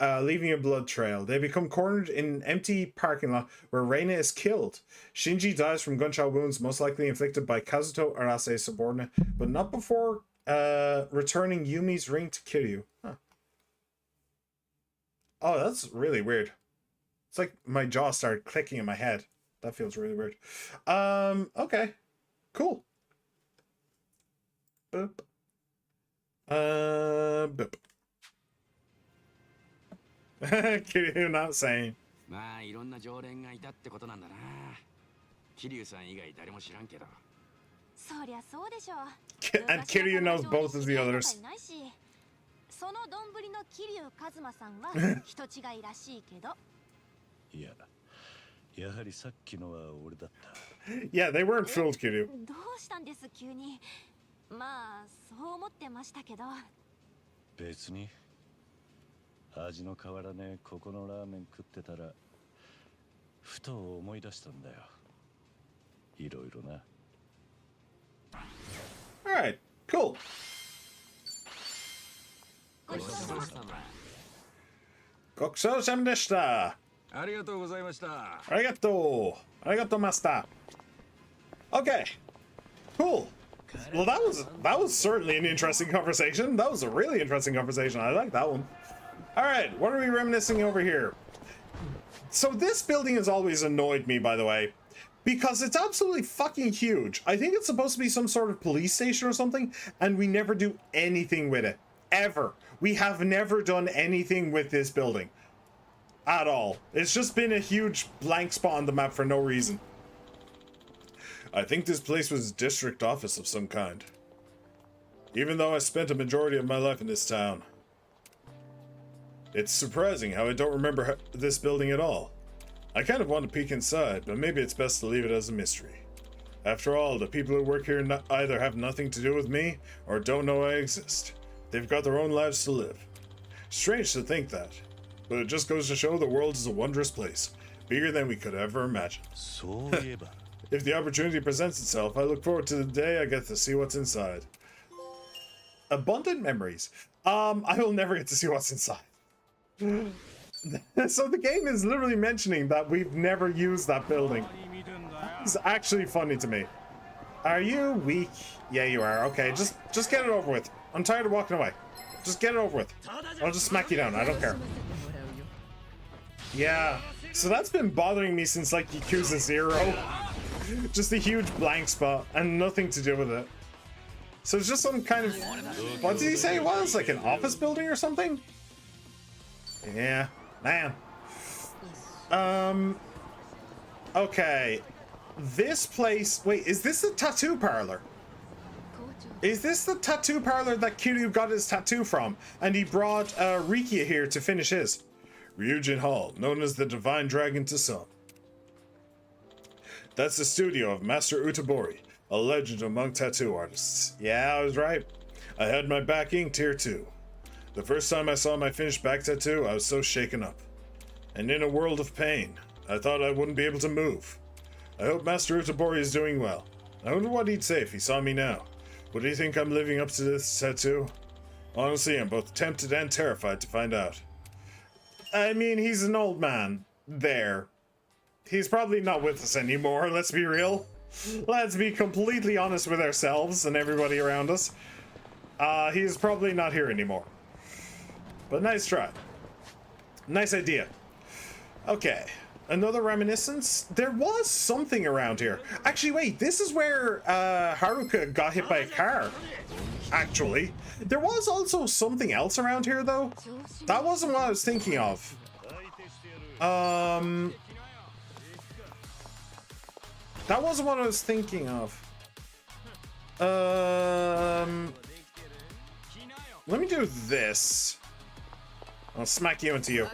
leaving a blood trail. They become cornered in an empty parking lot where Reina is killed. Shinji dies from gunshot wounds, most likely inflicted by Kazuto Arase's subordinate, but not before returning Yumi's ring to Kiryu. Huh. Oh, that's really weird. It's like my jaw started clicking in my head. That feels really weird. Okay. Cool. Boop. Boop. Kiryu not saying. まあいろんな常連がいたってことなんだな。桐生さん以外誰も知らんけど。そりゃそうでしょう。 And Kiryu knows both of the others. その丼の桐生一馬さんは人違いらしいけど。いや、やはりさっきのは俺だった。Yeah, they weren't fooled, Kiryu. どうしたんです急に。まあそう思ってましたけど。別に味の変わらねえここのラーメン食ってたらふと思い出したんだよ。いろいろな。Alright, cool. ごちそうさま。ごちそうさまでした。ありがとうございました。Arigato. Arigato, master. Okay. Cool. Well, that was certainly an interesting conversation. That was a really interesting conversation. I like that one. All right, what are we reminiscing over here? So this building has always annoyed me, by the way, because it's absolutely fucking huge. I think it's supposed to be some sort of police station or something, and we never do anything with it. Ever. We have never done anything with this building. At all. It's just been a huge blank spot on the map for no reason. I think this place was a district office of some kind. Even though I spent a majority of my life in this town. It's surprising how I don't remember this building at all. I kind of want to peek inside, but maybe it's best to leave it as a mystery. After all, the people who work here either have nothing to do with me, or don't know I exist. They've got their own lives to live. Strange to think that. But it just goes to show the world is a wondrous place, bigger than we could ever imagine. If the opportunity presents itself, I look forward to the day I get to see what's inside. Abundant memories. I will never get to see what's inside. So the game is literally mentioning that we've never used that building. It's actually funny to me. Are you weak? Yeah, you are. Okay, just get it over with. I'm tired of walking away. Just get it over with. I'll just smack you down. I don't care. Yeah, so that's been bothering me since like Yakuza 0. Just a huge blank spot and nothing to do with it. So it's just some kind of, what did he say it was? Like an office building or something? Yeah, man. Okay. This place, wait, is this the tattoo parlor? Is this the tattoo parlor that Kiryu got his tattoo from? And he brought Rikia here to finish his. Ryujin Hall, known as the Divine Dragon to some. That's the studio of Master Utabori, a legend among tattoo artists. Yeah, I was right. I had my back inked here too. The first time I saw my finished back tattoo, I was so shaken up. And in a world of pain, I thought I wouldn't be able to move. I hope Master Utabori is doing well. I wonder what he'd say if he saw me now. Would he think I'm living up to this tattoo? Honestly, I'm both tempted and terrified to find out. I mean, he's an old man. There. He's probably not with us anymore, let's be real. Let's be completely honest with ourselves and everybody around us. He's probably not here anymore. But nice try. Nice idea. Okay. Another reminiscence? There was something around here. Actually, wait. This is where Haruka got hit by a car. Actually. There was also something else around here, though. That wasn't what I was thinking of. That wasn't what I was thinking of. Let me do this. I'll smack you into you.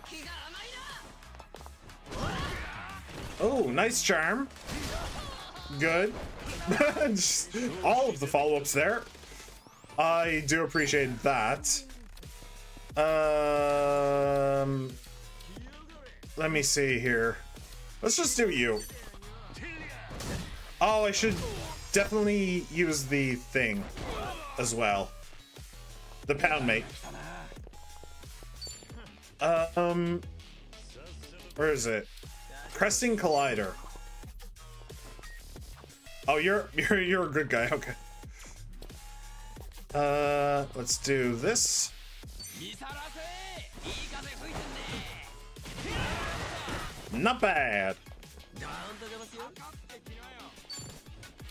Oh, nice charm. Good. Just all of the follow-ups there. I do appreciate that. Let me see here. Let's just do you. Oh, I should definitely use the thing as well. The pound mate. Where is it? Cresting Collider. Oh, you're a good guy. Okay. Let's do this. Not bad.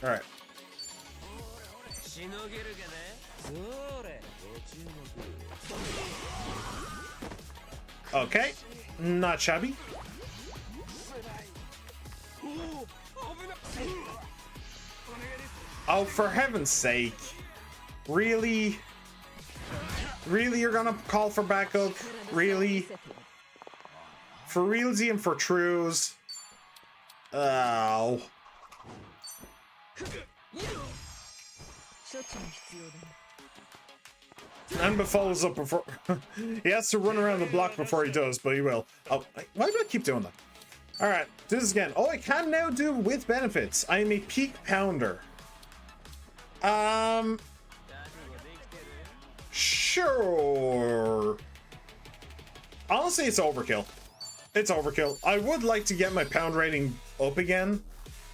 All right. Okay. Not shabby. Oh, for heaven's sake. Really? Really, you're gonna call for backup? Really? For realsy and for trues? Oh. And follows up before he has to run around the block before he does, but he will. Oh, why do I keep doing that? All right, do this again. Oh, I can now do with benefits. I am a peak pounder. Sure. Honestly, it's overkill. It's overkill. I would like to get my pound rating up again,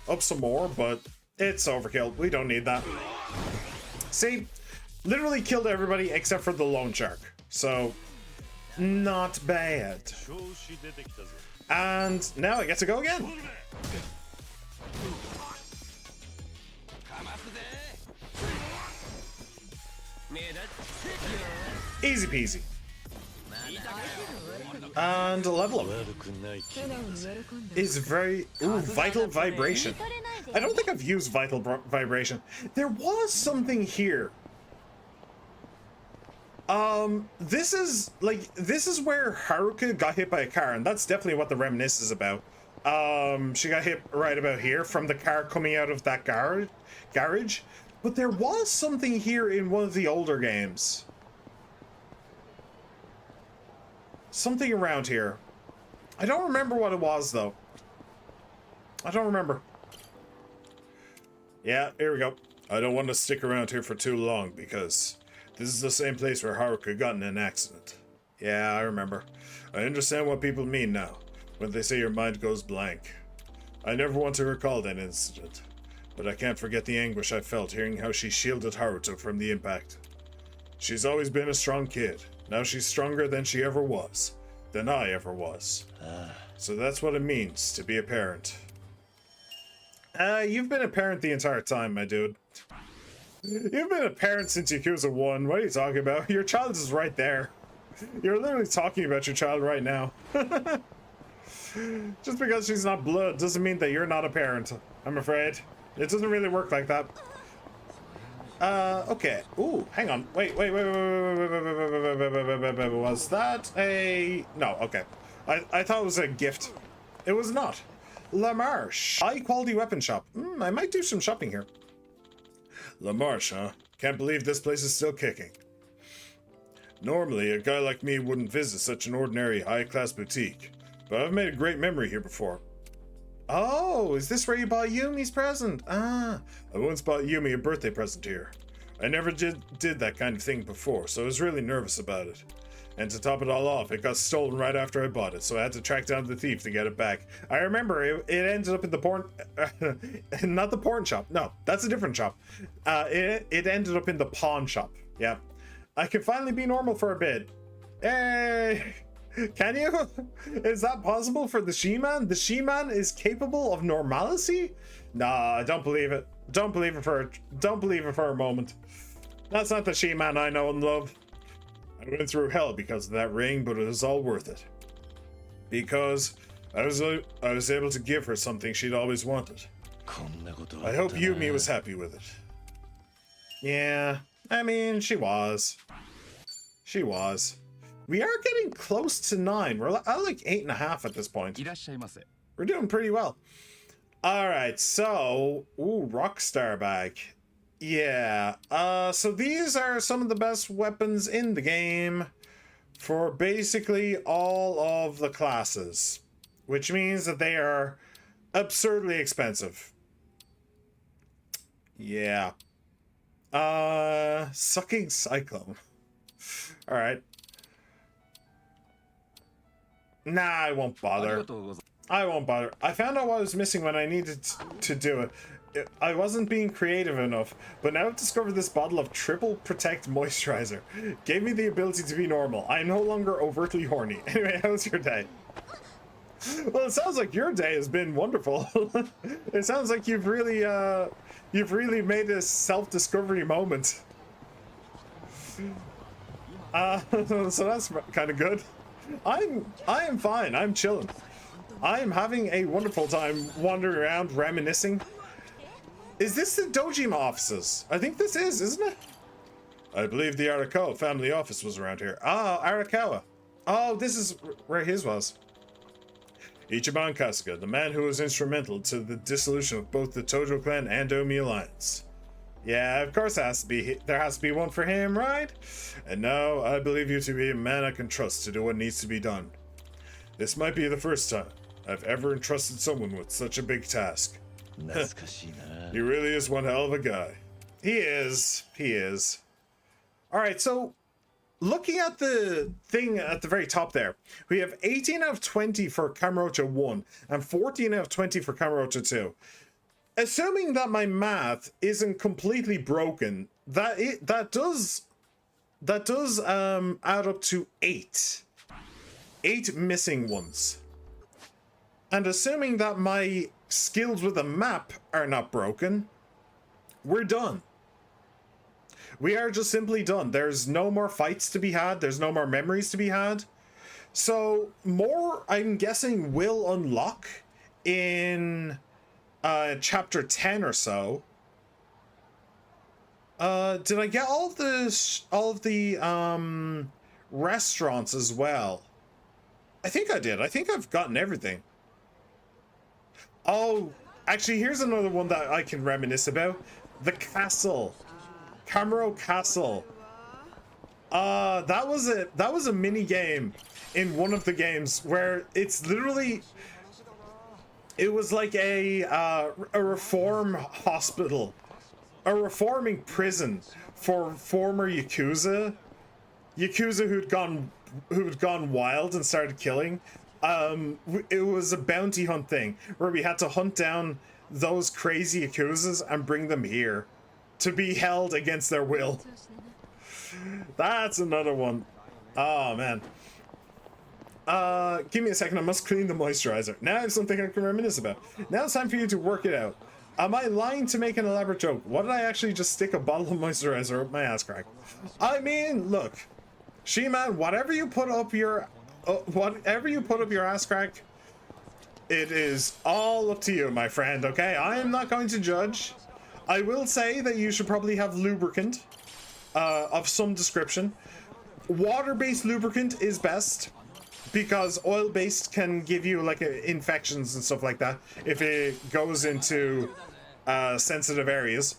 up some more, but it's overkill. We don't need that. See, literally killed everybody except for the loan shark. So, not bad. And now I get to go again. Easy peasy. And a level up is very vital vibration. I don't think I've used vital vibration. There was something here. This is where Haruka got hit by a car, and that's definitely what the reminisce is about. She got hit right about here from the car coming out of that garage. But there was something here in one of the older games. Something around here. I don't remember what it was, though. I don't remember. Yeah, here we go. I don't want to stick around here for too long because this is the same place where Haruka got in an accident. Yeah, I remember. I understand what people mean now when they say your mind goes blank. I never want to recall that incident, but I can't forget the anguish I felt hearing how she shielded Haruto from the impact. She's always been a strong kid. Now she's stronger than she ever was. Than I ever was. So that's what it means to be a parent. You've been a parent the entire time, my dude. You've been a parent since Yakuza 1. What are you talking about? Your child is right there. You're literally talking about your child right now. Just because she's not blood doesn't mean that you're not a parent, I'm afraid. It doesn't really work like that. Okay. Ooh, hang on. Wait. Was that a... No, okay. I thought it was a gift. It was not. La Marche. High quality weapon shop. I might do some shopping here. La Marche, huh? Can't believe this place is still kicking. Normally, a guy like me wouldn't visit such an ordinary high-class boutique, but I've made a great memory here before. Oh, is this where you bought Yumi's present? Ah, I once bought Yumi a birthday present here. I never did that kind of thing before, so I was really nervous about it. And to top it all off, it got stolen right after I bought it, so I had to track down the thief to get it back. I remember it ended up in the porn... not the porn shop. No, that's a different shop. It ended up in the pawn shop. Yeah. I can finally be normal for a bit. Hey! Can you? Is that possible for the She-Man? The She-Man is capable of normalcy? Nah, I don't believe it. Don't believe it for a moment. That's not the She-Man I know and love. I went through hell because of that ring, but it was all worth it. Because I was able to give her something she'd always wanted. I hope Yumi was happy with it. Yeah, I mean, she was. She was. We are getting close to 9. We're at like 8.5 at this point. We're doing pretty well. All right, so Rockstar bag. Yeah. So these are some of the best weapons in the game for basically all of the classes, which means that they are absurdly expensive. Yeah. Sucking Cyclone. All right. Nah, I won't bother. I won't bother. I found out what I was missing when I needed to do it. I wasn't being creative enough, but now I've discovered this bottle of Triple Protect Moisturizer. Gave me the ability to be normal. I'm no longer overtly horny. Anyway, how's your day? Well, it sounds like your day has been wonderful. It sounds like you've really made a self-discovery moment. So that's kind of good. I am fine. I'm chilling. I am having a wonderful time wandering around, reminiscing. Is this the Dojima offices? I think this is, isn't it? I believe the Arakawa family office was around here. Ah, Arakawa. Oh, this is where his was. Ichiban Kasuga, the man who was instrumental to the dissolution of both the Tojo clan and Omi alliance. Yeah, of course there has to be one for him, right? And now I believe you to be a man I can trust to do what needs to be done. This might be the first time I've ever entrusted someone with such a big task. He really is one hell of a guy. He is. He is. All right, so looking at the thing at the very top there, we have 18 out of 20 for Kamurocho 1 and 14 out of 20 for Kamurocho 2. Assuming that my math isn't completely broken, that does add up to 8 missing ones. And assuming that my skills with a map are not broken, we're done. We are just simply done. There's no more fights to be had. There's no more memories to be had. So more, I'm guessing, will unlock in chapter 10 or so. Did I get all of the restaurants as well? I think I did. I think I've gotten everything. Oh, actually, here's another one that I can reminisce about. The castle. Kamuro Castle. That was a mini game in one of the games where it's literally, it was like a reform hospital, a reforming prison for former Yakuza who'd gone wild and started killing. It was a bounty hunt thing where we had to hunt down those crazy Yakuzas and bring them here to be held against their will. That's another one. Oh man. Give me a second, I must clean the moisturizer. Now I have something I can reminisce about. Now it's time for you to work it out. Am I lying to make an elaborate joke? What did I actually just stick a bottle of moisturizer up my ass crack? I mean, look, She-Man, whatever you put up your ass crack, it is all up to you, my friend, okay? I am not going to judge. I will say that you should probably have lubricant of some description. Water-based lubricant is best, because oil-based can give you like infections and stuff like that if it goes into sensitive areas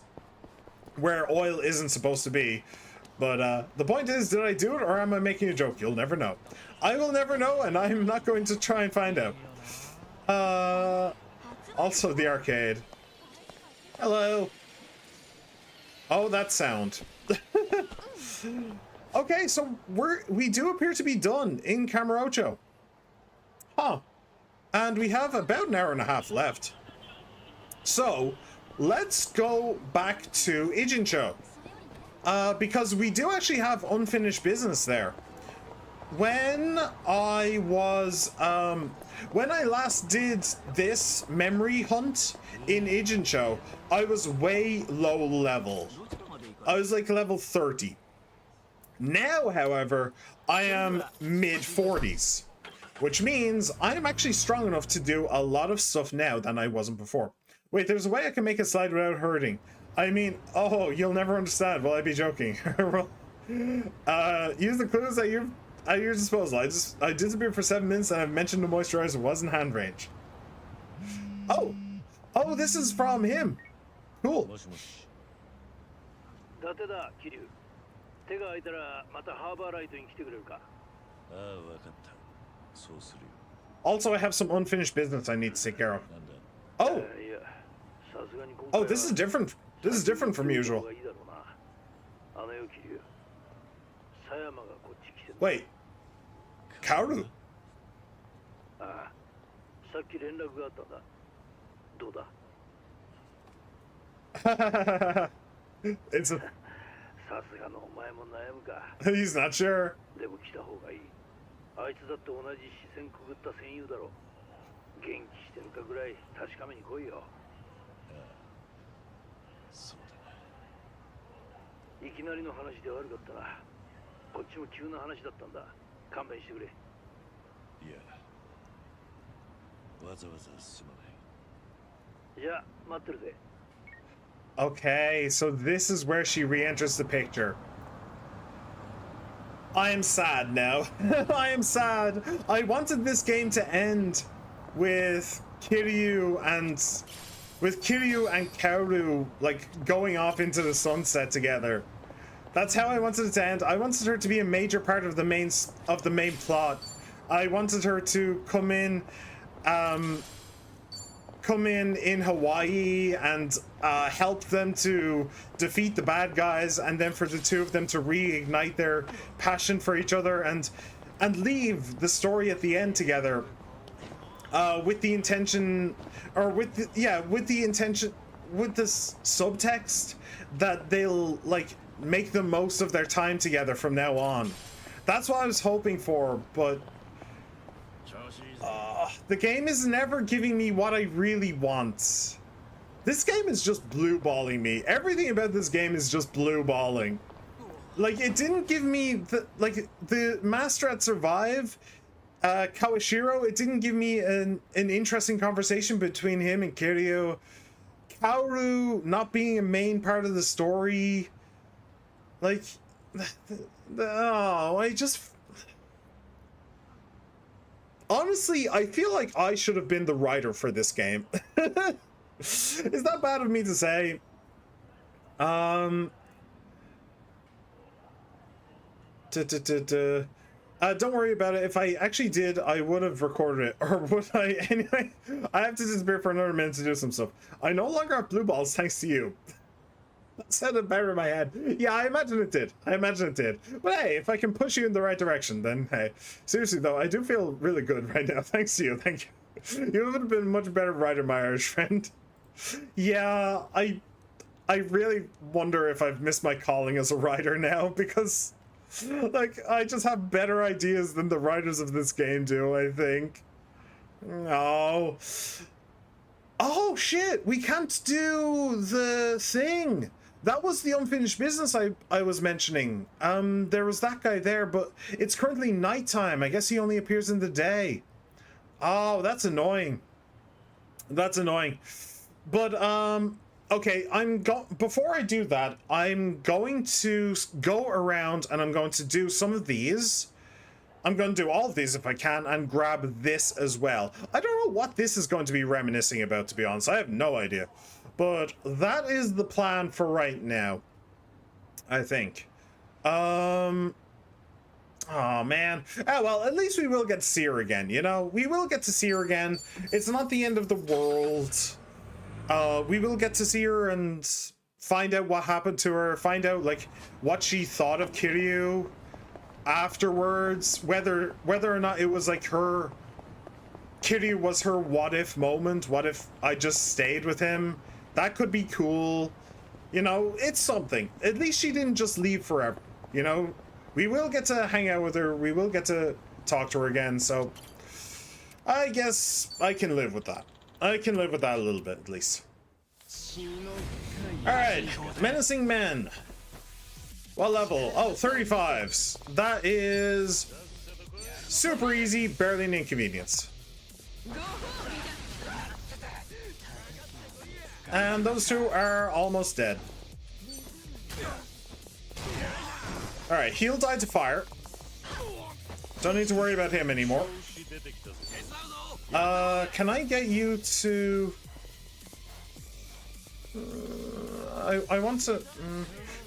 where oil isn't supposed to be. But the point is, did I do it or am I making a joke? You'll never know. I will never know, and I'm not going to try and find out. Also the arcade. Hello. Oh, that sound. Okay, so we do appear to be done in Kamurocho. Huh. And we have about an hour and a half left. So let's go back to Ijincho. Because we do actually have unfinished business there. When I last did this memory hunt in Ijincho, I was way low level. I was like level 30. Now, however, I am mid 40s, which means I am actually strong enough to do a lot of stuff now than I wasn't before. Wait, there's a way I can make a slide without hurting. I mean, oh, you'll never understand. Will I be joking? Use the clues at your disposal. I disappeared for 7 minutes and I've mentioned the moisturizer wasn't hand range. Oh, this is from him. Cool. 伊達だ、桐生。手が空いたらまたハーバーライトに来てくれるか。ああ、わかった。そうするよ。Also, I have some unfinished business I need to take care of. Oh. Oh, this is different. This is different from usual. Wait. Kaoru? ああ、さっき連絡があったんだ。どうだ? It's a... さすがのお前も悩むか。He's not sure. でも来た方がいい。あいつだって同じ視線くぐった戦友だろ。元気してるかぐらい確かめに来いよ。そうだな。いきなりの話で悪かったな。こっちも急な話だったんだ。勘弁してくれ。いや、わざわざすまない。じゃあ待ってるぜ。Okay, so this is where she re-enters the picture. I am sad now. I am sad. I wanted this game to end with Kiryu and Kaoru like going off into the sunset together. That's how I wanted it to end. I wanted her to be a major part of the main plot. I wanted her to come in Hawaii and help them to defeat the bad guys, and then for the two of them to reignite their passion for each other and leave the story at the end together, with the intention, or with the subtext that they'll like make the most of their time together from now on. That's what I was hoping for, but the game is never giving me what I really want. This game is just blue balling me. Everything about this game is just blue balling. Like, it didn't give me the master at Survive, Kawashiro. It didn't give me an interesting conversation between him and Kiryu. Kaoru not being a main part of the story. Like, honestly, I feel like I should have been the writer for this game. Is that bad of me to say? Don't worry about it. If I actually did, I would have recorded it. Or would I? Anyway, I have to disappear for another minute to do some stuff. I no longer have blue balls thanks to you. That sounded better in my head. Yeah, I imagine it did. But hey, if I can push you in the right direction, then hey. Seriously though, I do feel really good right now. Thanks to you. Thank you. You would have been a much better writer, my Irish friend. Yeah, I really wonder if I've missed my calling as a writer now, because like I just have better ideas than the writers of this game do, I think. No. Oh shit, we can't do the thing. That was the unfinished business I was mentioning. There was that guy there, but it's currently nighttime. I guess he only appears in the day. Oh, that's annoying. That's annoying. But okay, before I do that, I'm going to go around and I'm going to do some of these. I'm going to do all of these if I can and grab this as well. I don't know what this is going to be reminiscing about, to be honest. I have no idea. But that is the plan for right now, I think. Oh, man. Oh, well, at least we will get to see her again, you know? We will get to see her again. It's not the end of the world. We will get to see her and find out what happened to her, find out, like, what she thought of Kiryu. afterwards, whether or not it was like her Kiryu was her what if moment, what if I just stayed with him, that could be cool. You know, it's something. At least she didn't just leave forever. You know, we will get to hang out with her, we will get to talk to her again, so I guess I can live with that. I can live with that a little bit at least. Alright, Menacing Men. What level? Oh, 35s. That is super easy, barely an inconvenience. And those two are almost dead. Alright, heal died to fire. Don't need to worry about him anymore. Can I get you to... I want to...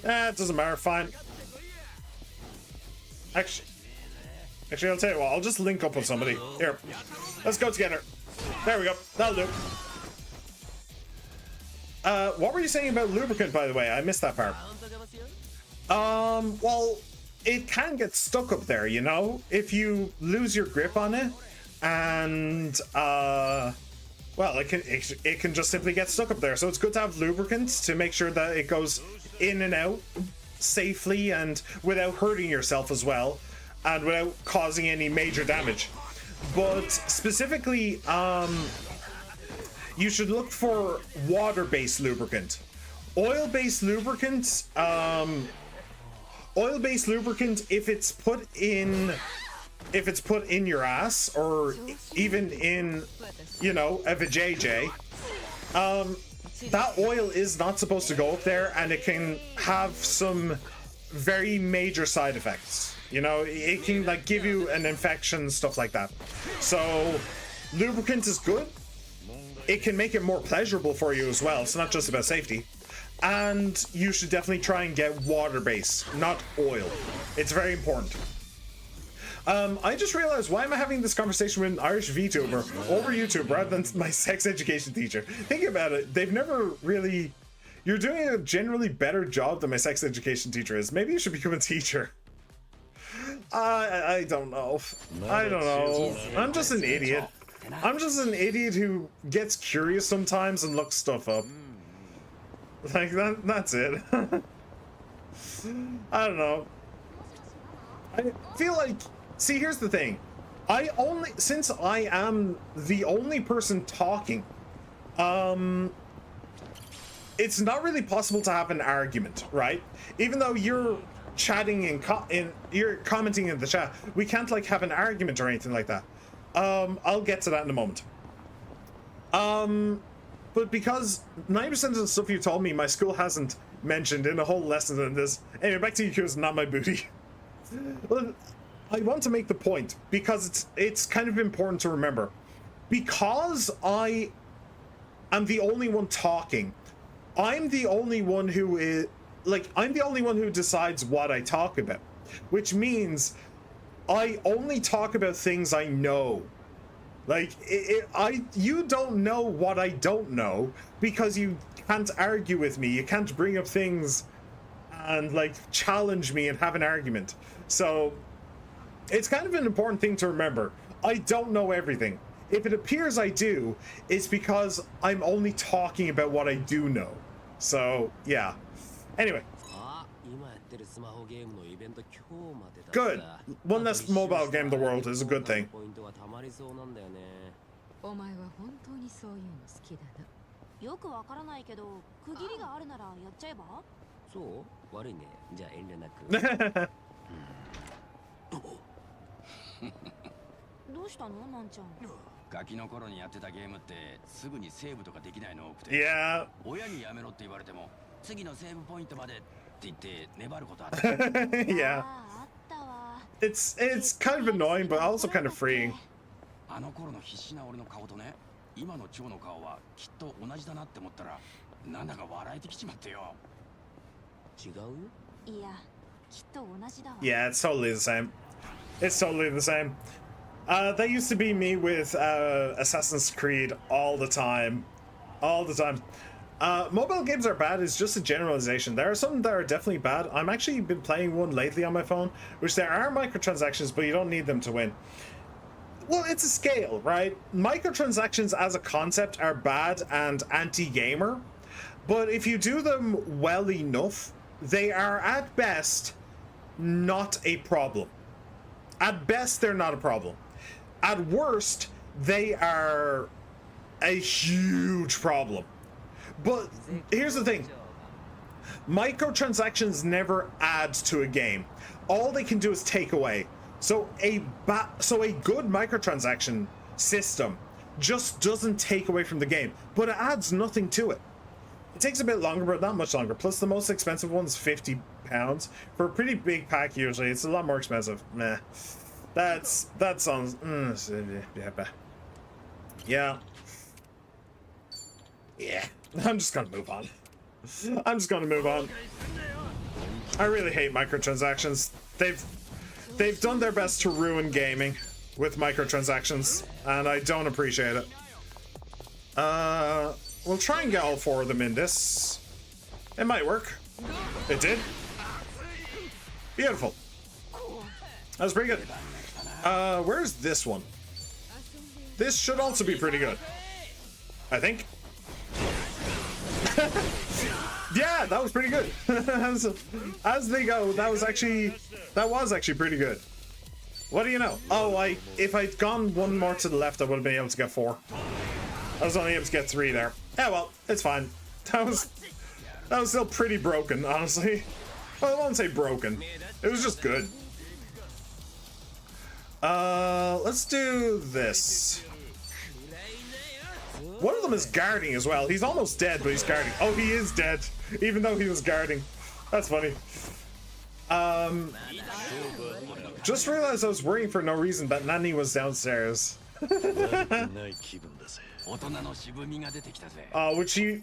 it doesn't matter, fine. Actually, I'll tell you what, I'll just link up with somebody. Here, let's go together. There we go, that'll do. What were you saying about lubricant, by the way? I missed that part. Well, it can get stuck up there, you know? If you lose your grip on it, and, well, it can just simply get stuck up there. So it's good to have lubricant to make sure that it goes in and out safely and without hurting yourself as well, and without causing any major damage. But specifically, you should look for water-based lubricant. Oil-based lubricant, if it's put in your ass, or even in, you know, a vajayjay, that oil is not supposed to go up there, and it can have some very major side effects. You know, it can like give you an infection, stuff like that. So lubricant is good. It can make it more pleasurable for you as well. It's not just about safety. And you should definitely try and get water-based, not oil. It's very important. I just realized, why am I having this conversation with an Irish VTuber over YouTube rather than my sex education teacher? Think about it. They've never really... You're doing a generally better job than my sex education teacher is. Maybe you should become a teacher. I don't know. I don't know. I'm just an idiot. I'm just an idiot who gets curious sometimes and looks stuff up. Like, that's it. I don't know. I feel like... See, here's the thing. Since I am the only person talking, it's not really possible to have an argument, right? Even though you're chatting and you're commenting in the chat, we can't like have an argument or anything like that. I'll get to that in a moment. But because 90% of the stuff you told me, my school hasn't mentioned in a whole lesson in this. Anyway, back to EQs, not my booty. Well, I want to make the point because it's kind of important to remember. Because I am the only one talking, I'm the only one who is I'm the only one who decides what I talk about, which means I only talk about things I know. Like, you don't know what I don't know because you can't argue with me. You can't bring up things and like challenge me and have an argument. So it's kind of an important thing to remember. I don't know everything. If it appears I do, it's because I'm only talking about what I do know. So yeah. Anyway. Good. One less mobile game in the world is a good thing. Yeah. Yeah. It's kind of annoying, but also kind of freeing. Yeah, it's totally the same. It's totally the same. That used to be me with Assassin's Creed all the time. All the time. Mobile games are bad is just a generalization. There are some that are definitely bad. I'm actually been playing one lately on my phone, which there are microtransactions, but you don't need them to win. Well, it's a scale, right? Microtransactions as a concept are bad and anti-gamer, but if you do them well enough, they are at best not a problem. At best, they're not a problem. At worst, they are a huge problem. But here's the thing. Microtransactions never add to a game. All they can do is take away. So a good microtransaction system just doesn't take away from the game, but it adds nothing to it. It takes a bit longer, but not much longer. Plus, the most expensive one's £50 for a pretty big pack. Usually, it's a lot more expensive. Meh. That sounds. Yeah. Yeah. I'm just gonna move on. I really hate microtransactions. They've done their best to ruin gaming with microtransactions, and I don't appreciate it. We'll try and get all 4 of them in this. It might work. It did. Beautiful. That was pretty good. Where's this one? This should also be pretty good, I think. Yeah, that was pretty good. as they go, that was actually pretty good. What do you know? Oh, if I'd gone one more to the left, I would have been able to get 4. I was only able to get 3 there. Yeah, well, it's fine. That was still pretty broken, honestly. Well, I won't say broken. It was just good. Let's do this. One of them is guarding as well. He's almost dead, but he's guarding. Oh, he is dead, even though he was guarding. That's funny. Just realized I was worrying for no reason that Nani was downstairs.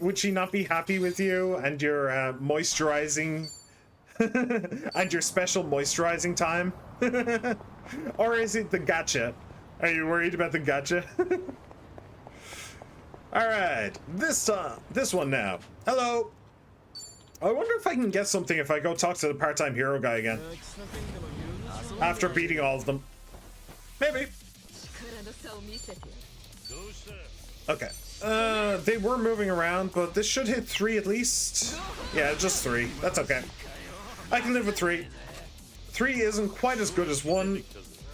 Would she not be happy with you and your moisturizing and your special moisturizing time? Or is it the gacha? Are you worried about the gacha? All right, this one now. Hello. I wonder if I can get something if I go talk to the part-time hero guy again. After beating all of them. Maybe. Okay. They were moving around, but this should hit 3 at least. Yeah, just 3. That's okay. I can live with 3. 3 isn't quite as good as 1,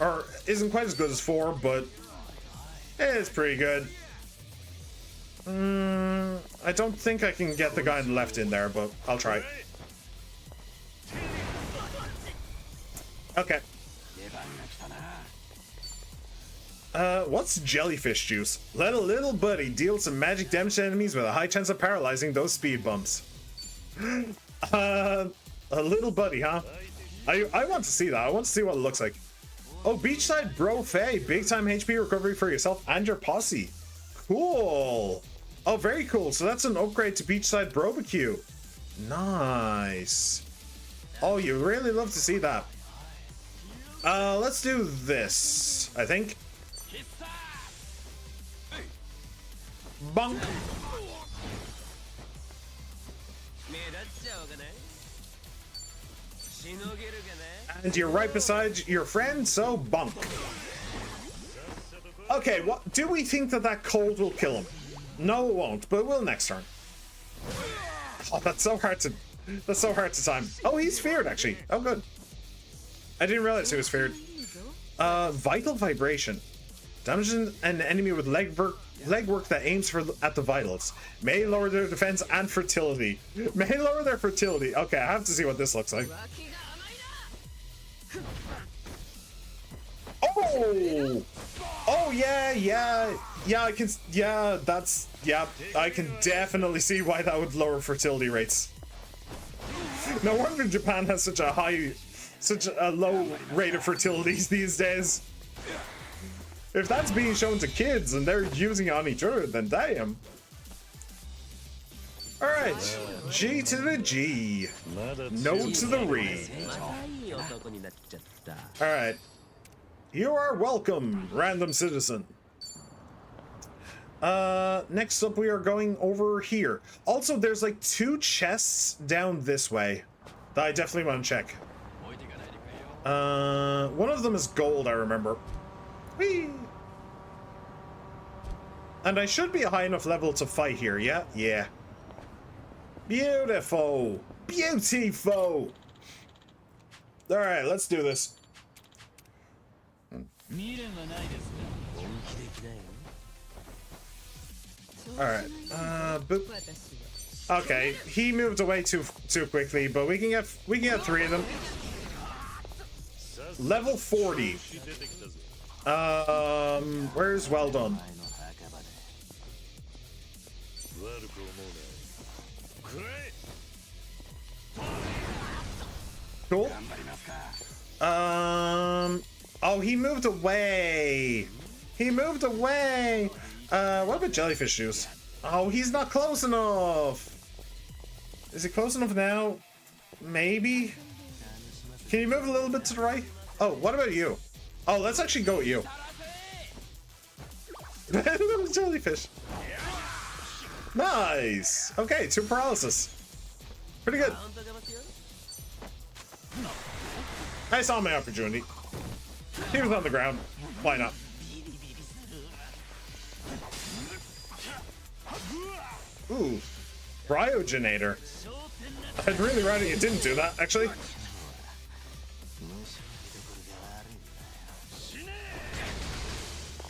or isn't quite as good as 4, but it's pretty good. I don't think I can get the guy on the left in there, but I'll try. Okay. What's jellyfish juice? Let a little buddy deal some magic damage to enemies with a high chance of paralyzing those speed bumps. A little buddy, huh? I want to see that. I want to see what it looks like. Oh, beachside bro Faye. Big time HP recovery for yourself and your posse. Cool. Oh, very cool. So that's an upgrade to beachside barbecue. Nice. Oh, you really love to see that. Let's do this, I think. Bonk. And you're right beside your friend, so bonk. Okay, what do we think that cold will kill him? No, it won't, but it will next turn. Oh, that's so hard to time. Oh, he's feared actually. Oh, good. I didn't realize he was feared. Vital vibration. Damaging an enemy with legwork that aims at the vitals. May lower their defense and fertility. May lower their fertility. Okay, I have to see what this looks like. Oh! Oh yeah, I can, I can definitely see why that would lower fertility rates. No wonder Japan has such a low rate of fertilities these days. If that's being shown to kids and they're using it on each other, then damn. Alright, G to the G. No to the re. Alright. You are welcome, random citizen. Next up, we are going over here. Also, there's like 2 chests down this way that I definitely want to check. One of them is gold, I remember. Whee! And I should be a high enough level to fight here, yeah? Yeah. Beautiful! Beautiful! Alright, let's do this. Alright, boop. Okay, he moved away too quickly, but we can get 3 of them. Level 40. Where's well done? Cool. Oh, he moved away. He moved away. What about jellyfish juice? Oh, he's not close enough. Is he close enough now? Maybe. Can you move a little bit to the right? Oh, what about you? Oh, let's actually go with you. Jellyfish. Nice. Okay, 2 paralysis. Pretty good. I saw my opportunity. He was on the ground. Why not? Ooh, cryogenator. I'd really rather you didn't do that, actually.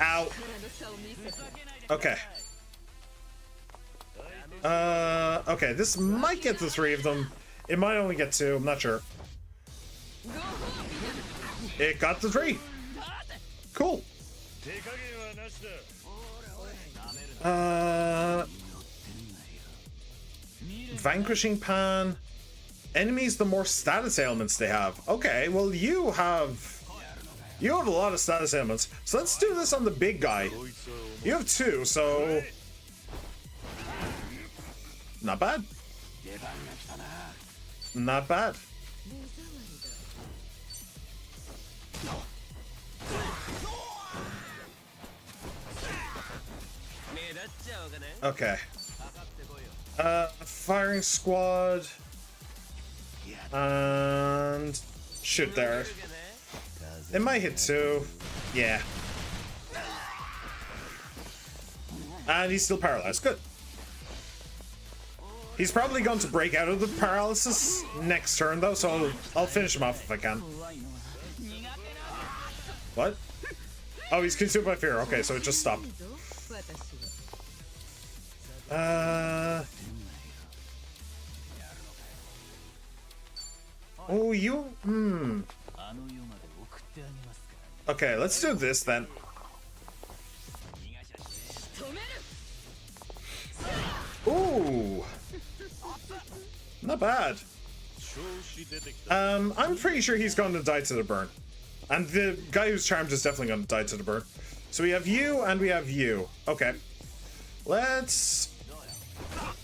Ow. Okay. Okay, this might get the 3 of them. It might only get 2, I'm not sure. It got the 3. Cool. Vanquishing pan. Enemies, the more status ailments they have. Okay, well you have a lot of status ailments. So let's do this on the big guy. You have 2, so not bad. Not bad. Okay. Firing squad. And shoot there. It might hit 2. Yeah. And he's still paralyzed. Good. He's probably going to break out of the paralysis next turn, though, so I'll finish him off if I can. What? Oh, he's consumed by fear. Okay, so it just stopped. Oh, you... Okay, let's do this then. Ooh. Not bad. I'm pretty sure he's going to die to the burn. And the guy who's charmed is definitely going to die to the burn. So we have you and we have you. Okay. Let's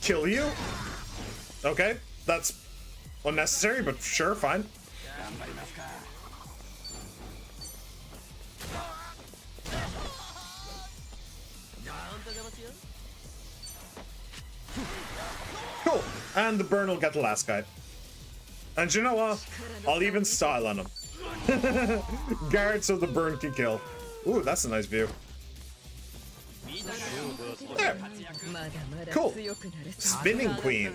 kill you. Okay, that's unnecessary, but sure, fine. Cool. And the burn will get the last guy. And you know what? I'll even style on him. Guard so the burn can kill. Ooh, that's a nice view. There. Cool. Spinning Queen.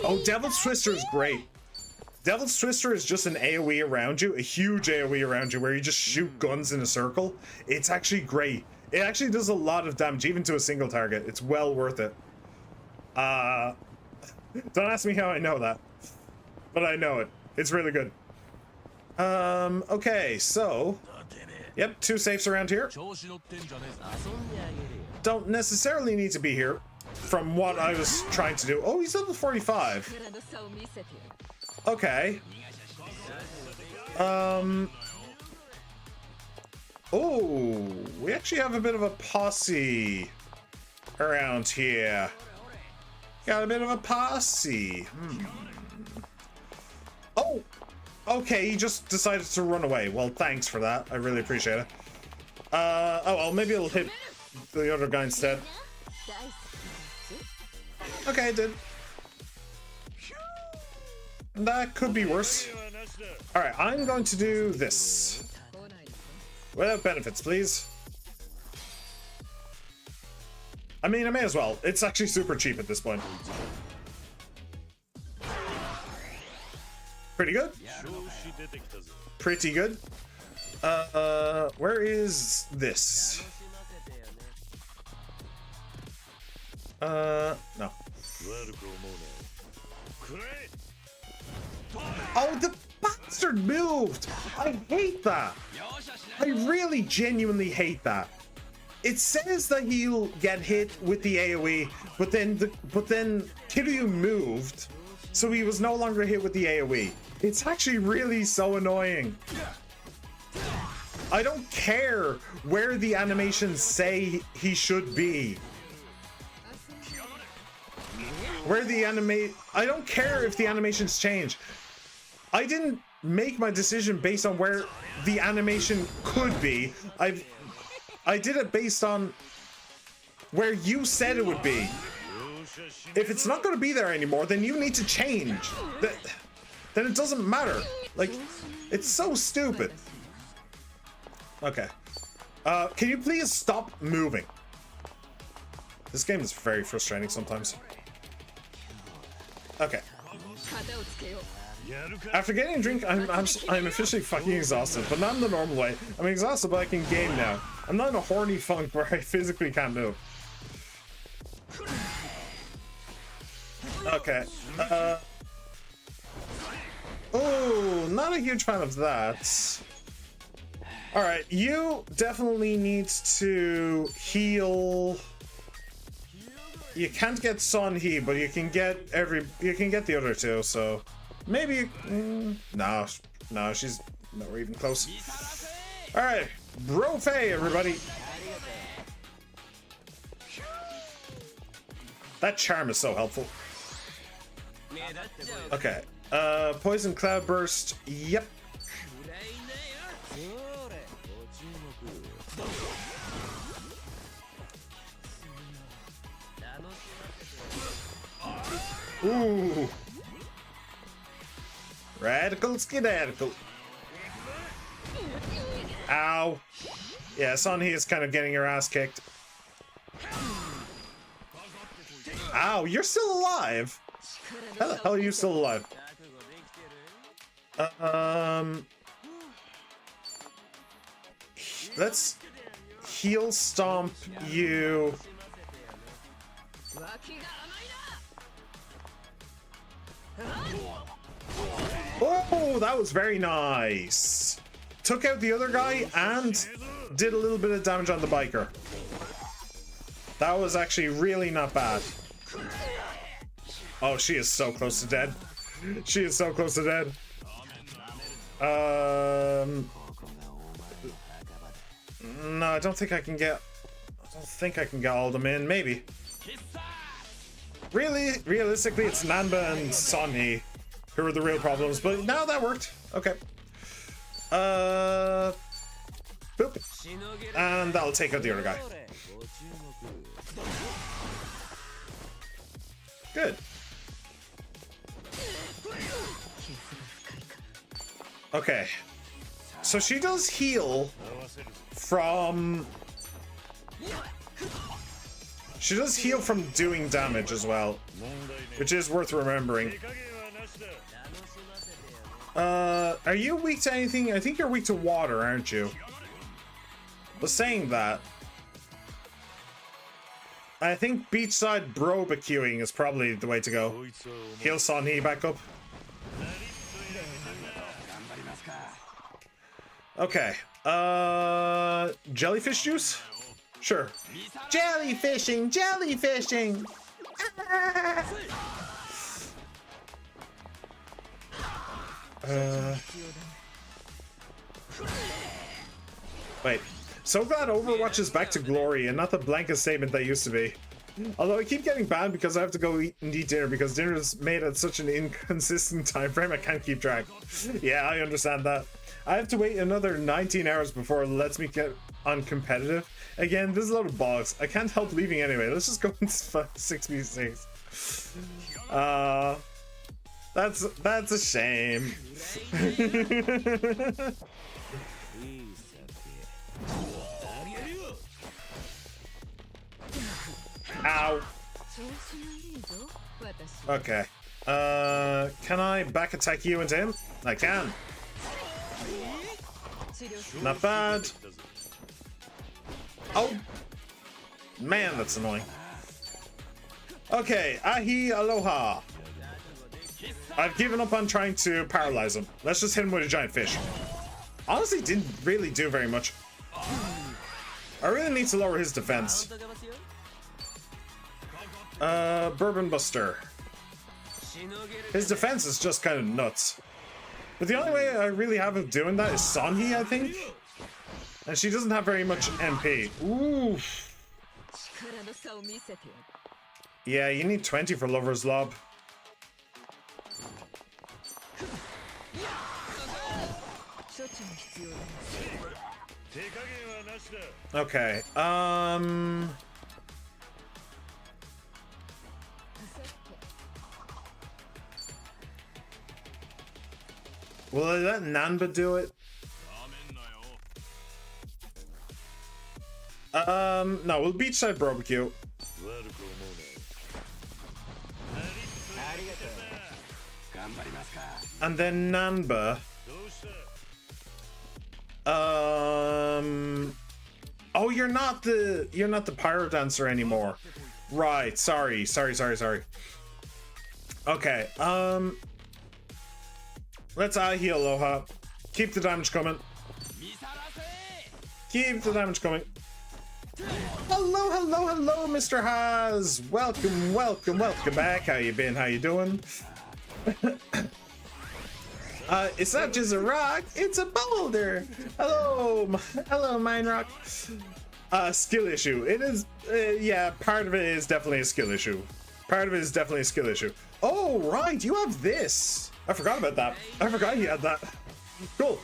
Oh, Devil's Twister is great. Devil's Twister is just an AoE around you, a huge AoE around you where you just shoot guns in a circle. It's actually great. It actually does a lot of damage, even to a single target. It's well worth it. Don't ask me how I know that, but I know it. It's really good. Okay, so... Yep, 2 safes around here. Don't necessarily need to be here, from what I was trying to do. Oh, he's level 45. Okay. Oh, we actually have a bit of a posse around here. Got a bit of a posse. Oh, okay, he just decided to run away. Well, thanks for that. I really appreciate it. Oh, well, maybe it'll hit the other guy instead. Okay, I did. That could be worse. Alright, I'm going to do this. Without benefits, please. I mean, I may as well. It's actually super cheap at this point. Pretty good. Pretty good. Where is this? No. Oh, the bastard moved! I hate that. I really genuinely hate that. It says that he'll get hit with the AoE, but then Kiryu moved, so he was no longer hit with the AoE. It's actually really so annoying. I don't care where the animations say he should be. I don't care if the animations change. I didn't make my decision based on where the animation could be. I did it based on where you said it would be. If it's not going to be there anymore, then you need to change. Then it doesn't matter. Like, it's so stupid. Okay. Can you please stop moving? This game is very frustrating sometimes. Okay. After getting a drink, I'm officially fucking exhausted, but not in the normal way. I'm exhausted, but I can game now. I'm not in a horny funk where I physically can't move. Okay. Oh, not a huge fan of that. Alright, you definitely need to heal. You can't get Sun He, but you can get the other two, so maybe no, she's nowhere even close. Alright, Bro Fei, everybody. That charm is so helpful. Okay. Poison Cloud Burst. Yep. Ooh. Radical skedaddle. Ow. Yeah, Sun He is kind of getting your ass kicked. Ow, you're still alive? How the hell are you still alive? Let's heal stomp you. Oh, that was very nice. Took out the other guy and did a little bit of damage on the biker. That was actually really not bad. Oh, she is so close to dead. She is so close to dead. No, I don't think I can get all of them in. Maybe. Realistically, it's Nanba and Sun He who are the real problems, but now that worked. Okay. Boop. And that'll take out the other guy. Good. Okay. So she does heal from... She does heal from doing damage as well, which is worth remembering. Are you weak to anything? I think you're weak to water, aren't you? But saying that, I think beachside barbecuing is probably the way to go. Heal Sun He back up. Okay. Jellyfish juice? Sure. Jellyfishing! Jellyfishing! Wait. So glad Overwatch is back to glory and not the blanket statement that used to be. Although I keep getting banned because I have to go eat dinner because dinner is made at such an inconsistent time frame I can't keep track. Yeah, I understand that. I have to wait another 19 hours before it lets me on competitive. Again, this is a lot of bollocks. I can't help leaving anyway. Let's just go into 6v6. That's a shame. Ow. Okay. Can I back attack you into him? I can. Not bad. Oh. Man, that's annoying. Okay, ahi aloha. I've given up on trying to paralyze him. Let's just hit him with a giant fish. Honestly, didn't really do very much. I really need to lower his defense. Bourbon Buster. His defense is just kind of nuts. But the only way I really have of doing that is Sonhee, I think. And she doesn't have very much MP. Ooh. Yeah, you need 20 for Lover's Lob. Okay, will I let Nanba do it? No, we'll beachside barbecue. And then Nanba. Oh, you're not the pyro dancer anymore. Right, sorry. Okay, let's ahi aloha. Keep the damage coming. Keep the damage coming. Hello, Mr. Haas. Welcome back. How you been? How you doing? It's not just a rock, it's a boulder. Hello, Mine Rock. Skill issue. It is, yeah, part of it is definitely a skill issue. Oh, right, you have this. I forgot about that. I forgot you had that. Cool.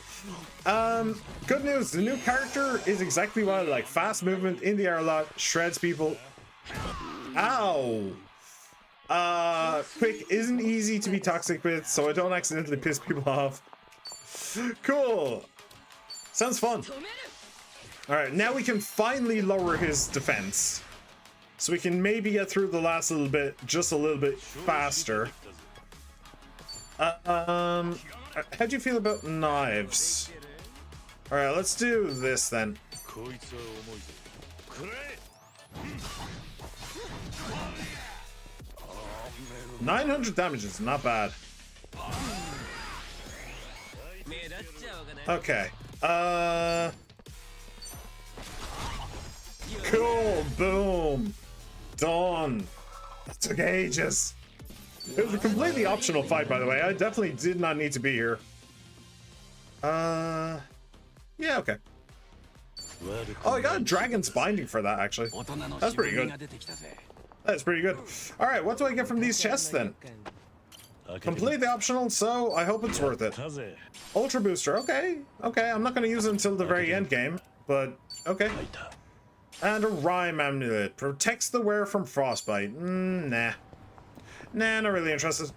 Good news. The new character is exactly what I like. Fast movement, in the air a lot, shreds people. Ow. Quick isn't easy to be toxic with, so I don't accidentally piss people off. Cool. Sounds fun. Alright, now we can finally lower his defense. So we can maybe get through the last little bit just a little bit faster. How do you feel about knives? Alright, let's do this then. 900 damage is not bad. Okay. Cool. Boom. Done. That took ages. It was a completely optional fight, by the way. I definitely did not need to be here. Yeah, okay. Oh, I got a dragon's binding for that, actually. That's pretty good. That's pretty good. All right, what do I get from these chests then? Completely optional, so I hope it's worth it. Ultra booster, okay. I'm not gonna use it until the very end game, but okay. And a rhyme amulet protects the wearer from frostbite. Nah, not really interested.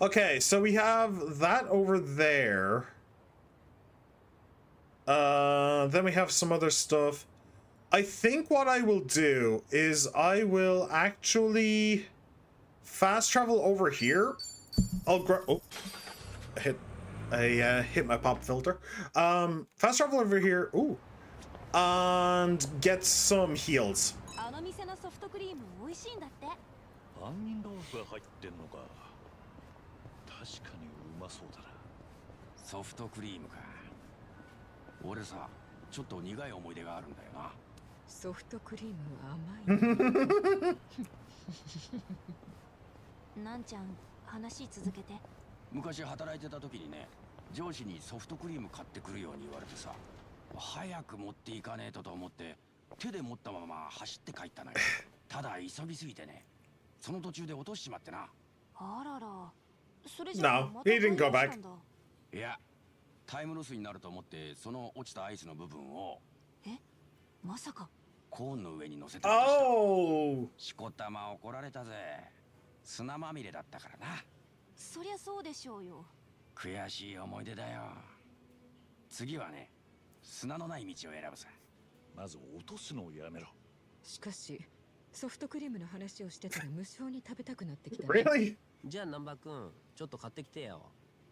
Okay, so we have that over there. Then we have some other stuff. I think what I will do is I will actually fast travel over here. I'll grab. Oh, I hit my pop filter. Fast travel over here. Ooh, and get some heals. 俺さ、ちょっと苦い思い出があるんだよな。ソフトクリームは甘い。なんちゃん、話続けて。昔働いてた時にね、上司にソフトクリーム買ってくるように言われてさ、早く持っていかねえとと思って手で持ったまま走って帰ったのよ。ただ急ぎすぎてね、その途中で落としちまってな。あらら、それじゃあ No, he didn't go back. いや。タイムロスになると思ってその落ちたアイスの部分をまさかコーンの上に乗せて落とした。Oh. しこたま怒られたぜ。砂まみれだったからな。そりゃそうでしょうよ。悔しい思い出だよ。次はね、砂のない道を選ぶさ。まず落とすのをやめろ。しかしソフトクリームの話をしてたら無性に食べたくなってきたね。Really? じゃあ南波くんちょっと買ってきてよ。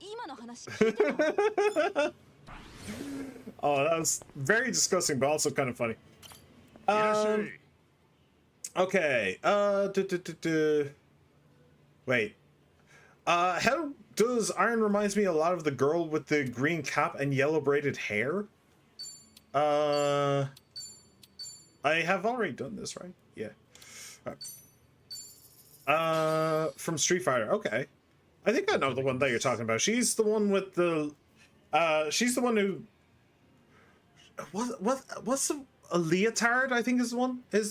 今の話聞いてた？ Oh, that was very disgusting, but also kind of funny. Okay. Wait. How does Iron reminds me a lot of the girl with the green cap and yellow braided hair? I have already done this, right? Yeah. From Street Fighter. Okay. I think I know the one that you're talking about. She's the one with the she's the one who what's a leotard, I think is the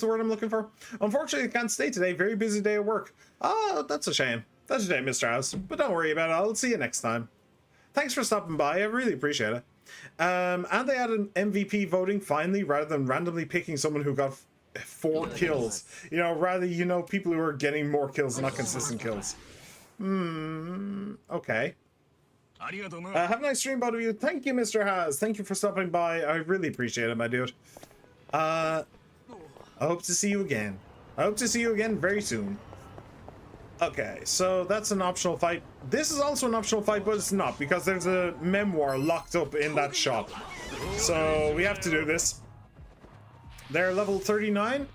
word I'm looking for. Unfortunately, I can't stay today. Very busy day at work. Oh, that's a shame. That's a shame, Mr. House. But don't worry about it. I'll see you next time. Thanks for stopping by. I really appreciate it. And they added MVP voting finally, rather than randomly picking someone who got 4 kills. You know, rather, people who are getting more kills, not consistent kills. Okay. Have a nice stream, both of you. Thank you, Mr. Haas. Thank you for stopping by. I really appreciate it, my dude. I hope to see you again. I hope to see you again very soon. Okay, so that's an optional fight. This is also an optional fight, but it's not, because there's a memoir locked up in that shop. So we have to do this. They're level 39.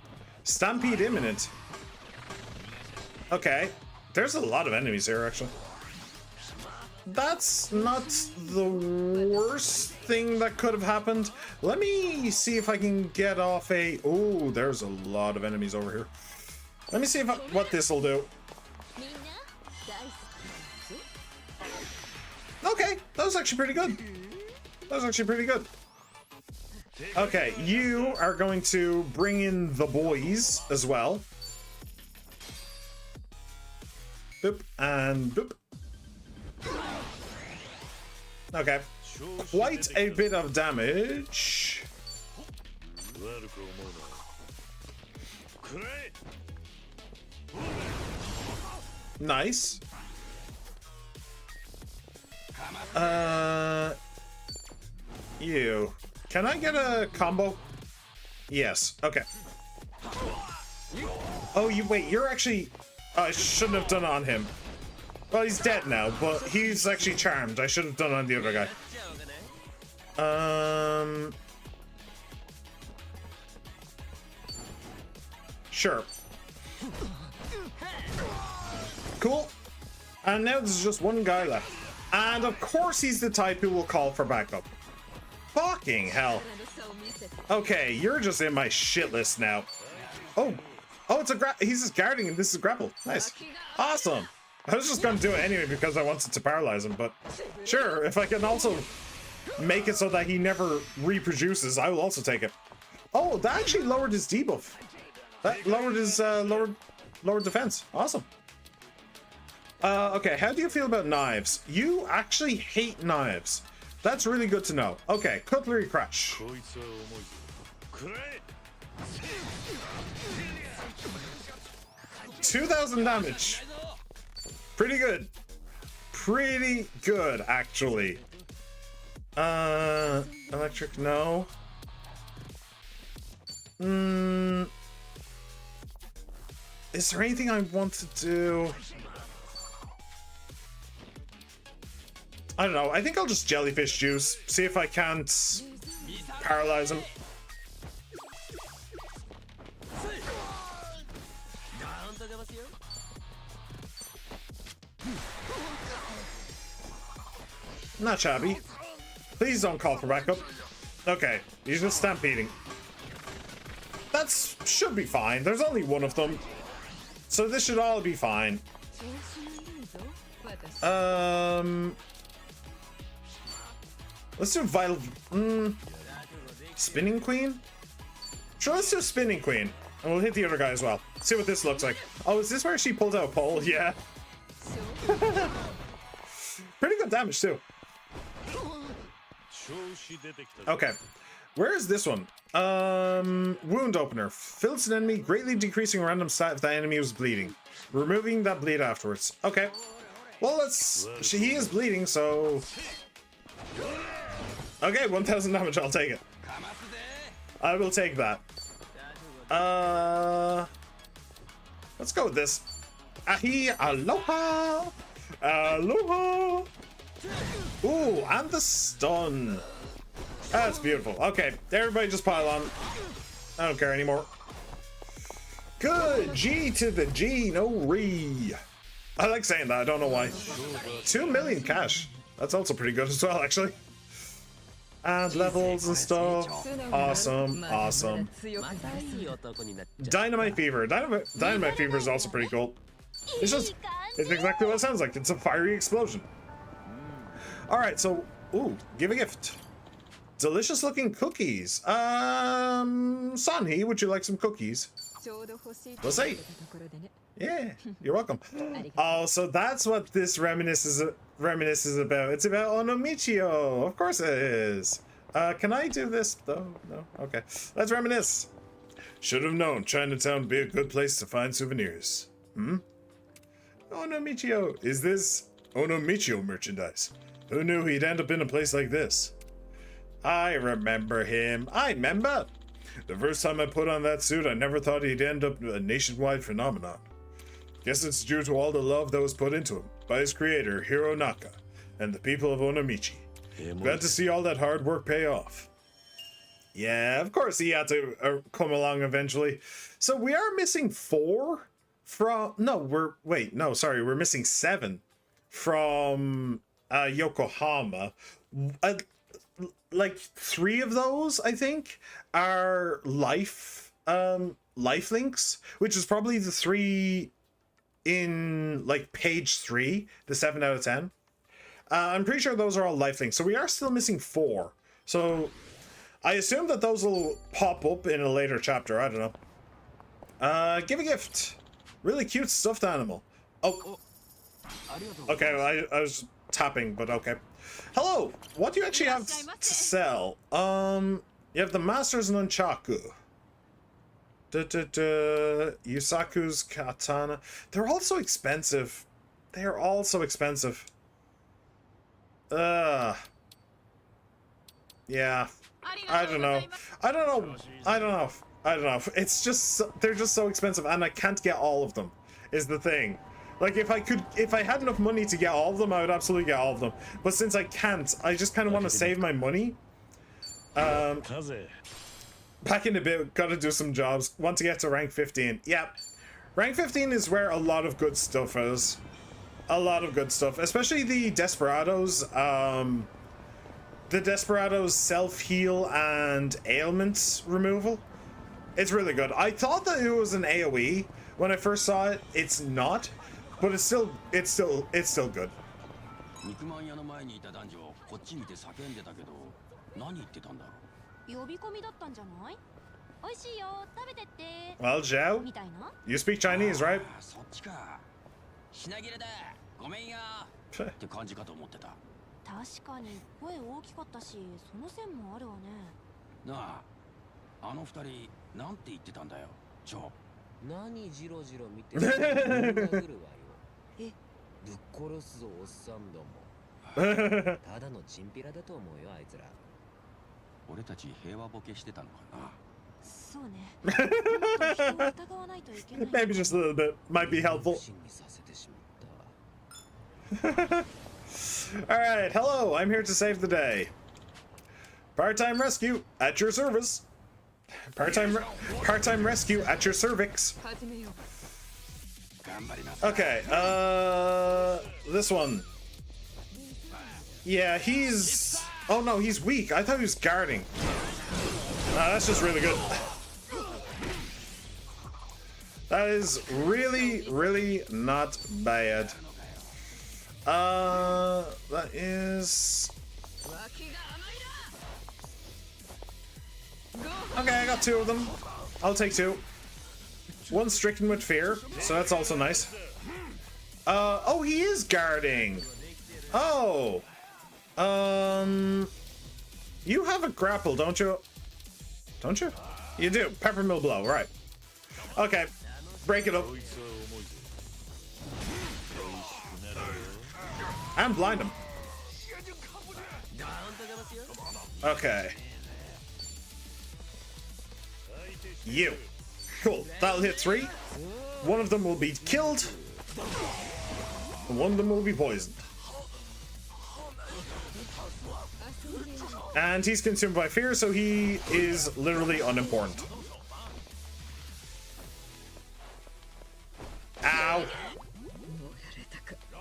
Stampede imminent. Okay. There's a lot of enemies here, actually. That's not the worst thing that could have happened. Let me see if I can get off a... Oh, there's a lot of enemies over here. Let me see if what this will do. Okay, that was actually pretty good. That was actually pretty good. Okay, you are going to bring in the boys as well. Boop and boop. Okay. Quite a bit of damage. Nice. You. Can I get a combo? Yes. Okay. Oh, wait, you're actually... I shouldn't have done it on him. Well, he's dead now, but he's actually charmed. I should have done it on the other guy. Sure. Cool. And now there's just one guy left. And of course he's the type who will call for backup. Fucking hell. Okay, you're just in my shit list now. Oh, it's a he's just guarding and this is a grapple. Nice. Awesome. I was just gonna do it anyway because I wanted to paralyze him, but sure, if I can also make it so that he never reproduces, I will also take it. Oh, that actually lowered his debuff. That lowered his lowered defense. Awesome. Okay, how do you feel about knives? You actually hate knives. That's really good to know. Okay, cutlery crash. 2,000 damage. Pretty good. Pretty good, actually. Electric, no. Is there anything I want to do? I don't know. I think I'll just jellyfish juice. See if I can't paralyze him. Not shabby. Please don't call for backup. Okay, he's just stampeding. That should be fine. There's only one of them. So this should all be fine. Let's do Vital... Spinning Queen? Sure, let's do Spinning Queen. And we'll hit the other guy as well. See what this looks like. Oh, is this where she pulled out a pole? Yeah. Pretty good damage, too. Okay. Where is this one? Wound opener. Fills an enemy, greatly decreasing random stat if the enemy was bleeding. Removing that bleed afterwards. Okay. Well, he is bleeding, so... Okay, 1000 damage, I'll take it. I will take that. Let's go with this. Ahi, aloha! Aloha! Ooh, and the stun. That's beautiful. Okay, everybody just pile on. I don't care anymore. Good, G to the G, no re. I like saying that, I don't know why. 2 million cash. That's also pretty good as well, actually. And levels and stuff. Awesome, awesome. Dynamite Fever. Dynamite Fever is also pretty cool. It's exactly what it sounds like. It's a fiery explosion. Alright, so, ooh, give a gift. Delicious looking cookies. Sanhee, would you like some cookies? We'll see. Yeah, you're welcome. Oh, so that's what this reminisce is about. It's about Onomichio. Of course it is. Can I do this though? No? Okay. Let's reminisce. Should have known Chinatown would be a good place to find souvenirs. Onomichio. Is this Onomichio merchandise? Who knew he'd end up in a place like this? I remember him. I remember. The first time I put on that suit, I never thought he'd end up a nationwide phenomenon. Guess it's due to all the love that was put into him by his creator, Hironaka, and the people of Onomichi. Glad to see all that hard work pay off. Yeah, of course he had to come along eventually. So we are missing 4 from... No, we're missing 7 from Yokohama. Like 3 of those, I think, are life links, which is probably the 3 in like page 3, the 7 out of 10. I'm pretty sure those are all life links, so we are still missing 4. So I assume that those will pop up in a later chapter. I don't know. Give a gift. Really cute stuffed animal. Oh, okay. I was tapping, but okay. Hello. What do you actually have to sell? You have the Master's Nunchaku. Yusaku's katana. They're all so expensive. They are all so expensive. Yeah. I don't know. It's just they're just so expensive, and I can't get all of them. Is the thing. Like if I had enough money to get all of them, I would absolutely get all of them. But since I can't, I just kind of want to save my money. Back in a bit, gotta do some jobs. Want to get to rank 15. Yep. Rank 15 is where a lot of good stuff is. A lot of good stuff. Especially the Desperados. The Desperados self-heal and ailments removal. It's really good. I thought that it was an AoE when I first saw it. It's not. But it's still good. 呼び込みだったんじゃない？美味しいよ、食べてって。 Well, Zhao, みたいな？ you speak Chinese, right? そっちか。品切れだ。ごめんよ。って感じかと思ってた。確かに声大きかったし、その線もあるわね。なあ、あの二人なんて言ってたんだよ。何ジロジロ見てるの？殴るわよ。え、ぶっ殺すぞおっさんども。ただのチンピラだと思うよあいつら。俺たち平和ボケしてたのかな。そうね。人を疑わないといけない。 Maybe just a little bit might be helpful. Alright, hello, I'm here to save the day. Part-time rescue at your service. Part-time rescue at your cervix. Okay, this one. Yeah, he's... Oh no, he's weak. I thought he was guarding. That's just really good. That is really, really not bad. That is... Okay, I got 2 of them. I'll take 2. One's stricken with fear, so that's also nice. Oh, he is guarding. Oh. You have a grapple, don't you? Don't you? You do. Peppermill blow, right. Okay. Break it up. And blind him. Okay. You. Cool. That'll hit 3. One of them will be killed. And one of them will be poisoned. And he's consumed by fear, so he is literally unimportant. Ow.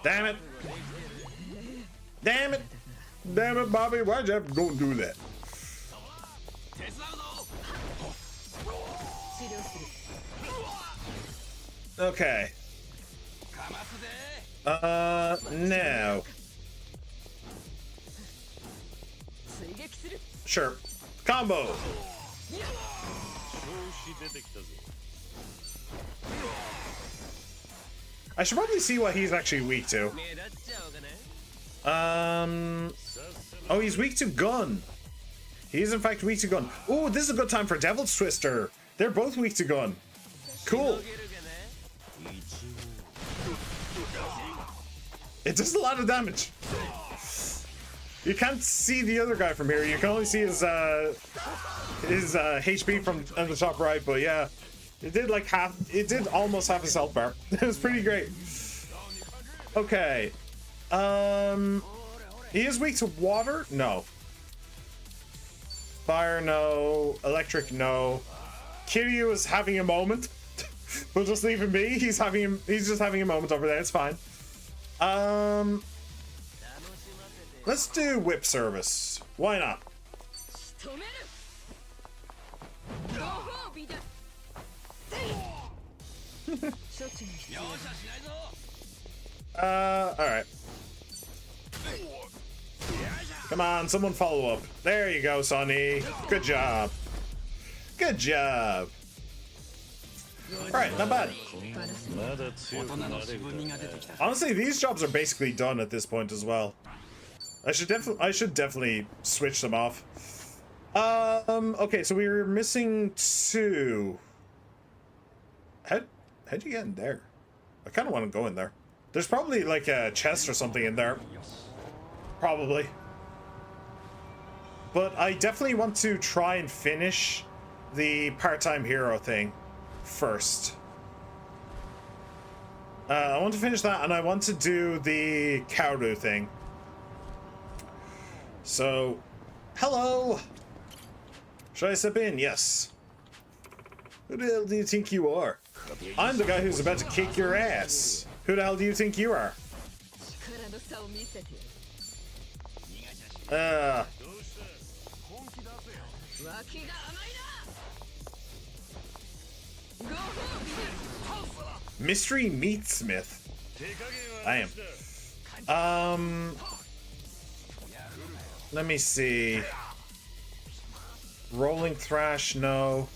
Damn it. Damn it. Damn it, Bobby. Why'd you have to go and do that? Okay. Now. Sure. Combo. I should probably see what he's actually weak to. Oh, he's weak to gun. He's in fact weak to gun. Oh, this is a good time for Devil's Twister. They're both weak to gun. Cool. It does a lot of damage. You can't see the other guy from here. You can only see his HP from on the top right. But yeah, it did like half. It did almost half his health bar. It was pretty great. Okay. He is weak to water. No. Fire. No. Electric. No. Kiryu is having a moment. We'll just leave him be. He's just having a moment over there. It's fine. Let's do whip service. Why not? Alright. Come on, someone follow up. There you go, Sonny. Good job. Good job. Alright, not bad. Honestly, these jobs are basically done at this point as well. I should definitely switch them off. Okay, so we were missing 2. How'd you get in there? I kind of want to go in there. There's probably like a chest or something in there. Probably. But I definitely want to try and finish the part-time hero thing first. I want to finish that, and I want to do the Kaoru thing. So, hello! Should I step in? Yes. Who the hell do you think you are? I'm the guy who's about to kick your ass. Who the hell do you think you are? Mystery Meatsmith. I am. Let me see. Rolling Thrash, no.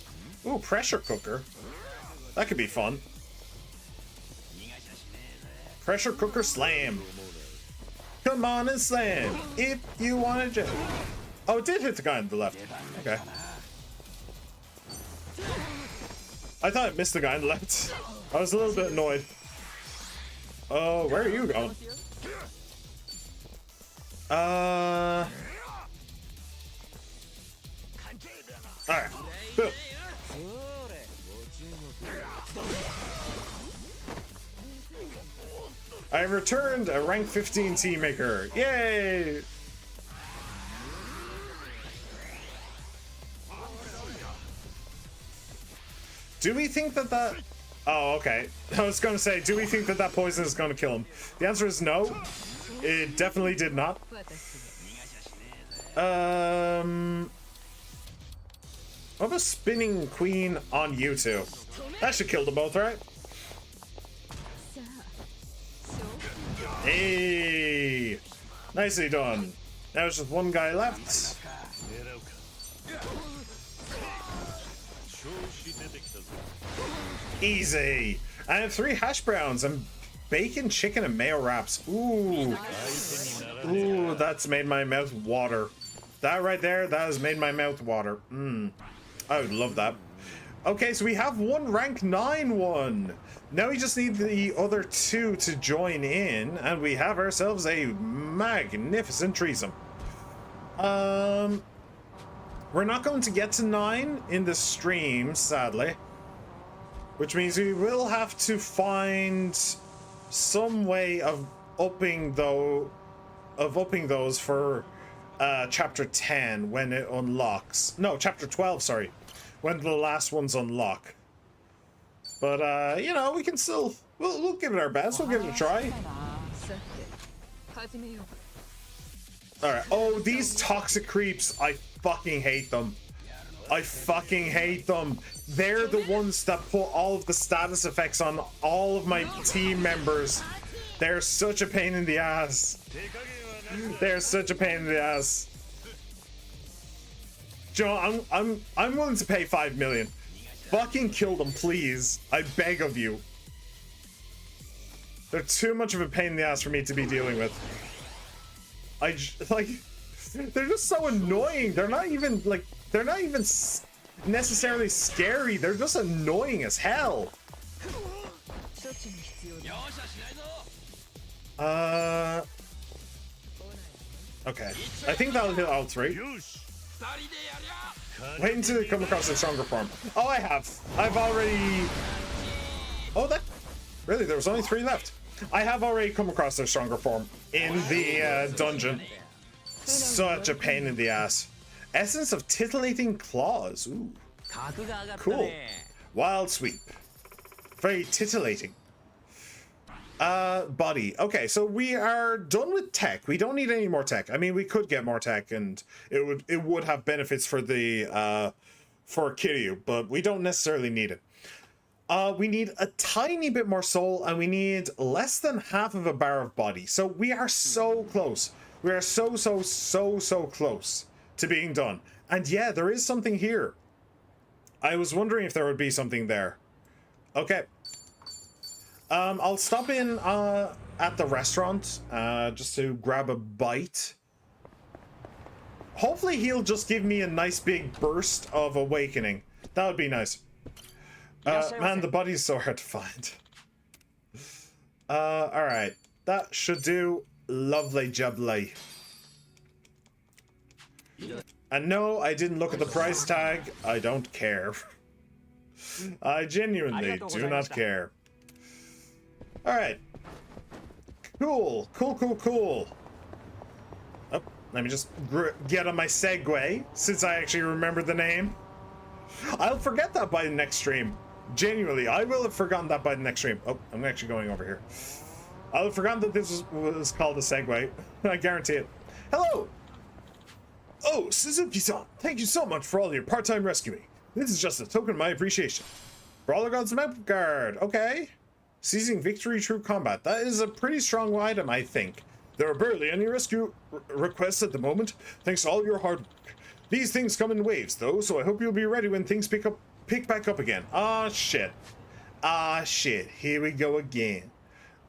Ooh, Pressure Cooker. That could be fun. Pressure Cooker Slam. Come on and slam if you want to. Oh, it did hit the guy on the left. Okay. I thought it missed the guy on the left. I was a little bit annoyed. Oh, where are you going? Alright. Boom. I returned a rank 15 Teammaker. Yay! Do we think that... Oh, okay. I was going to say, do we think that poison is going to kill him? The answer is no. It definitely did not. What about Spinning Queen on you two? That should kill them both, right? Hey! Nicely done. Now there's just one guy left. Easy. I have 3 hash browns and bacon, chicken, and mayo wraps. Ooh. Ooh, that's made my mouth water. That right there, that has made my mouth water. I would love that. Okay, so we have one rank 9 one. Now we just need the other 2 to join in, and we have ourselves a magnificent threesome. We're not going to get to 9 in the stream, sadly. Which means we will have to find some way of upping those for chapter 10 when it unlocks. No, chapter 12, sorry. When the last ones unlock. But you know, we can still we'll give it our best. We'll give it a try. Alright. Oh, these toxic creeps, I fucking hate them. I fucking hate them. They're the ones that put all of the status effects on all of my team members. They're such a pain in the ass. They're such a pain in the ass. Joe, I'm willing to pay 5 million. Fucking kill them, please. I beg of you. They're too much of a pain in the ass for me to be dealing with. Like, they're just so annoying. They're not even necessarily scary. They're just annoying as hell. Okay. I think that'll hit all 3. Wait until they come across a stronger form. Oh, I have. I've already... Oh, that... Really? There was only 3 left. I have already come across their stronger form in the dungeon. Such a pain in the ass. Essence of Titillating Claws. Ooh. Cool. Wild Sweep. Very titillating. Body. Okay, so we are done with tech. We don't need any more tech. I mean, we could get more tech, and it would have benefits for the for Kiryu, but we don't necessarily need it. We need a tiny bit more soul, and we need less than half of a bar of body. So we are so close. We are so close to being done. And yeah, there is something here. I was wondering if there would be something there. Okay. I'll stop in at the restaurant just to grab a bite. Hopefully he'll just give me a nice big burst of awakening. That would be nice. Man, the body's so hard to find. Alright. That should do. Lovely jubbly. And no, I didn't look at the price tag. I don't care. I genuinely do not care. Alright. Cool. Oh, let me just get on my segue, since I actually remember the name. I'll forget that by the next stream. Genuinely, I will have forgotten that by the next stream. Oh, I'm actually going over here. I'll have forgotten that this was called a segue. I guarantee it. Hello! Oh, Suzuki-san, thank you so much for all your part-time rescuing. This is just a token of my appreciation. Brawler God's map guard. Okay. Seizing victory through combat. That is a pretty strong item, I think. There are barely any rescue requests at the moment, thanks to all your hard work. These things come in waves, though, so I hope you'll be ready when things pick back up again. Ah, shit. Ah, shit. Here we go again.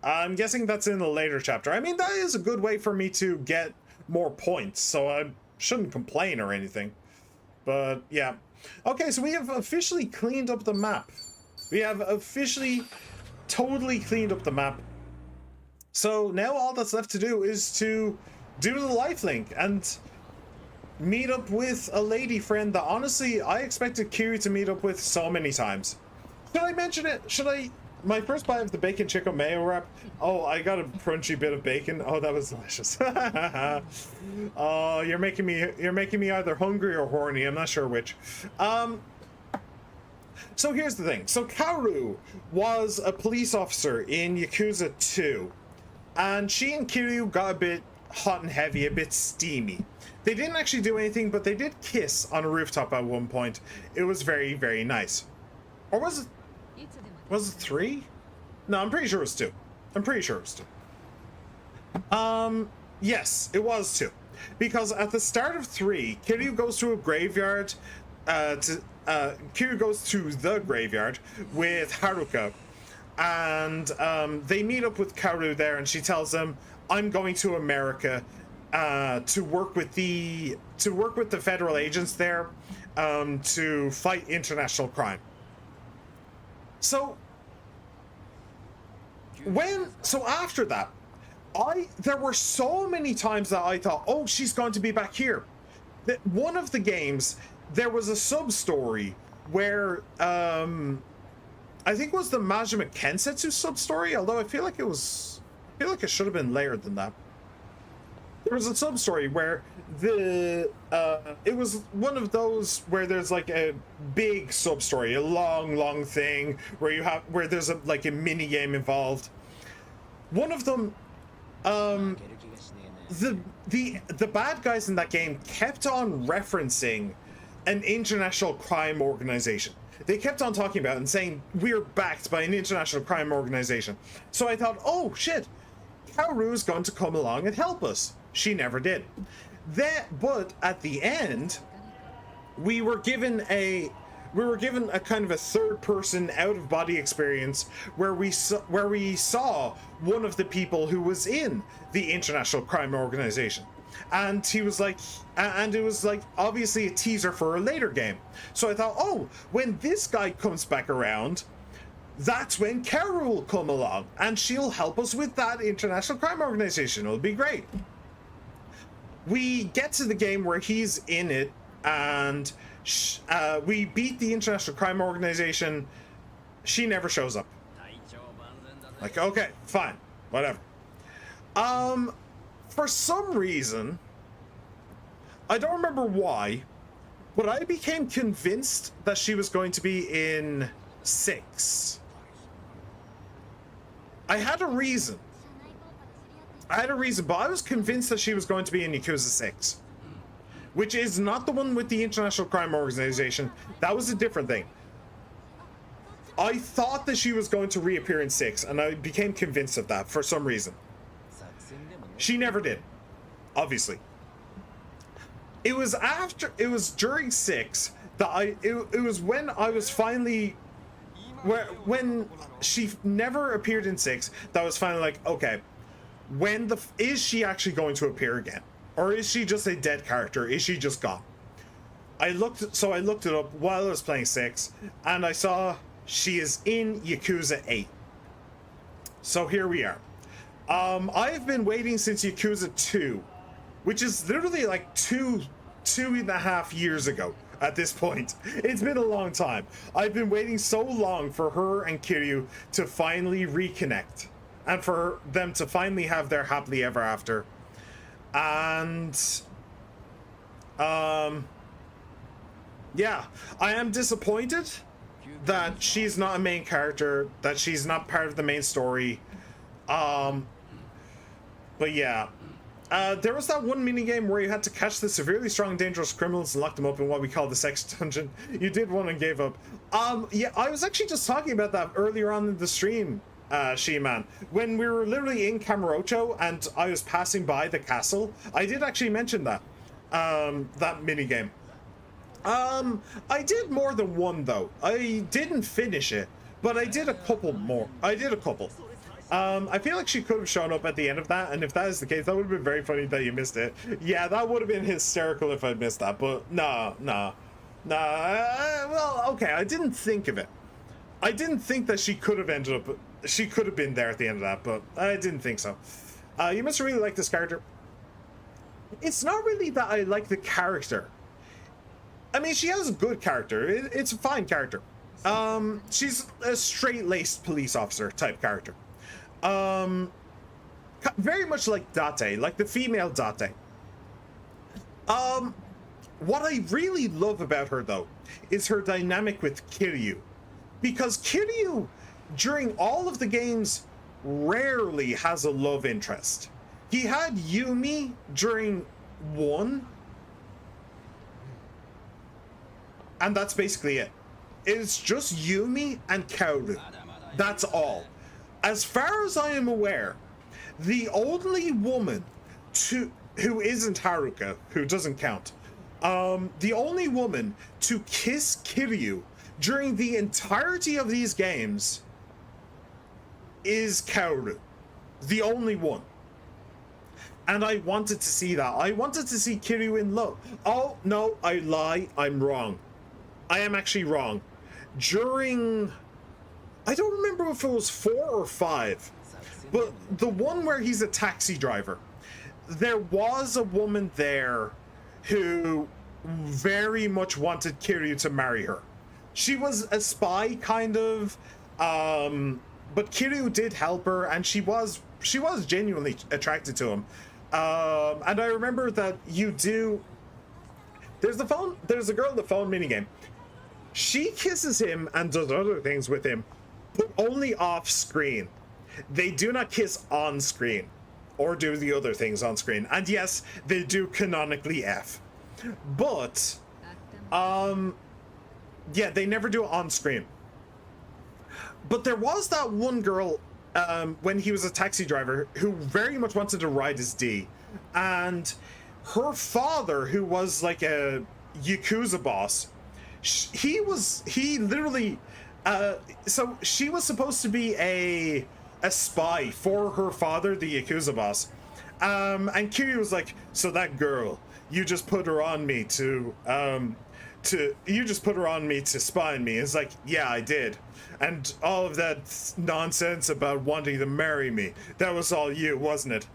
I'm guessing that's in a later chapter. I mean, that is a good way for me to get more points, so I shouldn't complain or anything. But, yeah. Okay, so we have officially cleaned up the map. We have officially totally cleaned up the map. So now all that's left to do is to do the lifelink and meet up with a lady friend that honestly I expected Kiryu to meet up with so many times. Should I mention it? Should I? My first bite of the bacon chicken mayo wrap. Oh, I got a crunchy bit of bacon. Oh, that was delicious. Oh, you're making me either hungry or horny. I'm not sure which. So here's the thing. So Kaoru was a police officer in Yakuza 2, and she and Kiryu got a bit hot and heavy, a bit steamy. They didn't actually do anything, but they did kiss on a rooftop at one point. It was very, very nice. Or was it 3? No, I'm pretty sure it was 2. Yes, it was 2. Because at the start of 3, Kiryu goes to a graveyard Kiryu goes to the graveyard with Haruka, and they meet up with Kaoru there, and she tells him, I'm going to America, to work with the federal agents there, to fight international crime. So after that, there were so many times that I thought, oh, she's going to be back here. That one of the games, there was a sub story where I think it was the Majima Kensetsu sub story, although I feel like it should have been layered than that. There was a sub story where it was one of those where there's like a big sub story, a long thing where there's a mini game involved. One of them, the bad guys in that game kept on referencing an international crime organization. They kept on talking about it and saying, we're backed by an international crime organization. So I thought, oh shit, Kaoru is going to come along and help us. She never did. But at the end, we were given a kind of a third-person out-of-body experience where we saw one of the people who was in the international crime organization, and he was like, and it was like obviously a teaser for a later game. So I thought, oh, when this guy comes back around, that's when Kaoru will come along, and she'll help us with that international crime organization. It'll be great. We get to the game where he's in it, and we beat the international crime organization. She never shows up. Like, okay, fine, whatever. For some reason, I don't remember why, but I became convinced that she was going to be in 6. I had a reason, but I was convinced that she was going to be in Yakuza 6. Which is not the one with the International Crime Organization. That was a different thing. I thought that she was going to reappear in 6, and I became convinced of that for some reason. She never did, obviously. It was during 6 that it was when I was finally, when she never appeared in 6, that I was finally like, okay, is she actually going to appear again? Or is she just a dead character? Is she just gone? I looked it up while I was playing 6, and I saw she is in Yakuza 8. So here we are. I've been waiting since Yakuza 2, which is literally like two and a half years ago at this point. It's been a long time. I've been waiting so long for her and Kiryu to finally reconnect, and for them to finally have their happily ever after. And yeah, I am disappointed that she's not a main character, that she's not part of the main story. But yeah, there was that one minigame where you had to catch the severely strong and dangerous criminals and lock them up in what we call the sex dungeon. You did one and gave up. Yeah, I was actually just talking about that earlier on in the stream, She-Man. When we were literally in Kamurocho and I was passing by the castle, I did actually mention that, that minigame. I did more than one though. I didn't finish it, but I did a couple more. I did a couple. I feel like she could have shown up at the end of that, and if that is the case, that would have been very funny that you missed it. Yeah, that would have been hysterical if I missed that, but nah. Well, okay, I didn't think of it. I didn't think that she could have been there at the end of that, but I didn't think so. You must really like this character. It's not really that I like the character. I mean, she has a good character. It's a fine character. She's a straight-laced police officer type character. Very much like Date, like the female Date. What I really love about her, though, is her dynamic with Kiryu. Because Kiryu, during all of the games, rarely has a love interest. He had Yumi during 1, and that's basically it. It's just Yumi and Kaoru. That's all. As far as I am aware, the only woman who isn't Haruka, who doesn't count, the only woman to kiss Kiryu during the entirety of these games is Kaoru. The only one. And I wanted to see that. I wanted to see Kiryu in love. Oh, no, I lie. I'm wrong. I am actually wrong. During... I don't remember if it was 4 or 5. But the one where he's a taxi driver. There was a woman there who very much wanted Kiryu to marry her. She was a spy, kind of. But Kiryu did help her, and she was genuinely attracted to him. And I remember that you do... There's a girl in the phone minigame. She kisses him and does other things with him, but only off screen. They do not kiss on screen or do the other things on screen. And yes, they do canonically F. But, yeah, they never do it on screen. But there was that one girl, when he was a taxi driver, who very much wanted to ride his D. And her father, who was like a Yakuza boss, he literally, so she was supposed to be a spy for her father, the Yakuza boss. And Kiryu was like, so that girl, you just put her on me to spy on me. It's like, yeah, I did. And all of that nonsense about wanting to marry me, that was all you, wasn't it?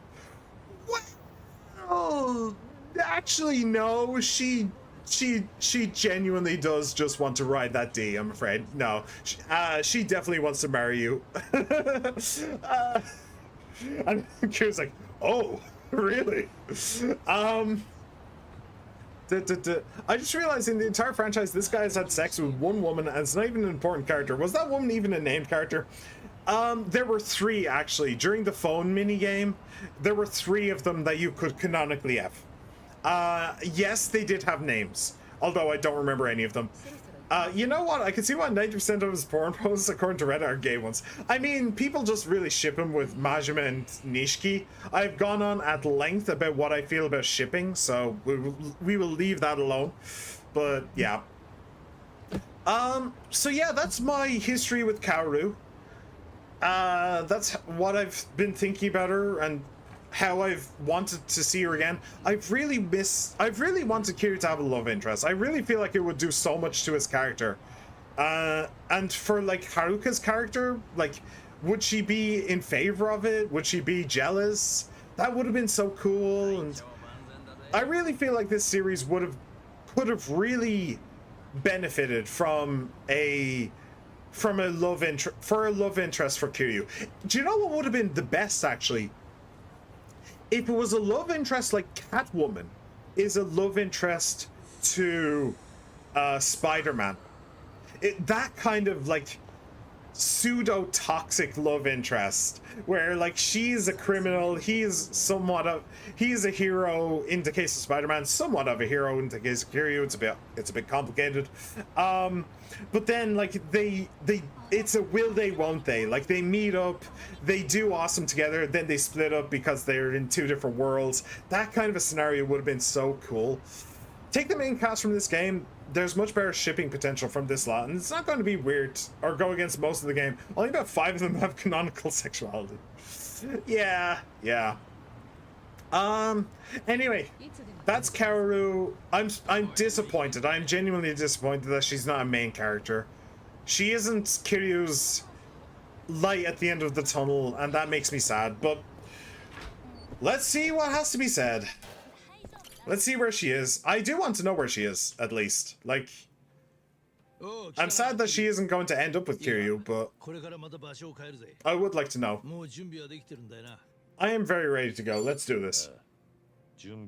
Well, actually, no. She genuinely does just want to ride that D, I'm afraid. No, she definitely wants to marry you. And Kiryu's like, oh, really? I just realized in the entire franchise, this guy has had sex with one woman, and it's not even an important character. Was that woman even a named character? There were 3, actually. During the phone minigame, there were 3 of them that you could canonically F. Yes, they did have names, although I don't remember any of them. You know what? I can see why 90% of his porn posts, according to Reddit, are gay ones. I mean, people just really ship him with Majima and Nishiki. I've gone on at length about what I feel about shipping, so we will leave that alone. But, yeah. So yeah, that's my history with Kaoru. That's what I've been thinking about her and how I've wanted to see her again. I've really wanted Kiryu to have a love interest. I really feel like it would do so much to his character. And for like Haruka's character, like, would she be in favor of it? Would she be jealous? That would have been so cool. And I really feel like this series would have really benefited from a love interest for Kiryu. Do you know what would have been the best, actually? If it was a love interest like Catwoman is a love interest to Spider-Man. That kind of like pseudo toxic love interest where like she's a criminal, he's a hero in the case of Spider-Man, somewhat of a hero in the case of Kiryu. It's a bit complicated. But then like it's a will they won't they, like they meet up, they do awesome together, then they split up because they're in 2 different worlds. That kind of a scenario would have been so cool. Take the main cast from this game, there's much better shipping potential from this lot, and it's not going to be weird or go against most of the game. Only about 5 of them have canonical sexuality. Yeah. Anyway, that's Kaoru. I'm disappointed. I'm genuinely disappointed that she's not a main character. She isn't Kiryu's light at the end of the tunnel, and that makes me sad, but let's see what has to be said. Let's see where she is. I do want to know where she is, at least. Like, I'm sad that she isn't going to end up with Kiryu, but I would like to know. I am very ready to go. Let's do this. When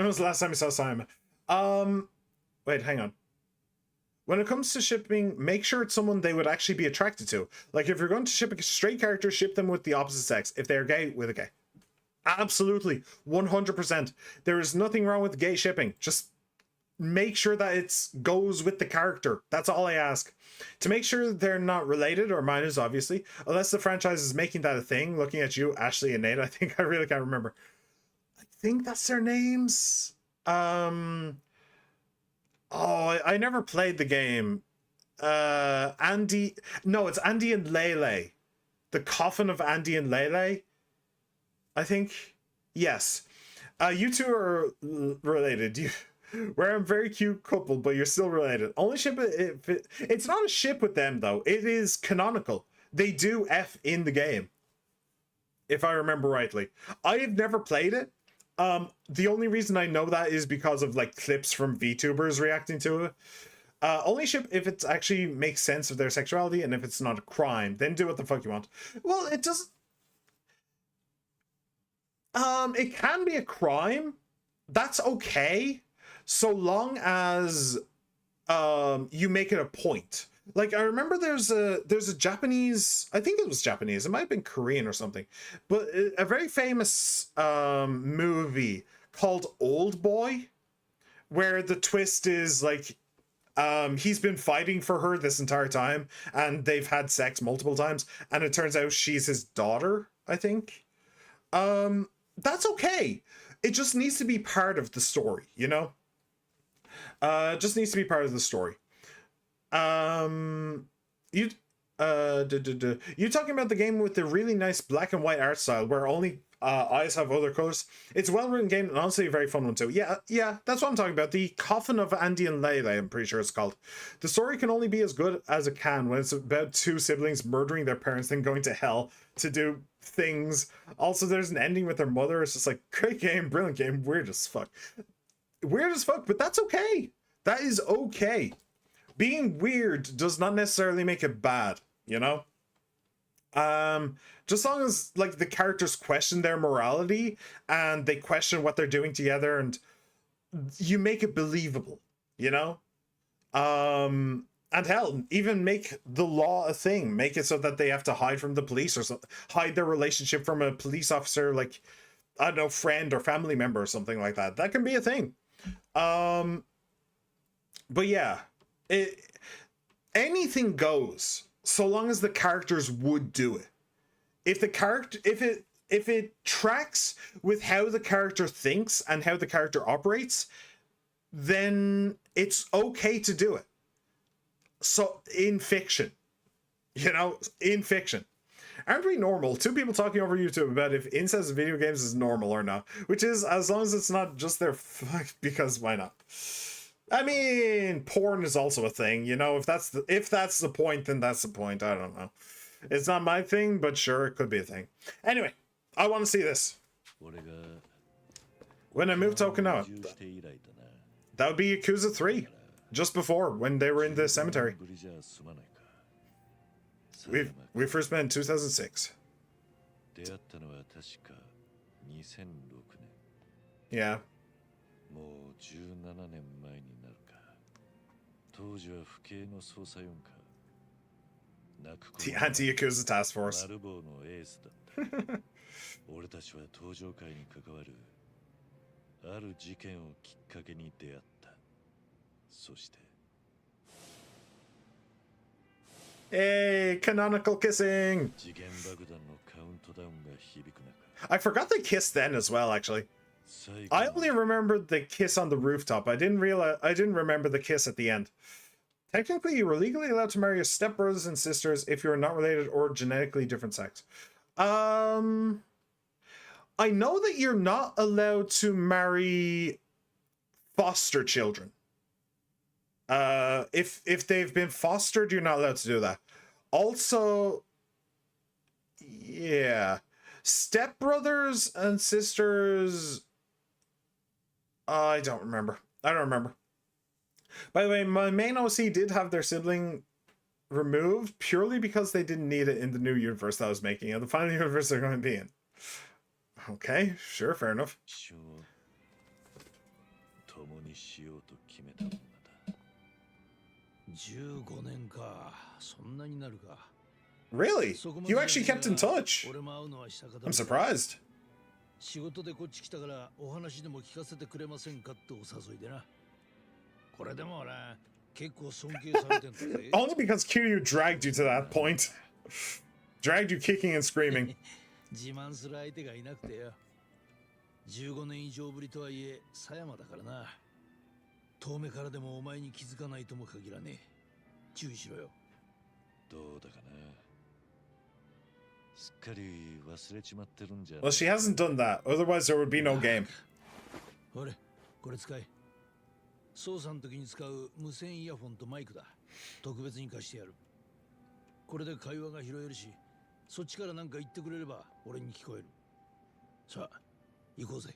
was the last time you saw Simon? Wait, hang on. When it comes to shipping, make sure it's someone they would actually be attracted to. Like, if you're going to ship a straight character, ship them with the opposite sex. If they're gay, with a gay. Absolutely. 100%. There is nothing wrong with gay shipping. Just make sure that it goes with the character. That's all I ask. To make sure they're not related, or minors, obviously. Unless the franchise is making that a thing. Looking at you, Ashley and Nate, I think I really can't remember. I think that's their names. Oh, I never played the game. Andy. No, it's Andy and Lele. The Coffin of Andy and Lele. I think. Yes. You two are related. We're a very cute couple, but you're still related. Only ship it's not a ship with them though. It is canonical. They do F in the game, if I remember rightly. I have never played it. The only reason I know that is because of like clips from VTubers reacting to it. Only ship if it actually makes sense of their sexuality and if it's not a crime. Then do what the fuck you want. Well, it doesn't. It can be a crime. That's okay, so long as you make it a point. Like I remember there's a Japanese, I think it was Japanese, it might have been Korean or something, but a very famous movie called Old Boy, where the twist is like he's been fighting for her this entire time and they've had sex multiple times and it turns out she's his daughter, I think. That's okay. It just needs to be part of the story, you know? It just needs to be part of the story. You talking about the game with the really nice black and white art style where only eyes have other colors? It's a well-written game and honestly a very fun one too. Yeah, that's what I'm talking about. The Coffin of Andy and Lele, I'm pretty sure it's called. The story can only be as good as it can when it's about two siblings murdering their parents then going to hell to do things. Also, there's an ending with their mother. It's just like, great game, brilliant game, weird as fuck. Weird as fuck, but that's okay. That is okay. Being weird does not necessarily make it bad, you know? Just as long as like the characters question their morality and they question what they're doing together and you make it believable, you know? And hell, even make the law a thing. Make it so that they have to hide from the police or something. Hide their relationship from a police officer, like, I don't know, friend or family member or something like that. That can be a thing. But yeah, anything goes so long as the characters would do it. If it tracks with how the character thinks and how the character operates, then it's okay to do it. So in fiction, you know, in fiction. Aren't we normal? Two people talking over YouTube about if incest in video games is normal or not, which is as long as it's not just their because why not? I mean, porn is also a thing, you know. If that's the point, then that's the point. I don't know. It's not my thing, but sure, it could be a thing. Anyway, I want to see this. When I move to Okinawa, that would be Yakuza 3, just before when they were in the cemetery. We first met in 2006. Yeah. The anti-Yakuza task force. 俺たちは登場会に関わるある事件をきっかけに出会った。そして Hey, canonical kissing. I forgot they kissed then as well, actually. I only remembered the kiss on the rooftop. I didn't remember the kiss at the end. Technically, you were legally allowed to marry your stepbrothers and sisters if you're not related or genetically different sex. I know that you're not allowed to marry foster children. If they've been fostered, you're not allowed to do that. Also, yeah, stepbrothers and sisters. I don't remember. By the way, my main OC did have their sibling removed purely because they didn't need it in the new universe that I was making, and the final universe they're going to be in. Okay, sure, fair enough. Really? You actually kept in touch? I'm surprised. Only because Kiryu dragged you to that point. Dragged you kicking and screaming. 15年以上ぶりとはいえ狭山だからな。遠目からでもお前に気づかないとも限らねえ。注意しろよ。どうだかな。すっかり忘れちまってるんじゃ。Well, she hasn't done that. Otherwise, there would be no game. ほれ、これ使え。操作の時に使う無線イヤホンとマイクだ。特別に貸してやる。これで会話が拾えるし、そっちから何か言ってくれれば俺に聞こえる。さあ、行こうぜ。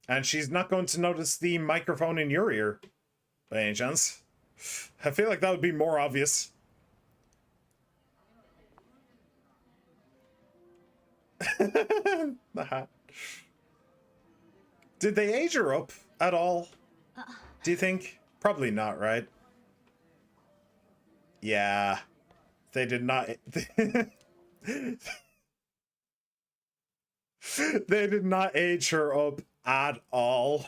And she's not going to notice the microphone in your ear, by any chance. I feel like that would be more obvious. The hat. Did they age her up at all? Do you think? Probably not, right? Yeah. They did not. They did not age her up at all.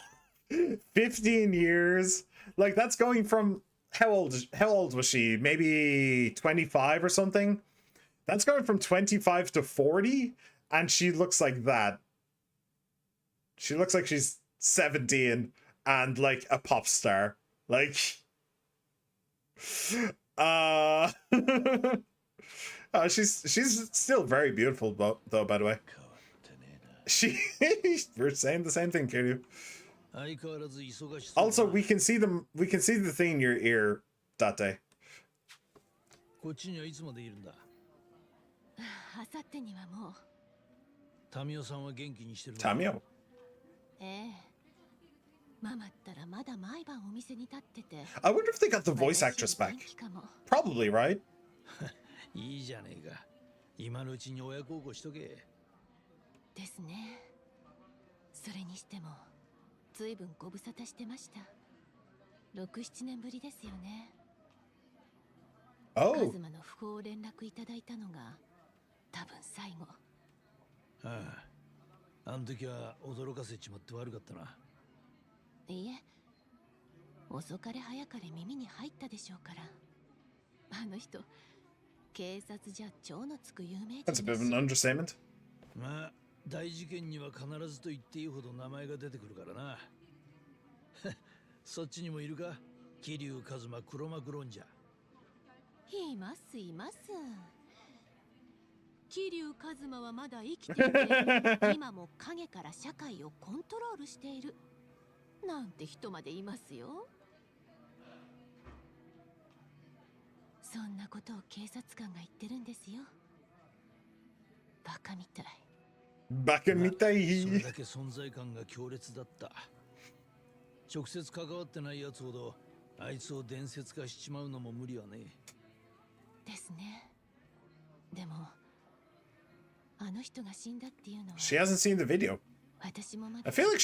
15 years. Like, that's going from how old was she? Maybe 25 or something? That's going from 25 to 40, and she looks like that. She looks like she's 17 and like a pop star. Like she's still very beautiful though, by the way. We're saying the same thing, Kiryu. Also, we can see the thing in your ear, Date. こっちにはいつまでいるんだ。あさってにはもう。タミオさんは元気にしてるの？ Tamio. ええ。ママったらまだ毎晩お店に立ってて。I wonder if they got the voice actress back. Probably, right? いいじゃねえか。今のうちに親孝行しとけ。ですね。それにしても、ずいぶんご無沙汰してました。6、7年ぶりですよね。Oh. カズマの訃報を連絡いただいたのが多分最後。ああ、あの時は驚かせちまって悪かったな。いいえ、遅かれ早かれ耳に入ったでしょうから。あの人、警察じゃ超のつく有名人です。 That's a bit of an understatement. まあ、大事件には必ずと言っていいほど名前が出てくるからな。そっちにもいるか？桐生一馬黒幕論者。いますいます。桐生一馬はまだ生きていて、今も影から社会をコントロールしているなんて人までいますよ。そんなことを警察官が言ってるんですよ。バカみたい。バカみたい。それだけ存在感が強烈だった。直接関わってないやつほどあいつを伝説化しちまうのも無理はねえ。ですね。でもあの人が死んだっていうのは。 She hasn't seen the video. 私もまだ。 I feel like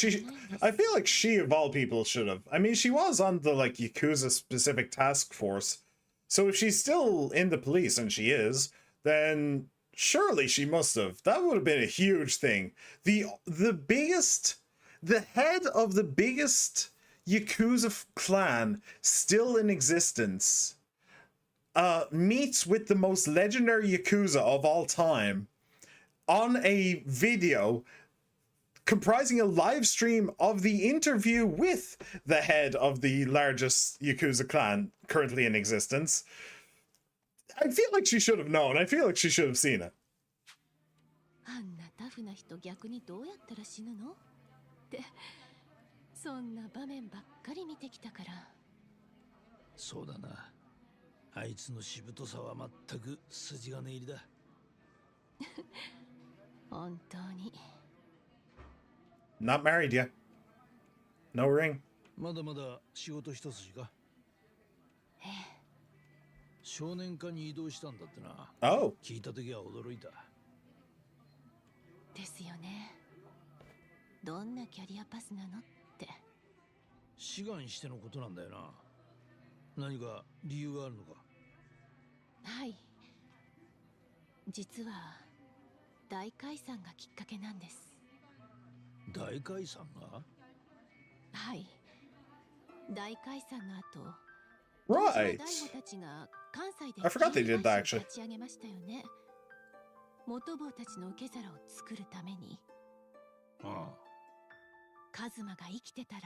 she of all people should have. I mean, she was on the like Yakuza specific task force. So if she's still in the police, and she is, then surely she must have. That would have been a huge thing. The head of the biggest Yakuza clan still in existence meets with the most legendary Yakuza of all time on a video comprising a live stream of the interview with the head of the largest Yakuza clan currently in existence. I feel like she should have known. I feel like she should have seen it. あんなタフな人逆にどうやったら死ぬのって、そんな場面ばっかり見てきたから。そうだな。あいつのしぶとさは全く筋金入りだ。本当に。Not married yet. No ring. まだまだ仕事一筋か？ええ。少年課に移動したんだってな。Oh. 聞いた時は驚いた。ですよね。どんなキャリアパスなのって。志願してのことなんだよな。何か理由があるのか？はい。実は大解散がきっかけなんです。大解散が？はい。大解散の後、 Right. 大悟たちが関西で I forgot they did that, actually. 立ち上げましたよね。元坊たちの受け皿を作るために。ああ。カズマが生きてたら、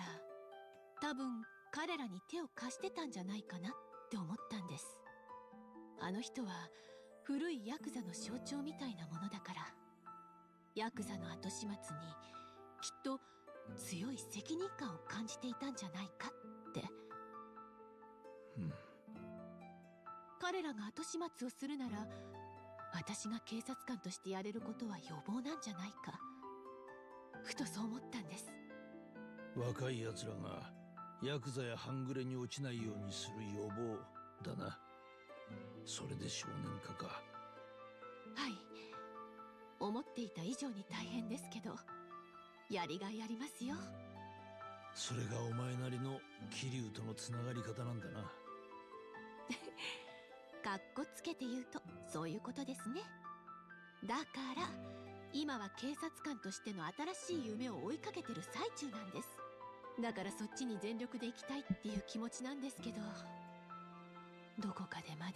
多分彼らに手を貸してたんじゃないかなって思ったんです。あの人は古いヤクザの象徴みたいなものだから、ヤクザの後始末にきっと強い責任感を感じていたんじゃないかって。彼らが後始末をするなら、私が警察官としてやれることは予防なんじゃないか、ふとそう思ったんです。若い奴らがヤクザや半グレに落ちないようにする予防だな。それで少年課か。はい、思っていた以上に大変ですけど、やりがいありますよ。それがお前なりの桐生とのつながり方なんだな。かっこつけて言うとそういうことですね。だから今は警察官としての新しい夢を追いかけてる最中なんです。だからそっちに全力で行きたいっていう気持ちなんですけど、どこかでまだ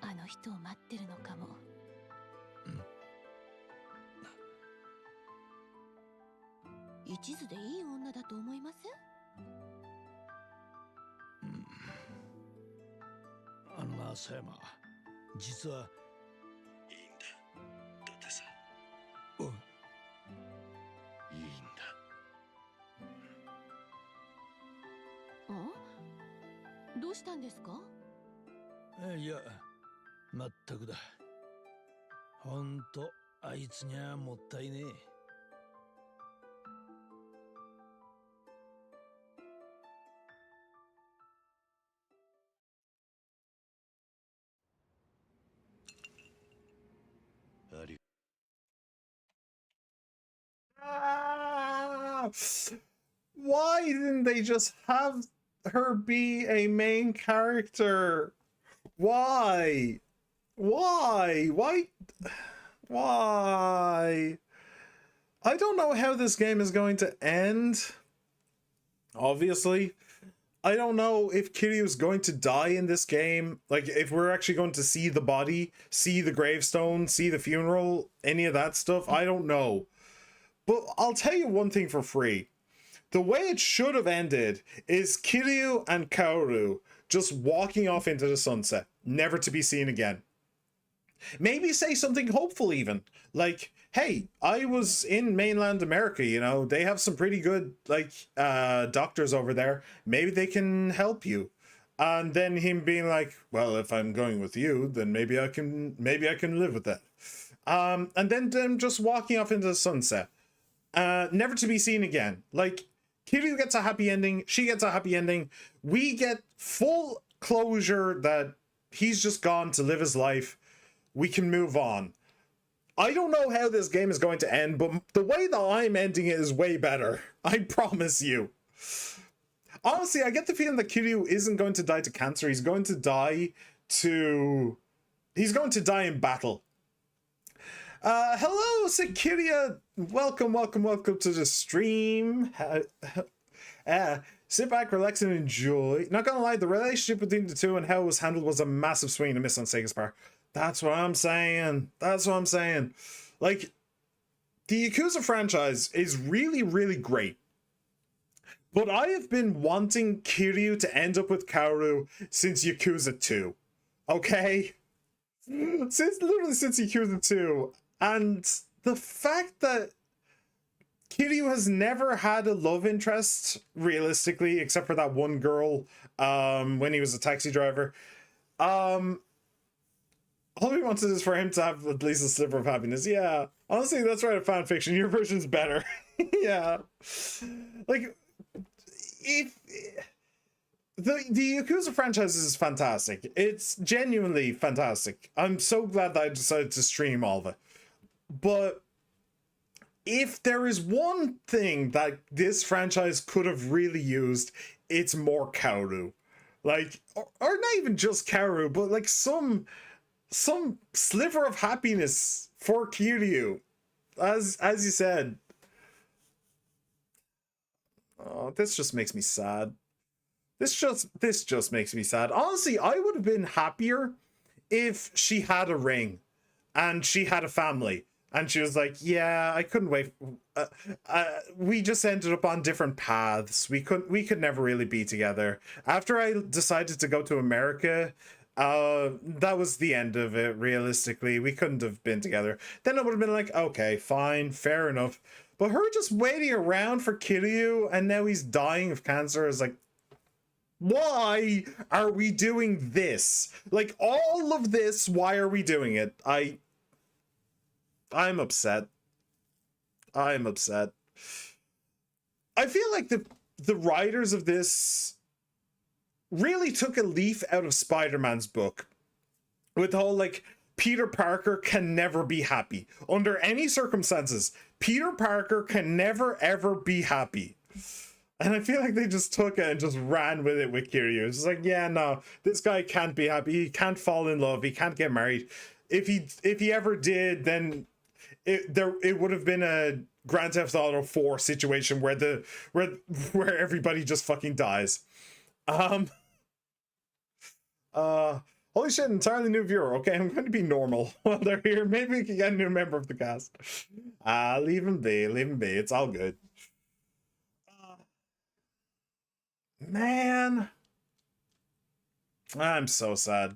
あの人を待ってるのかも。一途でいい女だと思いません？あのな、佐山、実は。いいんだ。だってさ。いいんだ。どうしたんですか？いや、まったくだ。ほんと、あいつにゃもったいねえ。Why didn't they just have her be a main character? Why? Why? Why? Why? I don't know how this game is going to end. Obviously. I don't know if Kiryu is going to die in this game. Like, if we're actually going to see the body, see the gravestone, see the funeral, any of that stuff. I don't know. But I'll tell you one thing for free. The way it should have ended is Kiryu and Kaoru just walking off into the sunset, never to be seen again. Maybe say something hopeful even. Like, hey, I was in mainland America, you know, they have some pretty good, like, doctors over there. Maybe they can help you. And then him being like, well, if I'm going with you, then maybe I can live with that. And then them just walking off into the sunset. Never to be seen again. Like, Kiryu gets a happy ending, she gets a happy ending. We get full closure that he's just gone to live his life. We can move on. I don't know how this game is going to end, but the way that I'm ending it is way better. I promise you. Honestly, I get the feeling that Kiryu isn't going to die to cancer. He's going to die in battle. Hello, Sekiria. Welcome to the stream. Sit back, relax, and enjoy. Not gonna lie, the relationship between the two and how it was handled was a massive swing and a miss on Sega's part. That's what I'm saying. Like, the Yakuza franchise is really, really great. But I have been wanting Kiryu to end up with Kaoru since Yakuza 2. Okay? Since Yakuza 2. And the fact that Kiryu has never had a love interest, realistically, except for that one girl when he was a taxi driver. All he wanted is for him to have at least a sliver of happiness. Yeah, honestly, that's right. A fan fiction. Your version's better. Yeah, like the Yakuza franchise is fantastic. It's genuinely fantastic. I'm so glad that I decided to stream all of it. But if there is one thing that this franchise could have really used, it's more Kaoru. Like, or not even just Kaoru, but like some sliver of happiness for Kiryu. As you said. Oh, this just makes me sad. This just makes me sad. Honestly, I would have been happier if she had a ring and she had a family. And she was like, yeah, I couldn't wait. We just ended up on different paths. We could never really be together. After I decided to go to America, that was the end of it, realistically. We couldn't have been together. Then I would have been like, okay, fine, fair enough. But her just waiting around for Kiryu, and now he's dying of cancer, is like, why are we doing this? Like, all of this, why are we doing it? I'm upset. I'm upset. I feel like the writers of this really took a leaf out of Spider-Man's book. With the whole, like, Peter Parker can never be happy. Under any circumstances, Peter Parker can never, ever be happy. And I feel like they just took it and just ran with it with Kiryu. It's like, yeah, no, this guy can't be happy. He can't fall in love. He can't get married. If he ever did, then it would have been a Grand Theft Auto 4 situation where everybody just fucking dies. Holy shit, entirely new viewer. Okay, I'm going to be normal while they're here. Maybe we can get a new member of the cast. Leave him be. Leave him be. It's all good. Man, I'm so sad.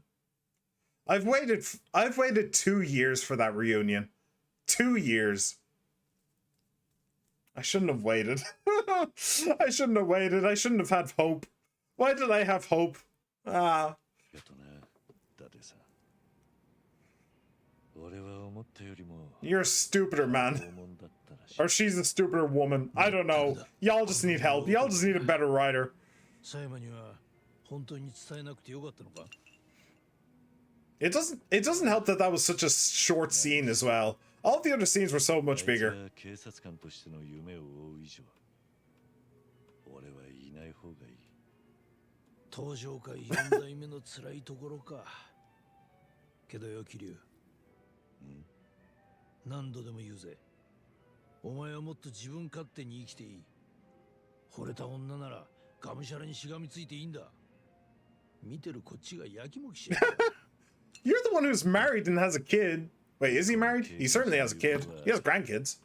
I've waited 2 years for that reunion. 2 years. I shouldn't have waited. I shouldn't have waited. I shouldn't have had hope. Why did I have hope? You're a stupider man. Or she's a stupider woman. I don't know. Y'all just need help. Y'all just need a better writer. It doesn't help that that was such a short scene as well. All of the other scenes were so much bigger. You're the one who's married and has a kid. Wait, is he married? He certainly has a kid. He has grandkids.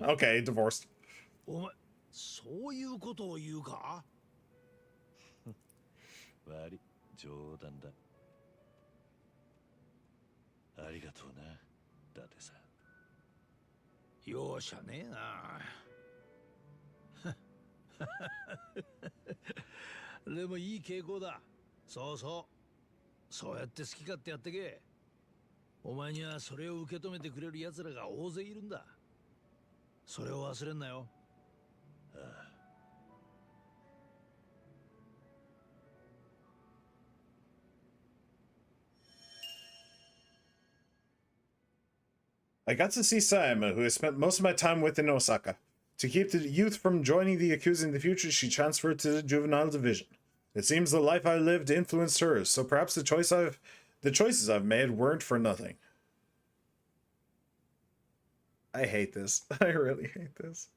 Okay, divorced. I got to see Sayama, who I spent most of my time with in Osaka. To keep the youth from joining the Yakuza in the future, she transferred to the juvenile division. It seems the life I lived influenced hers, so perhaps the choices I've made weren't for nothing. I hate this. I really hate this.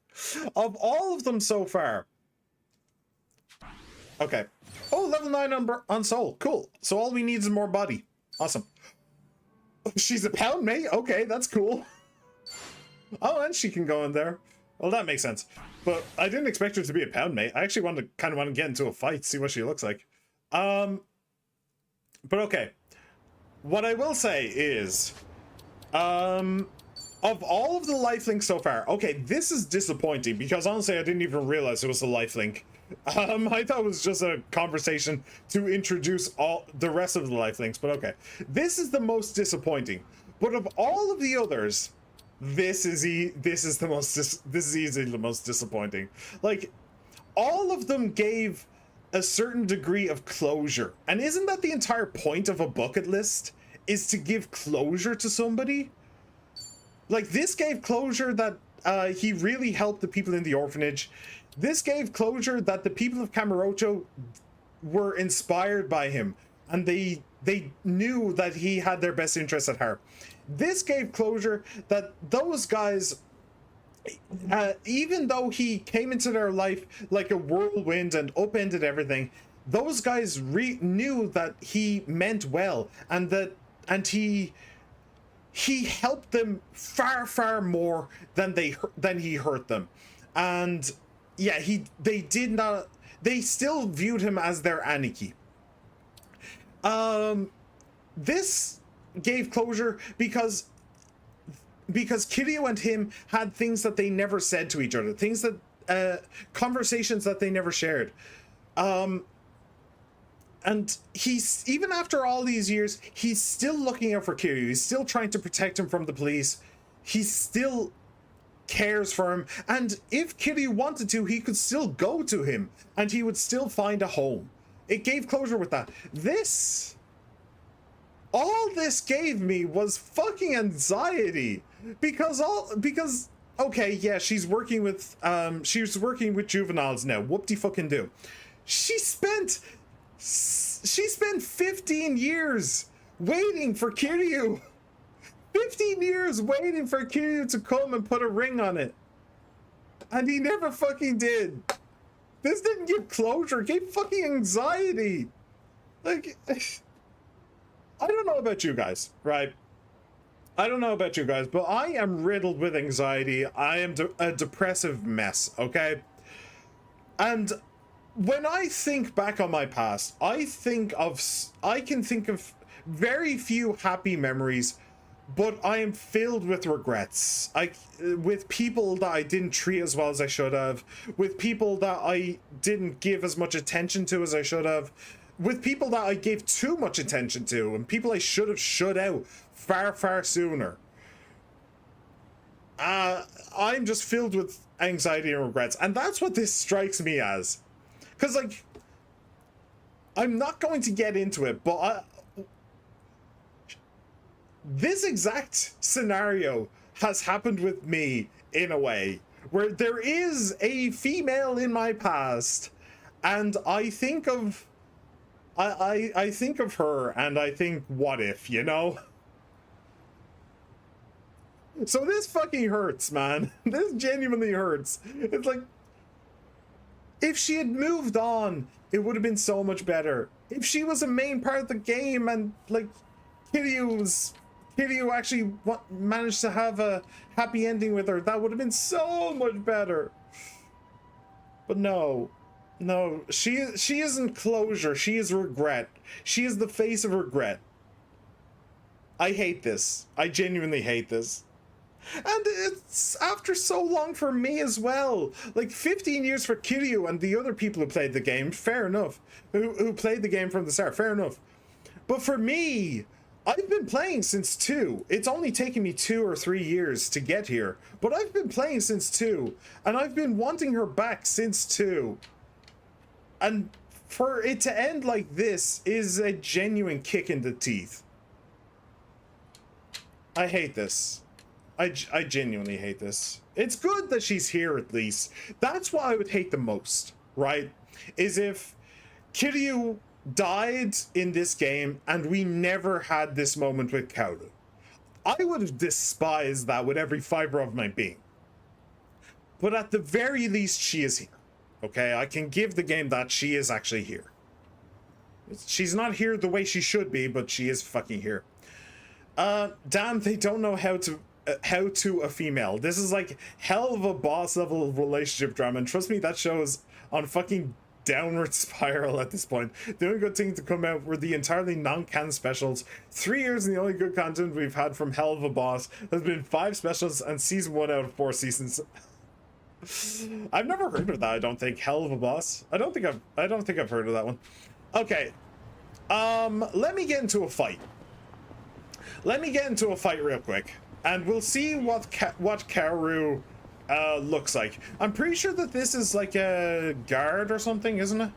Of all of them so far. Okay. Oh, level 9 on Soul. Cool. So all we need is more body. Awesome. She's a pound mate? Okay, that's cool. Oh, and she can go in there. Well, that makes sense. But I didn't expect her to be a pound mate. I actually kind of want to get into a fight, see what she looks like. But okay. What I will say is, of all of the lifelinks so far, okay, this is disappointing because honestly, I didn't even realize it was a lifelink. I thought it was just a conversation to introduce all the rest of the lifelinks, but okay. This is the most disappointing. But of all of the others, this is easily the most disappointing. Like, all of them gave a certain degree of closure. And isn't that the entire point of a bucket list? Is to give closure to somebody? Like, this gave closure that he really helped the people in the orphanage. This gave closure that the people of Kamurocho were inspired by him, and they knew that he had their best interests at heart. This gave closure that those guys, even though he came into their life like a whirlwind and upended everything, those guys knew that he meant well, and he he helped them far, far more than he hurt them. And yeah, they still viewed him as their Aniki. This gave closure because Kiryu and him had things that they never said to each other, things that conversations that they never shared. And he's, even after all these years, he's still looking out for Kiryu. He's still trying to protect him from the police. He still cares for him. And if Kiryu wanted to, he could still go to him and he would still find a home. It gave closure with that. All this gave me was fucking anxiety. Because okay, yeah, she's working with juveniles now. Whoop-de-fucking do. She spent 15 years waiting for Kiryu. 15 years waiting for Kiryu to come and put a ring on it. And he never fucking did. This didn't give closure, it gave fucking anxiety. Like, I don't know about you guys, right? I don't know about you guys, but I am riddled with anxiety. I am a depressive mess, okay? And when I think back on my past, I can think of very few happy memories, but I am filled with regrets. With people that I didn't treat as well as I should have, with people that I didn't give as much attention to as I should have, with people that I gave too much attention to, and people I should have shut out far, far sooner. I'm just filled with anxiety and regrets, and that's what this strikes me as. Because, like, I'm not going to get into it, but this exact scenario has happened with me in a way, where there is a female in my past, and I think of I think of her, and I think, what if, you know? So this fucking hurts, man. This genuinely hurts. It's like, if she had moved on, it would have been so much better. If she was a main part of the game and, like, Kiryu actually managed to have a happy ending with her, that would have been so much better. But no, she isn't closure. She is regret. She is the face of regret. I hate this. I genuinely hate this. And it's after so long for me as well. Like 15 years for Kiryu and the other people who played the game, fair enough. Who played the game from the start, fair enough. But for me, I've been playing since 2. It's only taken me 2 or 3 years to get here. But I've been playing since 2. And I've been wanting her back since 2. And for it to end like this is a genuine kick in the teeth. I hate this. I genuinely hate this. It's good that she's here at least. That's what I would hate the most, right? Is if Kiryu died in this game and we never had this moment with Kaoru. I would have despised that with every fiber of my being. But at the very least, she is here. Okay, I can give the game that she is actually here. She's not here the way she should be, but she is fucking here. Damn, they don't know how to a female. This is like hell of a boss level relationship drama, and trust me, that show is on fucking downward spiral at this point. The only good thing to come out were the entirely non-canon specials. 3 years and the only good content we've had from Hell of a Boss has been 5 specials and season 1 out of 4 seasons. I've never heard of that, I don't think. Hell of a Boss. I don't think I've heard of that one. Okay. Let me get into a fight. Let me get into a fight real quick, and we'll see what Kaoru looks like. I'm pretty sure that this is like a guard or something, isn't it?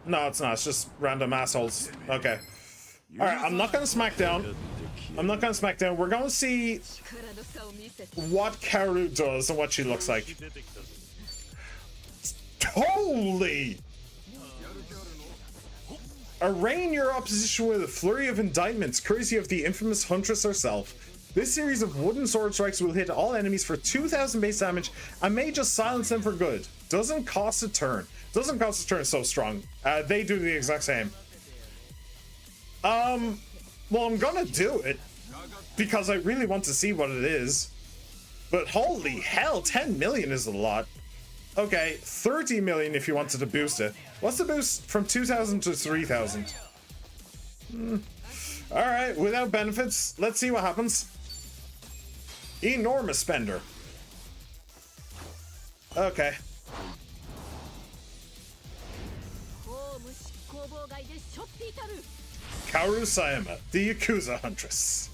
No, it's not. It's just random assholes. Okay. All right. I'm not gonna smack down. I'm not gonna smack down. We're gonna see what Kaoru does and what she looks like. Holy! Arraign your opposition with a flurry of indictments, courtesy of the infamous Huntress herself. This series of wooden sword strikes will hit all enemies for 2,000 base damage and may just silence them for good. Doesn't cost a turn. Doesn't cost a turn, so strong. They do the exact same. Well, I'm gonna do it. because I really want to see what it is. But holy hell, 10 million is a lot. Okay, 30 million if you wanted to boost it. What's the boost from 2,000 to 3,000? Alright, without benefits, let's see what happens. Enormous spender. Okay. Kaoru Sayama, the Yakuza Huntress.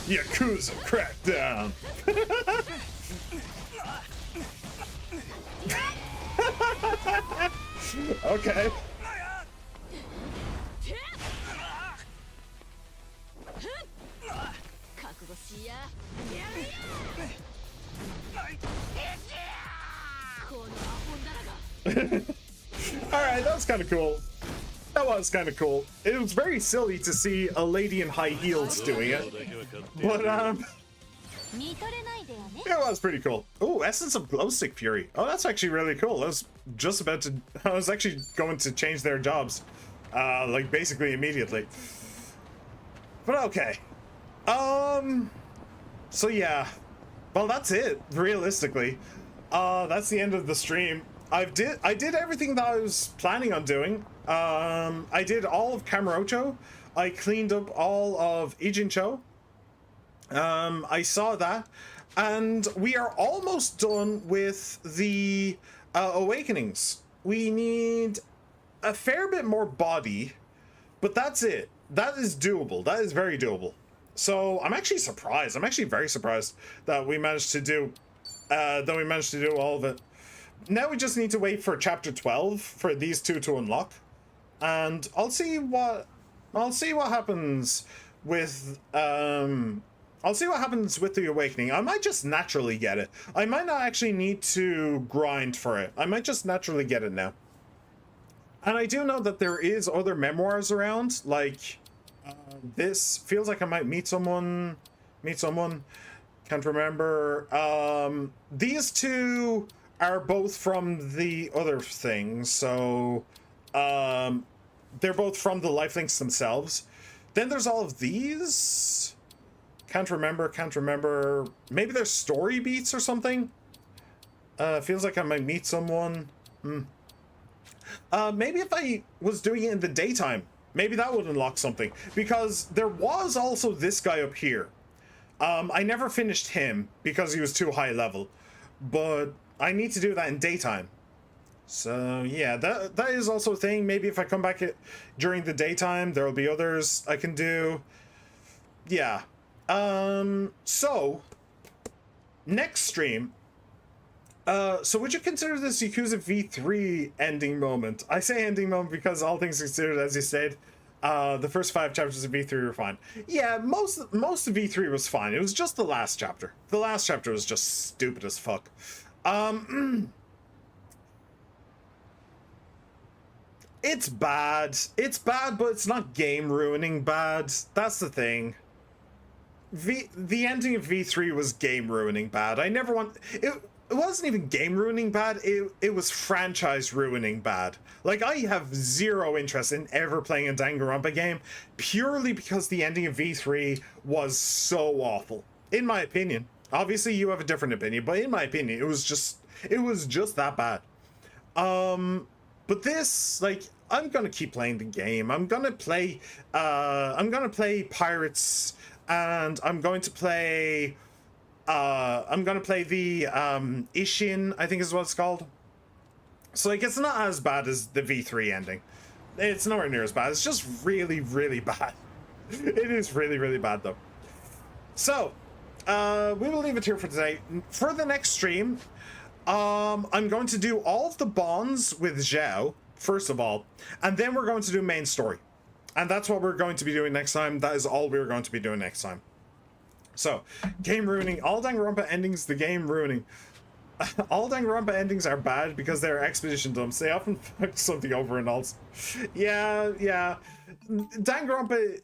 Yakuza Crackdown. Okay. Alright, that was kind of cool. That was kind of cool. It was very silly to see a lady in high heels doing it. But, it was pretty cool. Oh, Essence of Glowstick Fury. Oh, that's actually really cool. I was actually going to change their jobs. Like, basically immediately. But okay. So yeah. Well, that's it, realistically. That's the end of the stream. I did everything that I was planning on doing. I did all of Kamurocho. I cleaned up all of Ijincho. I saw that. And we are almost done with the Awakenings. We need a fair bit more body, but that's it. That is doable. That is very doable. So I'm actually surprised. I'm actually very surprised that we managed to do all of it. Now we just need to wait for chapter 12 for these two to unlock, and I'll see what happens with I'll see what happens with the Awakening. I might just naturally get it. I might not actually need to grind for it. I might just naturally get it now. And I do know that there is other memoirs around, like this feels like I might meet someone. Can't remember. These two are both from the other thing, so they're both from the lifelinks themselves. Then there's all of these. Can't remember. Maybe they're story beats or something. Feels like I might meet someone. Maybe if I was doing it in the daytime, maybe that would unlock something. Because there was also this guy up here. I never finished him because he was too high level. But I need to do that in daytime. So yeah, that is also a thing. Maybe if I come back during the daytime, there will be others I can do. Yeah. So next stream. So would you consider this Yakuza V3 ending moment? I say ending moment because all things considered, as you said, the first 5 chapters of V3 were fine. Yeah, most of V3 was fine. It was just the last chapter. The last chapter was just stupid as fuck. It's bad. It's bad, but it's not game ruining bad. That's the thing. The ending of V3 was game ruining bad. I never want it. It wasn't even game ruining bad. It was franchise ruining bad. Like, I have zero interest in ever playing a Danganronpa game purely because the ending of V3 was so awful. In my opinion. Obviously you have a different opinion, but in my opinion, it was just that bad. But this, like, I'm gonna keep playing the game. I'm gonna play Pirates, and I'm going to play the Ishin, I think is what it's called. So like, it's not as bad as the V3 ending. It's nowhere near as bad. It's just really, really bad. It is really, really bad though. So we will leave it here for today. For the next stream, I'm going to do all of the bonds with Zhao, first of all, and then we're going to do main story. And that's what we're going to be doing next time. That is all we're going to be doing next time. So, game ruining. All Danganronpa endings, the game ruining. All Danganronpa endings are bad because they're expedition dumps. They often fuck something over and also. Yeah. Danganronpa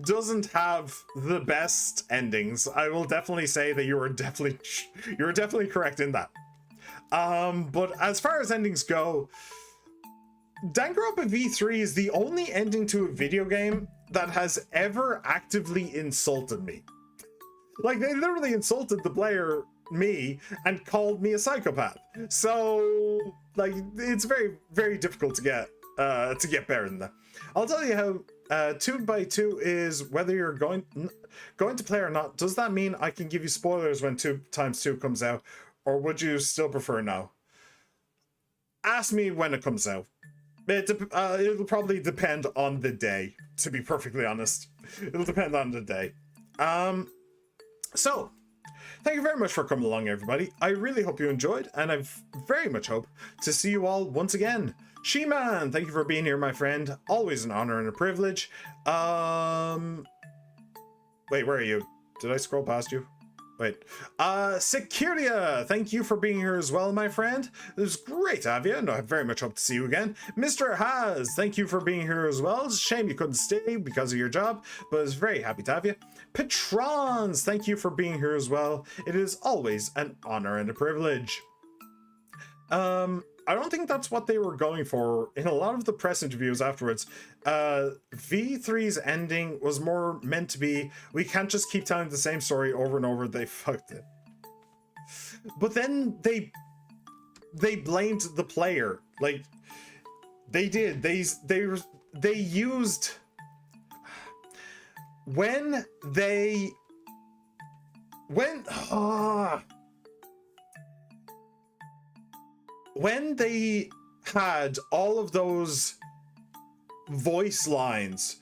doesn't have the best endings. I will definitely say that you are definitely correct in that. But as far as endings go, Danganronpa V3 is the only ending to a video game that has ever actively insulted me. Like, they literally insulted the player, me, and called me a psychopath. So, like, it's very, very difficult to get better than that. I'll tell you how 2x2 is whether you're going to play or not. Does that mean I can give you spoilers when 2x2 comes out, or would you still prefer no? Ask me when it comes out. It'll probably depend on the day, to be perfectly honest. It'll depend on the day. So, thank you very much for coming along, everybody. I really hope you enjoyed, and I very much hope to see you all once again. She-Man, thank you for being here, my friend. Always an honor and a privilege. Wait, where are you? Did I scroll past you? Wait. Securia, thank you for being here as well, my friend. It was great to have you, and I very much hope to see you again. Mr. Haz, thank you for being here as well. It's a shame you couldn't stay because of your job, but I was very happy to have you. Patrons, thank you for being here as well. It is always an honor and a privilege. I don't think that's what they were going for. In a lot of the press interviews afterwards, V3's ending was more meant to be, we can't just keep telling the same story over and over. They fucked it. But then they blamed the player. Like, they did. They used... When they had all of those voice lines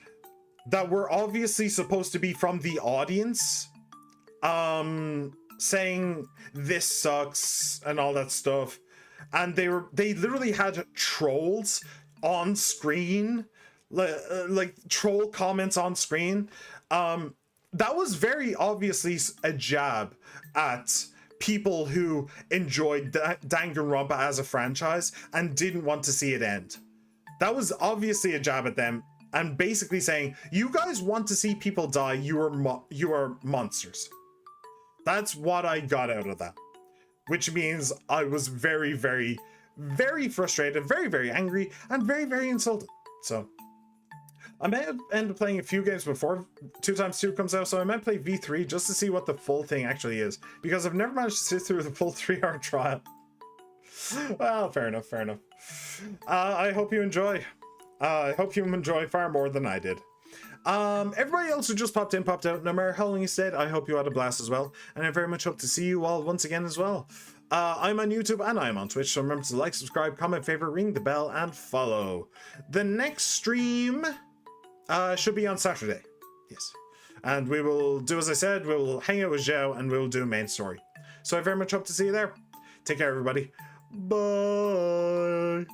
that were obviously supposed to be from the audience, saying this sucks and all that stuff, and they literally had trolls on screen, like troll comments on screen. That was very obviously a jab at people who enjoyed Danganronpa as a franchise and didn't want to see it end. That was obviously a jab at them, and basically saying, you guys want to see people die, you are monsters. That's what I got out of that. Which means I was very, very, very frustrated, very, very angry, and very, very insulted. So I may end up playing a few games before 2x2 comes out, so I might play V3 just to see what the full thing actually is, because I've never managed to sit through the full 3-hour trial. Well, fair enough, fair enough. I hope you enjoy. I hope you enjoy far more than I did. Everybody else who just popped in, popped out, no matter how long you stayed, I hope you had a blast as well, and I very much hope to see you all once again as well. I'm on YouTube and I'm on Twitch, so remember to like, subscribe, comment, favorite, ring the bell, and follow. The next stream should be on Saturday. Yes. And we will do as I said, we'll hang out with Zhao and we'll do a main story. So I very much hope to see you there. Take care, everybody. Bye.